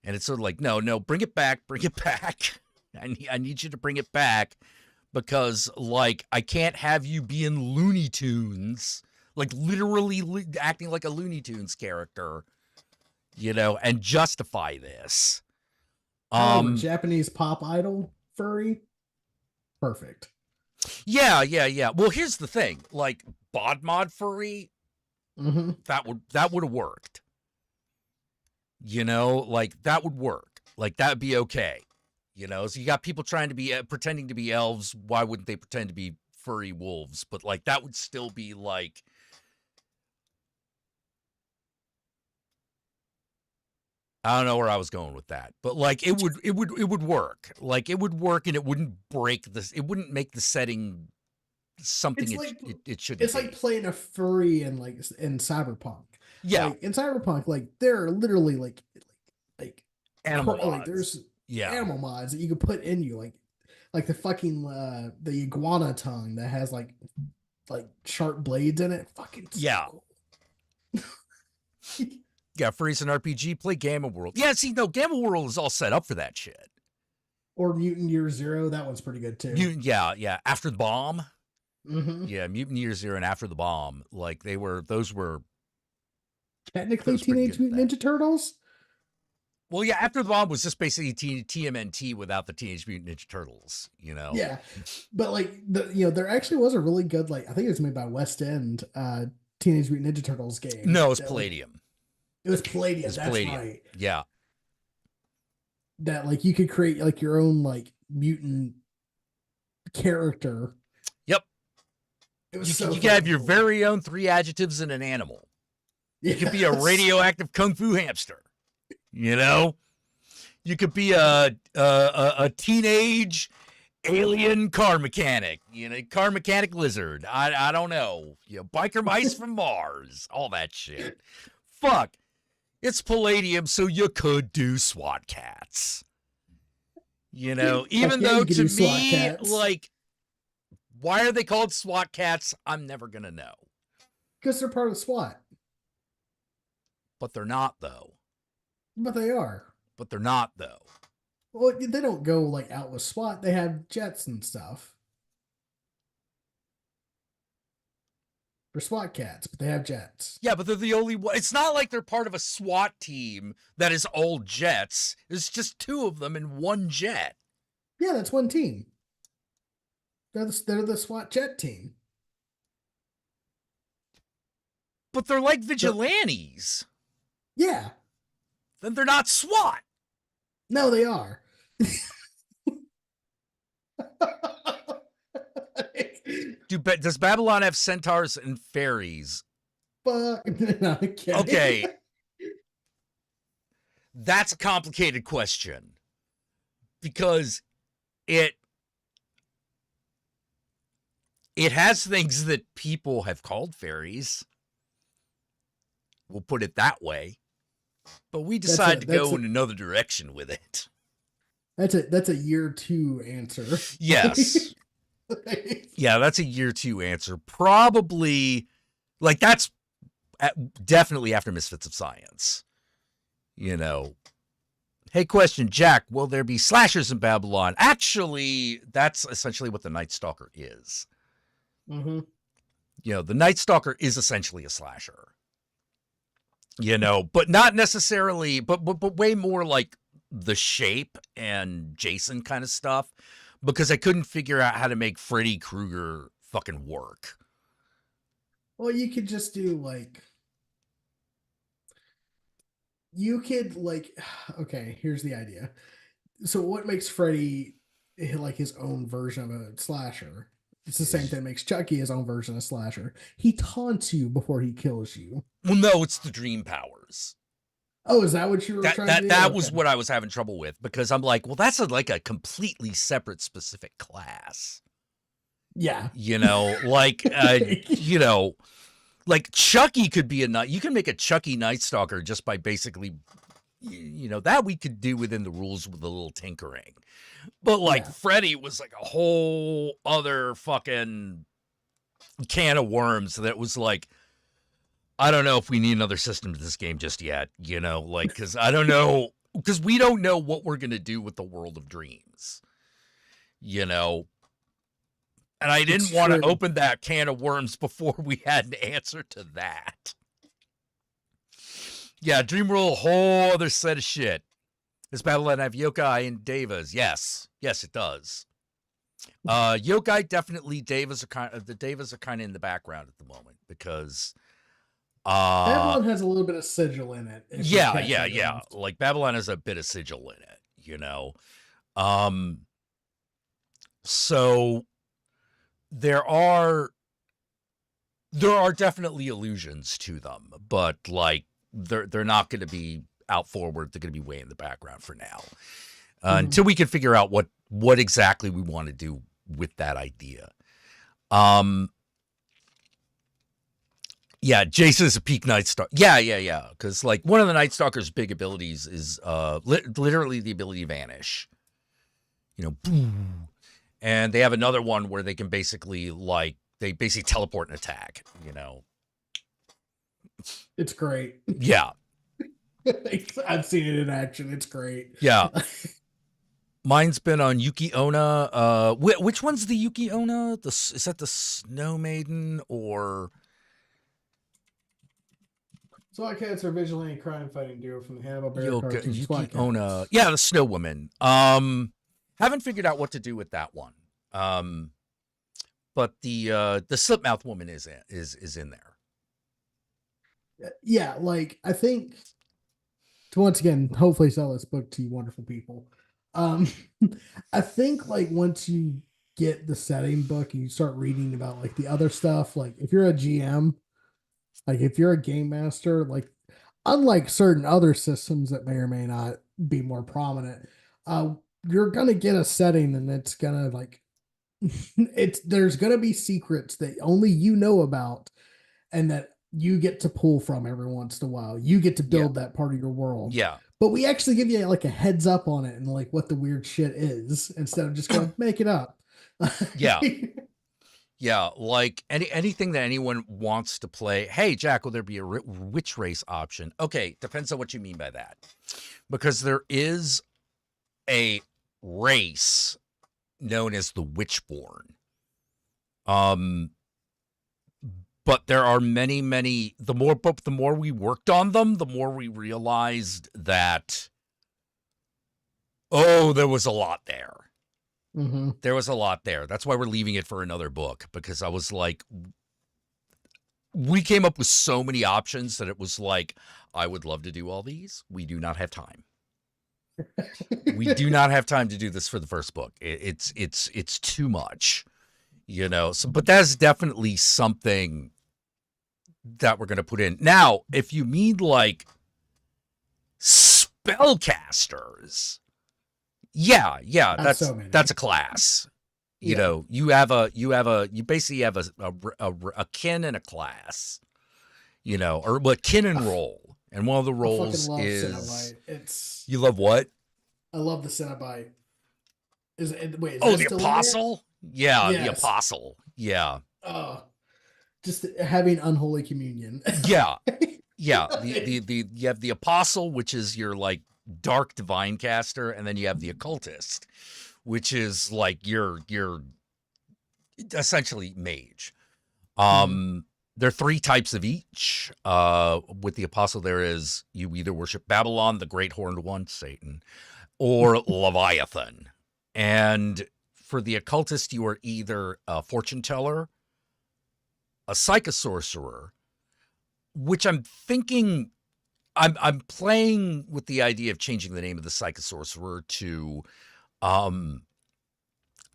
And it's sort of like, no, bring it back. I need you to bring it back, because like I can't have you being Looney Tunes, like literally acting like a Looney Tunes character, you know, and justify this. Japanese pop idol furry. Perfect. Yeah. Well, here's the thing, like bod mod furry, that would have worked. You know, like that would work. Like that would be okay. You know, so you got people trying to be pretending to be elves. Why wouldn't they pretend to be furry wolves? But like that would still be like, I don't know where I was going with that, but like it would work. Like it would work, and it wouldn't break this. It wouldn't make the setting something it shouldn't. It's like playing a furry in Cyberpunk. Yeah, like, in Cyberpunk, like there are literally like animal mods. like there's animal mods that you can put in you. like the fucking the iguana tongue that has like sharp blades in it. Fucking so Yeah. cool. Yeah, Furries and RPG, play Gamma World. Yeah, see, no, Gamma World is all set up for that shit. Or Mutant Year Zero, that one's pretty good too. Yeah. After the Bomb. Mm-hmm. Yeah, Mutant Year Zero and After the Bomb. Like, those were Technically Teenage Mutant Ninja Turtles? Well, yeah, After the Bomb was just basically TMNT without the Teenage Mutant Ninja Turtles, you know? Yeah. But like, there actually was a really good, like, I think it was made by West End, Teenage Mutant Ninja Turtles game. No, it was Palladium. It was Palladium, It's that's Palladium. right. Yeah. That, like, you could create, like, your own, like, mutant character. Yep. It was You could have your very own 3 adjectives and an animal. You could be a radioactive kung fu hamster. You know? You could be a teenage alien car mechanic. You know, car mechanic lizard. I don't know. You know, biker mice from Mars. All that shit. Fuck. It's Palladium, so you could do SWAT cats. You know, even though to me, like, why are they called SWAT cats? I'm never going to know. Because they're part of SWAT. But they're not, though. But they are. But they're not, though. Well, they don't go, like, out with SWAT. They have jets and stuff. They're SWAT cats, but they have jets. Yeah, but they're the only one. It's not like they're part of a SWAT team that is all jets. It's just 2 of them in one jet. Yeah, that's one team. They're the SWAT jet team. But they're like vigilantes. Yeah. Then they're not SWAT. No, they are. Does Babylon have centaurs and fairies? No, okay. That's a complicated question. Because it has things that people have called fairies. We'll put it that way. But we decided to go in another direction with it. That's a year 2 answer. Yes. Yeah, that's a year 2 answer. Probably, like, that's definitely after Misfits of Science. You know. Hey, question, Jack, will there be slashers in Babylon? Actually, that's essentially what the Night Stalker is. Mm-hmm. You know, the Night Stalker is essentially a slasher. You know, but not necessarily, but way more like the Shape and Jason kind of stuff, because I couldn't figure out how to make Freddy Krueger fucking work. Well, you could just do okay, here's the idea. So what makes Freddy like his own version of a slasher? It's the same thing that makes Chucky his own version of slasher. He taunts you before he kills you. Well, no, it's the dream powers. Oh, is that what you were trying to do? That was what I was having trouble with, because I'm like, well, that's like a completely separate specific class. Yeah. You know, like, you know, like Chucky could be you can make a Chucky Night Stalker just by basically, you know, that we could do within the rules with a little tinkering. But like Freddy was like a whole other fucking can of worms that was like, I don't know if we need another system to this game just yet, you know, like, because I don't know, because we don't know what we're going to do with the world of dreams, you know. And I didn't want to open that can of worms before we had an answer to that. Yeah, Dream World, a whole other set of shit. Does Babylon have yokai and devas? Yes. Yes, it does. Yokai definitely, the devas are kind of in the background at the moment because Babylon has a little bit of sigil in it. Yeah. Like Babylon has a bit of sigil in it, you know. So there are definitely allusions to them, but like they're not going to be out forward. They're going to be way in the background for now, until we can figure out what exactly we want to do with that idea. Yeah, Jason is a peak Night Stalker. Yeah. Because like one of the Night Stalker's big abilities is literally the ability to vanish. You know, boom. And they have another one where they can basically teleport and attack, you know. It's great. Yeah. I've seen it in action. It's great. Yeah. Mine's been on Yuki Onna. Which one's the Yuki Onna? Is that the Snow Maiden or... SWAT cats are vigilante crime fighting duo from the Hanna-Barbera cartoon Yuki SWAT Cats. Onna. Yeah, the Snow Woman. Haven't figured out what to do with that one. But the Slipmouth Woman is in there. Yeah, like I think to once again, hopefully sell this book to you wonderful people. I think like once you get the setting book and you start reading about like the other stuff, like if you're a GM, like if you're a game master, like unlike certain other systems that may or may not be more prominent, you're gonna get a setting and it's gonna like there's gonna be secrets that only you know about and that you get to pull from every once in a while. You get to build that part of your world. Yeah. But we actually give you like a heads up on it and like what the weird shit is instead of just going make it up. Yeah. Yeah, like anything that anyone wants to play. Hey, Jack, will there be a witch race option? Okay, depends on what you mean by that. Because there is a race known as the Witchborn. But there are many. The more we worked on them, the more we realized that, there was a lot there. Mm-hmm. There was a lot there. That's why we're leaving it for another book, because I was like, we came up with so many options that it was like, I would love to do all these. We do not have time. We do not have time to do this for the first book. It's too much, you know. So, but that's definitely something that we're going to put in. Now, if you mean like spellcasters, yeah, that's a class. You know, you basically have a kin and a class, you know, or what kin and role. And one of the roles is Cenobite. You love what? I love the Cenobite. Is the Apostle? Yeah, yes. The Apostle. Yeah. Just having unholy communion. Yeah. Yeah. The you have the Apostle, which is your like dark divine caster, and then you have the Occultist, which is like your essentially mage. There are 3 types of each. With the Apostle, there is you either worship Babylon, the Great Horned One, Satan, or Leviathan. And for the Occultist, you are either a fortune teller, a psychosorcerer, which I'm thinking I'm playing with the idea of changing the name of the psychosorcerer to the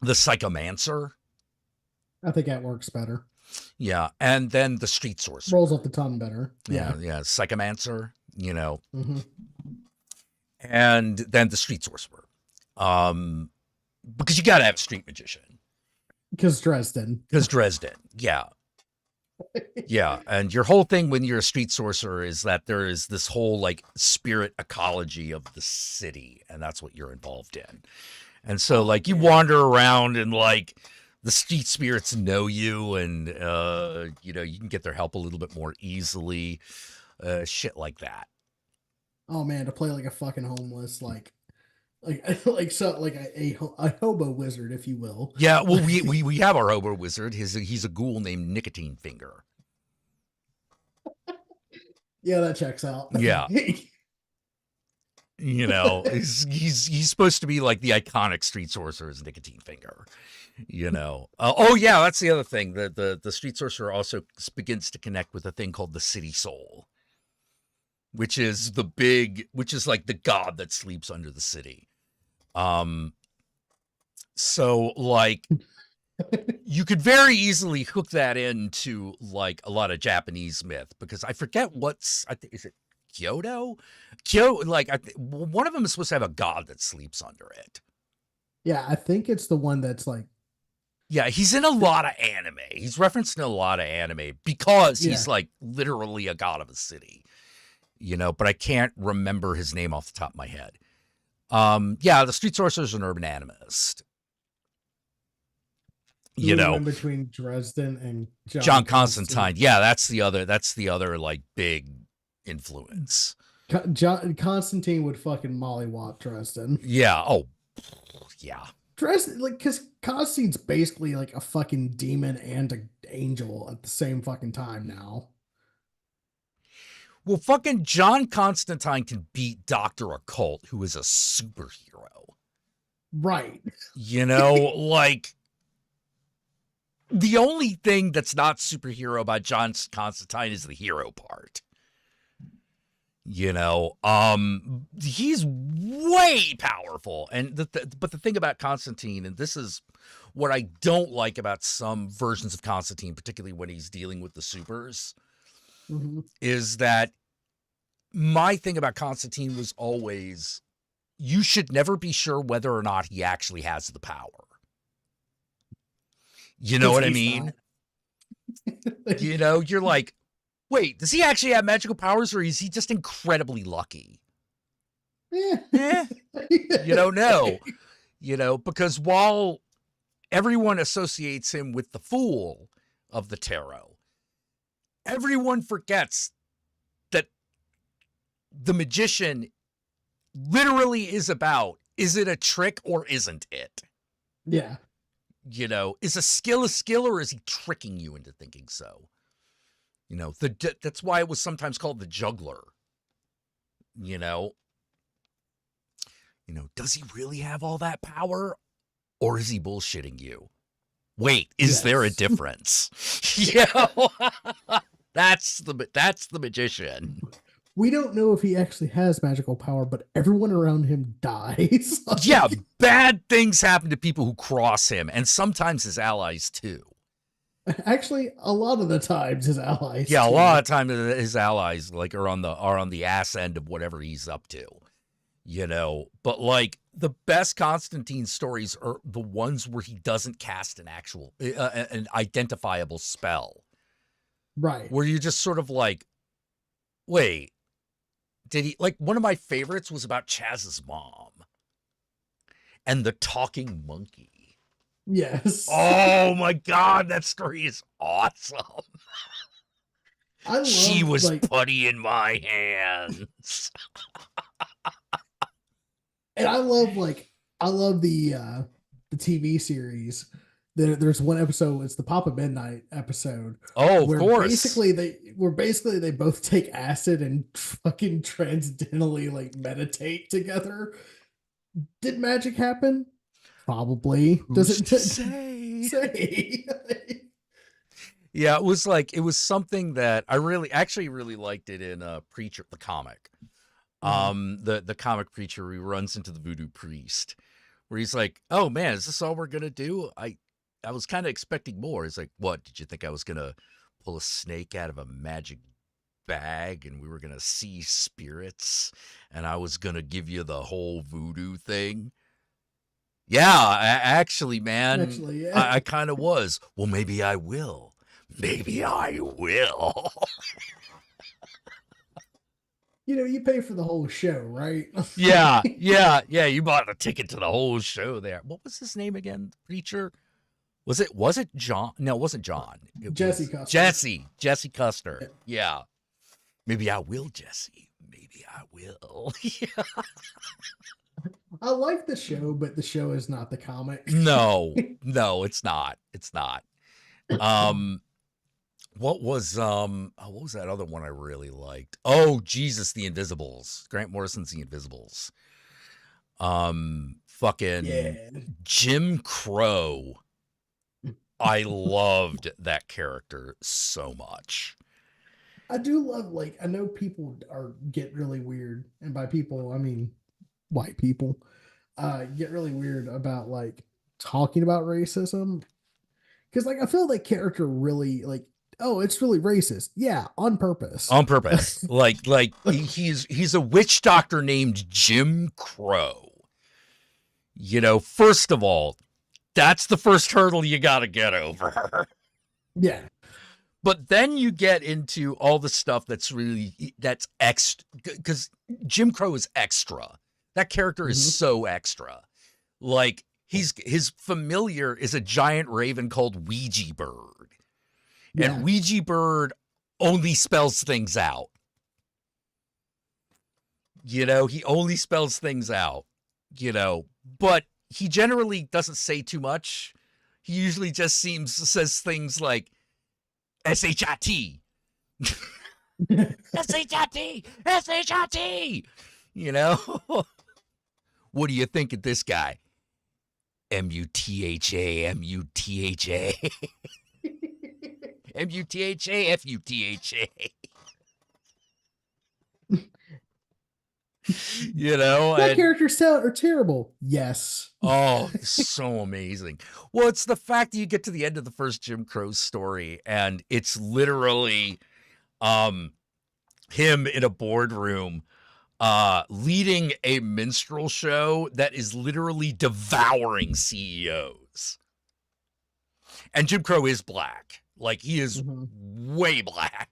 psychomancer. I think that works better. Yeah, and then the street sorcerer. Rolls off the tongue better. Yeah, psychomancer, you know. Mm-hmm. And then the street sorcerer. Because you got to have a street magician. Because Dresden, yeah. Yeah, and your whole thing when you're a street sorcerer is that there is this whole like spirit ecology of the city, and that's what you're involved in. And so like you wander around and like the street spirits know you, and you know, you can get their help a little bit more easily, shit like that. Oh man, to play like a fucking homeless a hobo wizard, if you will. Yeah, well, we have our hobo wizard. He's a ghoul named Nicotine Finger. Yeah, that checks out. Yeah. You know, he's supposed to be like the iconic street sorcerer's Nicotine Finger. You know. Yeah, that's the other thing. The street sorcerer also begins to connect with a thing called the city soul, which is like the god that sleeps under the city. So like you could very easily hook that into like a lot of Japanese myth, because I forget is it Kyoto? One of them is supposed to have a god that sleeps under it. Yeah, I think it's the one that's like. Yeah, he's in a lot of anime. He's referenced in a lot of anime because he's like literally a god of a city, you know, but I can't remember his name off the top of my head. The street sorcerer is an urban animist. You know, in between Dresden and John Constantine. Yeah, that's the other like big influence. Constantine would fucking mollywop Dresden. Yeah. Oh, yeah. Dresden, like, because Constantine's basically like a fucking demon and an angel at the same fucking time now. Well, fucking John Constantine can beat Dr. Occult, who is a superhero. Right. You know, like, the only thing that's not superhero about John Constantine is the hero part. You know, he's way powerful. And but the thing about Constantine, and this is what I don't like about some versions of Constantine, particularly when he's dealing with the supers, is that my thing about Constantine was always, you should never be sure whether or not he actually has the power. You know what I mean? You know, you're like, wait, does he actually have magical powers, or is he just incredibly lucky? Yeah. You don't know. You know, because while everyone associates him with the fool of the tarot, everyone forgets that the magician literally is about, is it a trick or isn't it? Yeah. You know, is a skill, or is he tricking you into thinking so? You know, that's why it was sometimes called the juggler. You know, does he really have all that power, or is he bullshitting you? Wait, is there a difference? You know, that's the magician. We don't know if he actually has magical power, but everyone around him dies. Yeah, bad things happen to people who cross him, and sometimes his allies too. Actually, a lot of the times his allies. Yeah, too. a lot of times his allies like are on the ass end of whatever he's up to. You know, but like the best Constantine stories are the ones where he doesn't cast an actual an identifiable spell. Right. Where you're just sort of like, wait, did he, like, one of my favorites was about Chaz's mom and the talking monkey. Yes. Oh my God, that story is awesome. She was putty in my hands. And I love the TV series. There's one episode, it's the Papa Midnight episode. Oh, of course. Basically they both take acid and fucking transcendentally like meditate together. Did magic happen? Probably. Does it say? Yeah, it was something that I actually really liked it in Preacher, the comic. The comic Preacher, he runs into the voodoo priest, where he's like, "Oh man, is this all we're gonna do? I was kind of expecting more." It's like, "What? Did you think I was gonna pull a snake out of a magic bag and we were gonna see spirits and I was gonna give you the whole voodoo thing?" Yeah, actually, man, yeah. I kind of was. Well, maybe I will. Maybe I will. You know, you pay for the whole show, right? Yeah. You bought a ticket to the whole show there. What was his name again? Preacher? Was it John? No, it wasn't John. Jesse Custer. Jesse Custer. Yeah. Maybe I will, Jesse. Maybe I will. Yeah. I like the show, but the show is not the comic. No, it's not. It's not. What was that other one I really liked? Oh, Jesus, The Invisibles. Grant Morrison's The Invisibles. Fucking Jim Crow. I loved that character so much. I do love, like, I know people get really weird, and by people I mean white people, get really weird about like talking about racism, because like I feel like character really like, oh, it's really racist. Yeah, on purpose. On purpose. like he's a witch doctor named Jim Crow. You know, first of all, that's the first hurdle you got to get over. Yeah. But then you get into all the stuff that's extra, because Jim Crow is extra. That character is so extra. Like, his familiar is a giant raven called Ouija Bird. Yeah. And Ouija Bird only spells things out. You know, he only spells things out, you know, but he generally doesn't say too much. He usually just says things like S-H-I-T. S-H-I-T, S-H-I-T. You know, what do you think of this guy? M-U-T-H-A, M-U-T-H-A. M-U-T-H-A, F-U-T-H-A. You know, my characters are terrible. Yes. Oh, so amazing. Well, it's the fact that you get to the end of the first Jim Crow story and it's literally him in a boardroom leading a minstrel show that is literally devouring CEOs. And Jim Crow is black. Like, he is way black.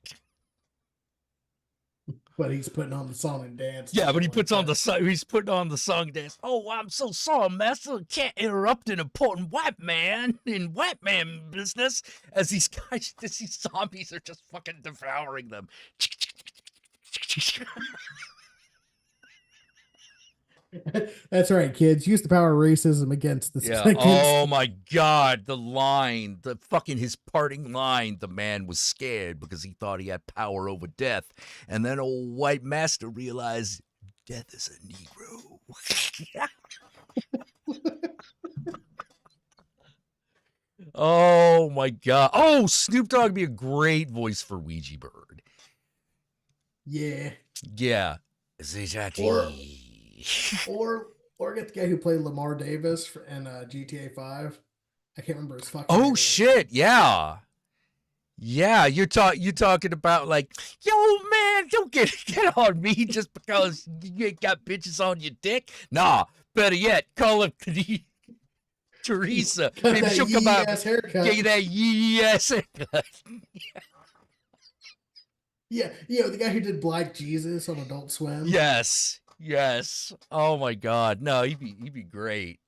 But he's putting on the song and dance. Yeah, but he puts on he's putting on the song and dance. Oh, I'm so sorry, master. Can't interrupt an important white man in white man business. As these guys, these zombies are just fucking devouring them. That's right, kids. Use the power of racism against the Oh my God, the line, his parting line. The man was scared because he thought he had power over death, and then old white master realized death is a Negro. Oh my God! Oh, Snoop Dogg would be a great voice for Ouija Bird. Yeah. Yeah. Or get the guy who played Lamar Davis in GTA 5. I can't remember his fucking Oh name. shit! Yeah, yeah. You're talking about like, yo man, don't get on me just because you ain't got bitches on your dick. Nah, better yet, call up Teresa. Maybe she'll come out. Get you that yes haircut. Yeah, you know, the guy who did Black Jesus on Adult Swim. Yes. Oh my God. No, he'd be great.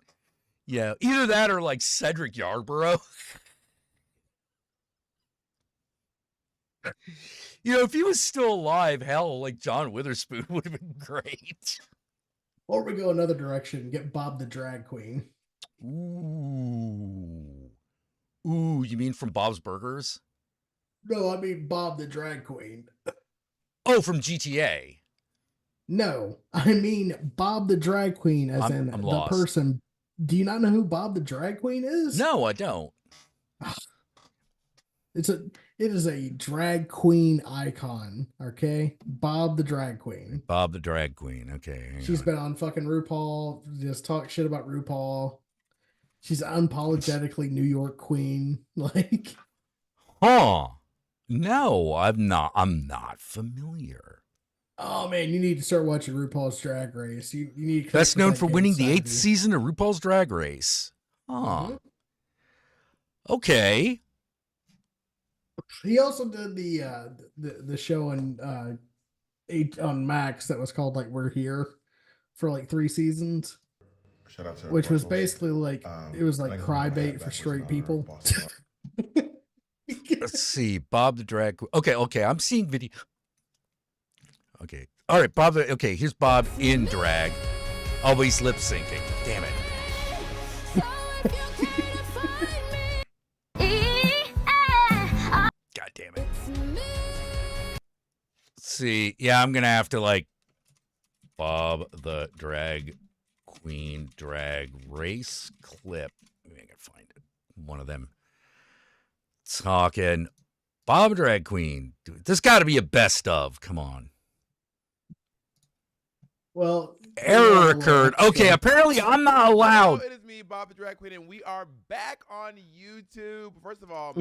Yeah, either that or like Cedric Yarborough. You know, if he was still alive, hell, like John Witherspoon would have been great. Or we go another direction, get Bob the Drag Queen. Ooh, you mean from Bob's Burgers? No, I mean Bob the Drag Queen. Oh, from GTA. No, I mean Bob the Drag Queen, as I'm the lost. person. Do you not know who Bob the Drag Queen is? No, I don't. It is a drag queen icon. Okay, Bob the Drag Queen. Bob the Drag Queen. Okay, She's been on fucking RuPaul. Just talk shit about RuPaul. She's unapologetically New York queen. Like, huh? No, I'm not familiar. Oh man, you need to start watching RuPaul's Drag Race. You need. Best known for winning the 8th season of RuPaul's Drag Race. Huh. Mm-hmm. Okay. He also did the show on Max that was called like We're Here for like 3 seasons. Shout out to which was Russell. basically like it was like cry bait for straight people. Let's see, Bob the Drag Queen. Okay, I'm seeing video. Okay, all right, Bob. Okay, here's Bob in drag. Always lip syncing. Damn it. God damn it. Let's see, yeah, I'm gonna have to like Bob the Drag Queen drag race clip. Maybe I can find it. One of them talking. Bob Drag Queen. Dude, there's got to be a best of. Come on. Well, error occurred. Okay, apparently I'm not allowed. Hello, it is me, Bob the Drag Queen, and we are back on YouTube. First of all,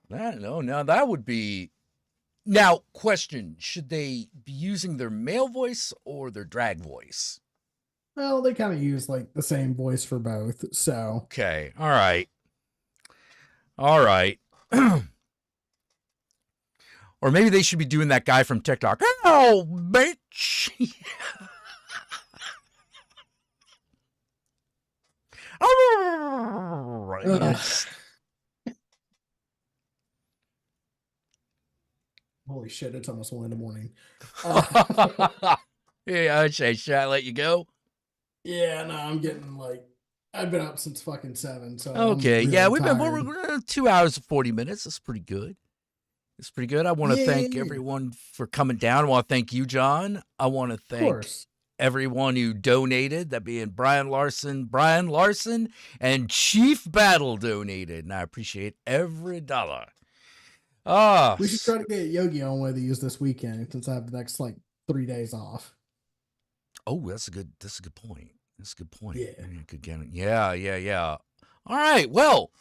No, that would be. Now, question: should they be using their male voice or their drag voice? Well, they kind of use like the same voice for both. So okay, all right. Or maybe they should be doing that guy from TikTok. Oh, bitch. Holy shit, it's almost 1 in the morning. Yeah, should I let you go? Yeah, no, I'm getting I've been up since fucking 7, so Okay, I'm yeah, really we're 2 hours and 40 minutes. That's pretty good. It's pretty good. I want to thank Yeah. everyone for coming down. I want to thank you, John. I want to thank everyone who donated, that being Brian Larson, and Chief Battle donated, and I appreciate every dollar. We should try to get Yogi on with you this weekend since I have the next 3 days off. Oh, that's a good point. That's a good point. Yeah. Yeah. All right. Well,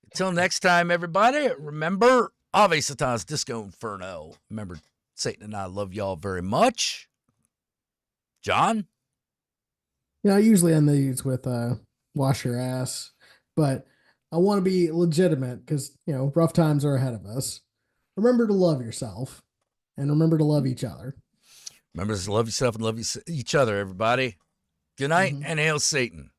until next time, everybody, remember, Ave Satan's Disco Inferno. Remember, Satan and I love y'all very much. John? I usually end these with wash your ass, but I want to be legitimate because, rough times are ahead of us. Remember to love yourself and remember to love each other. Remember to love yourself and love each other, everybody. Good night and hail Satan.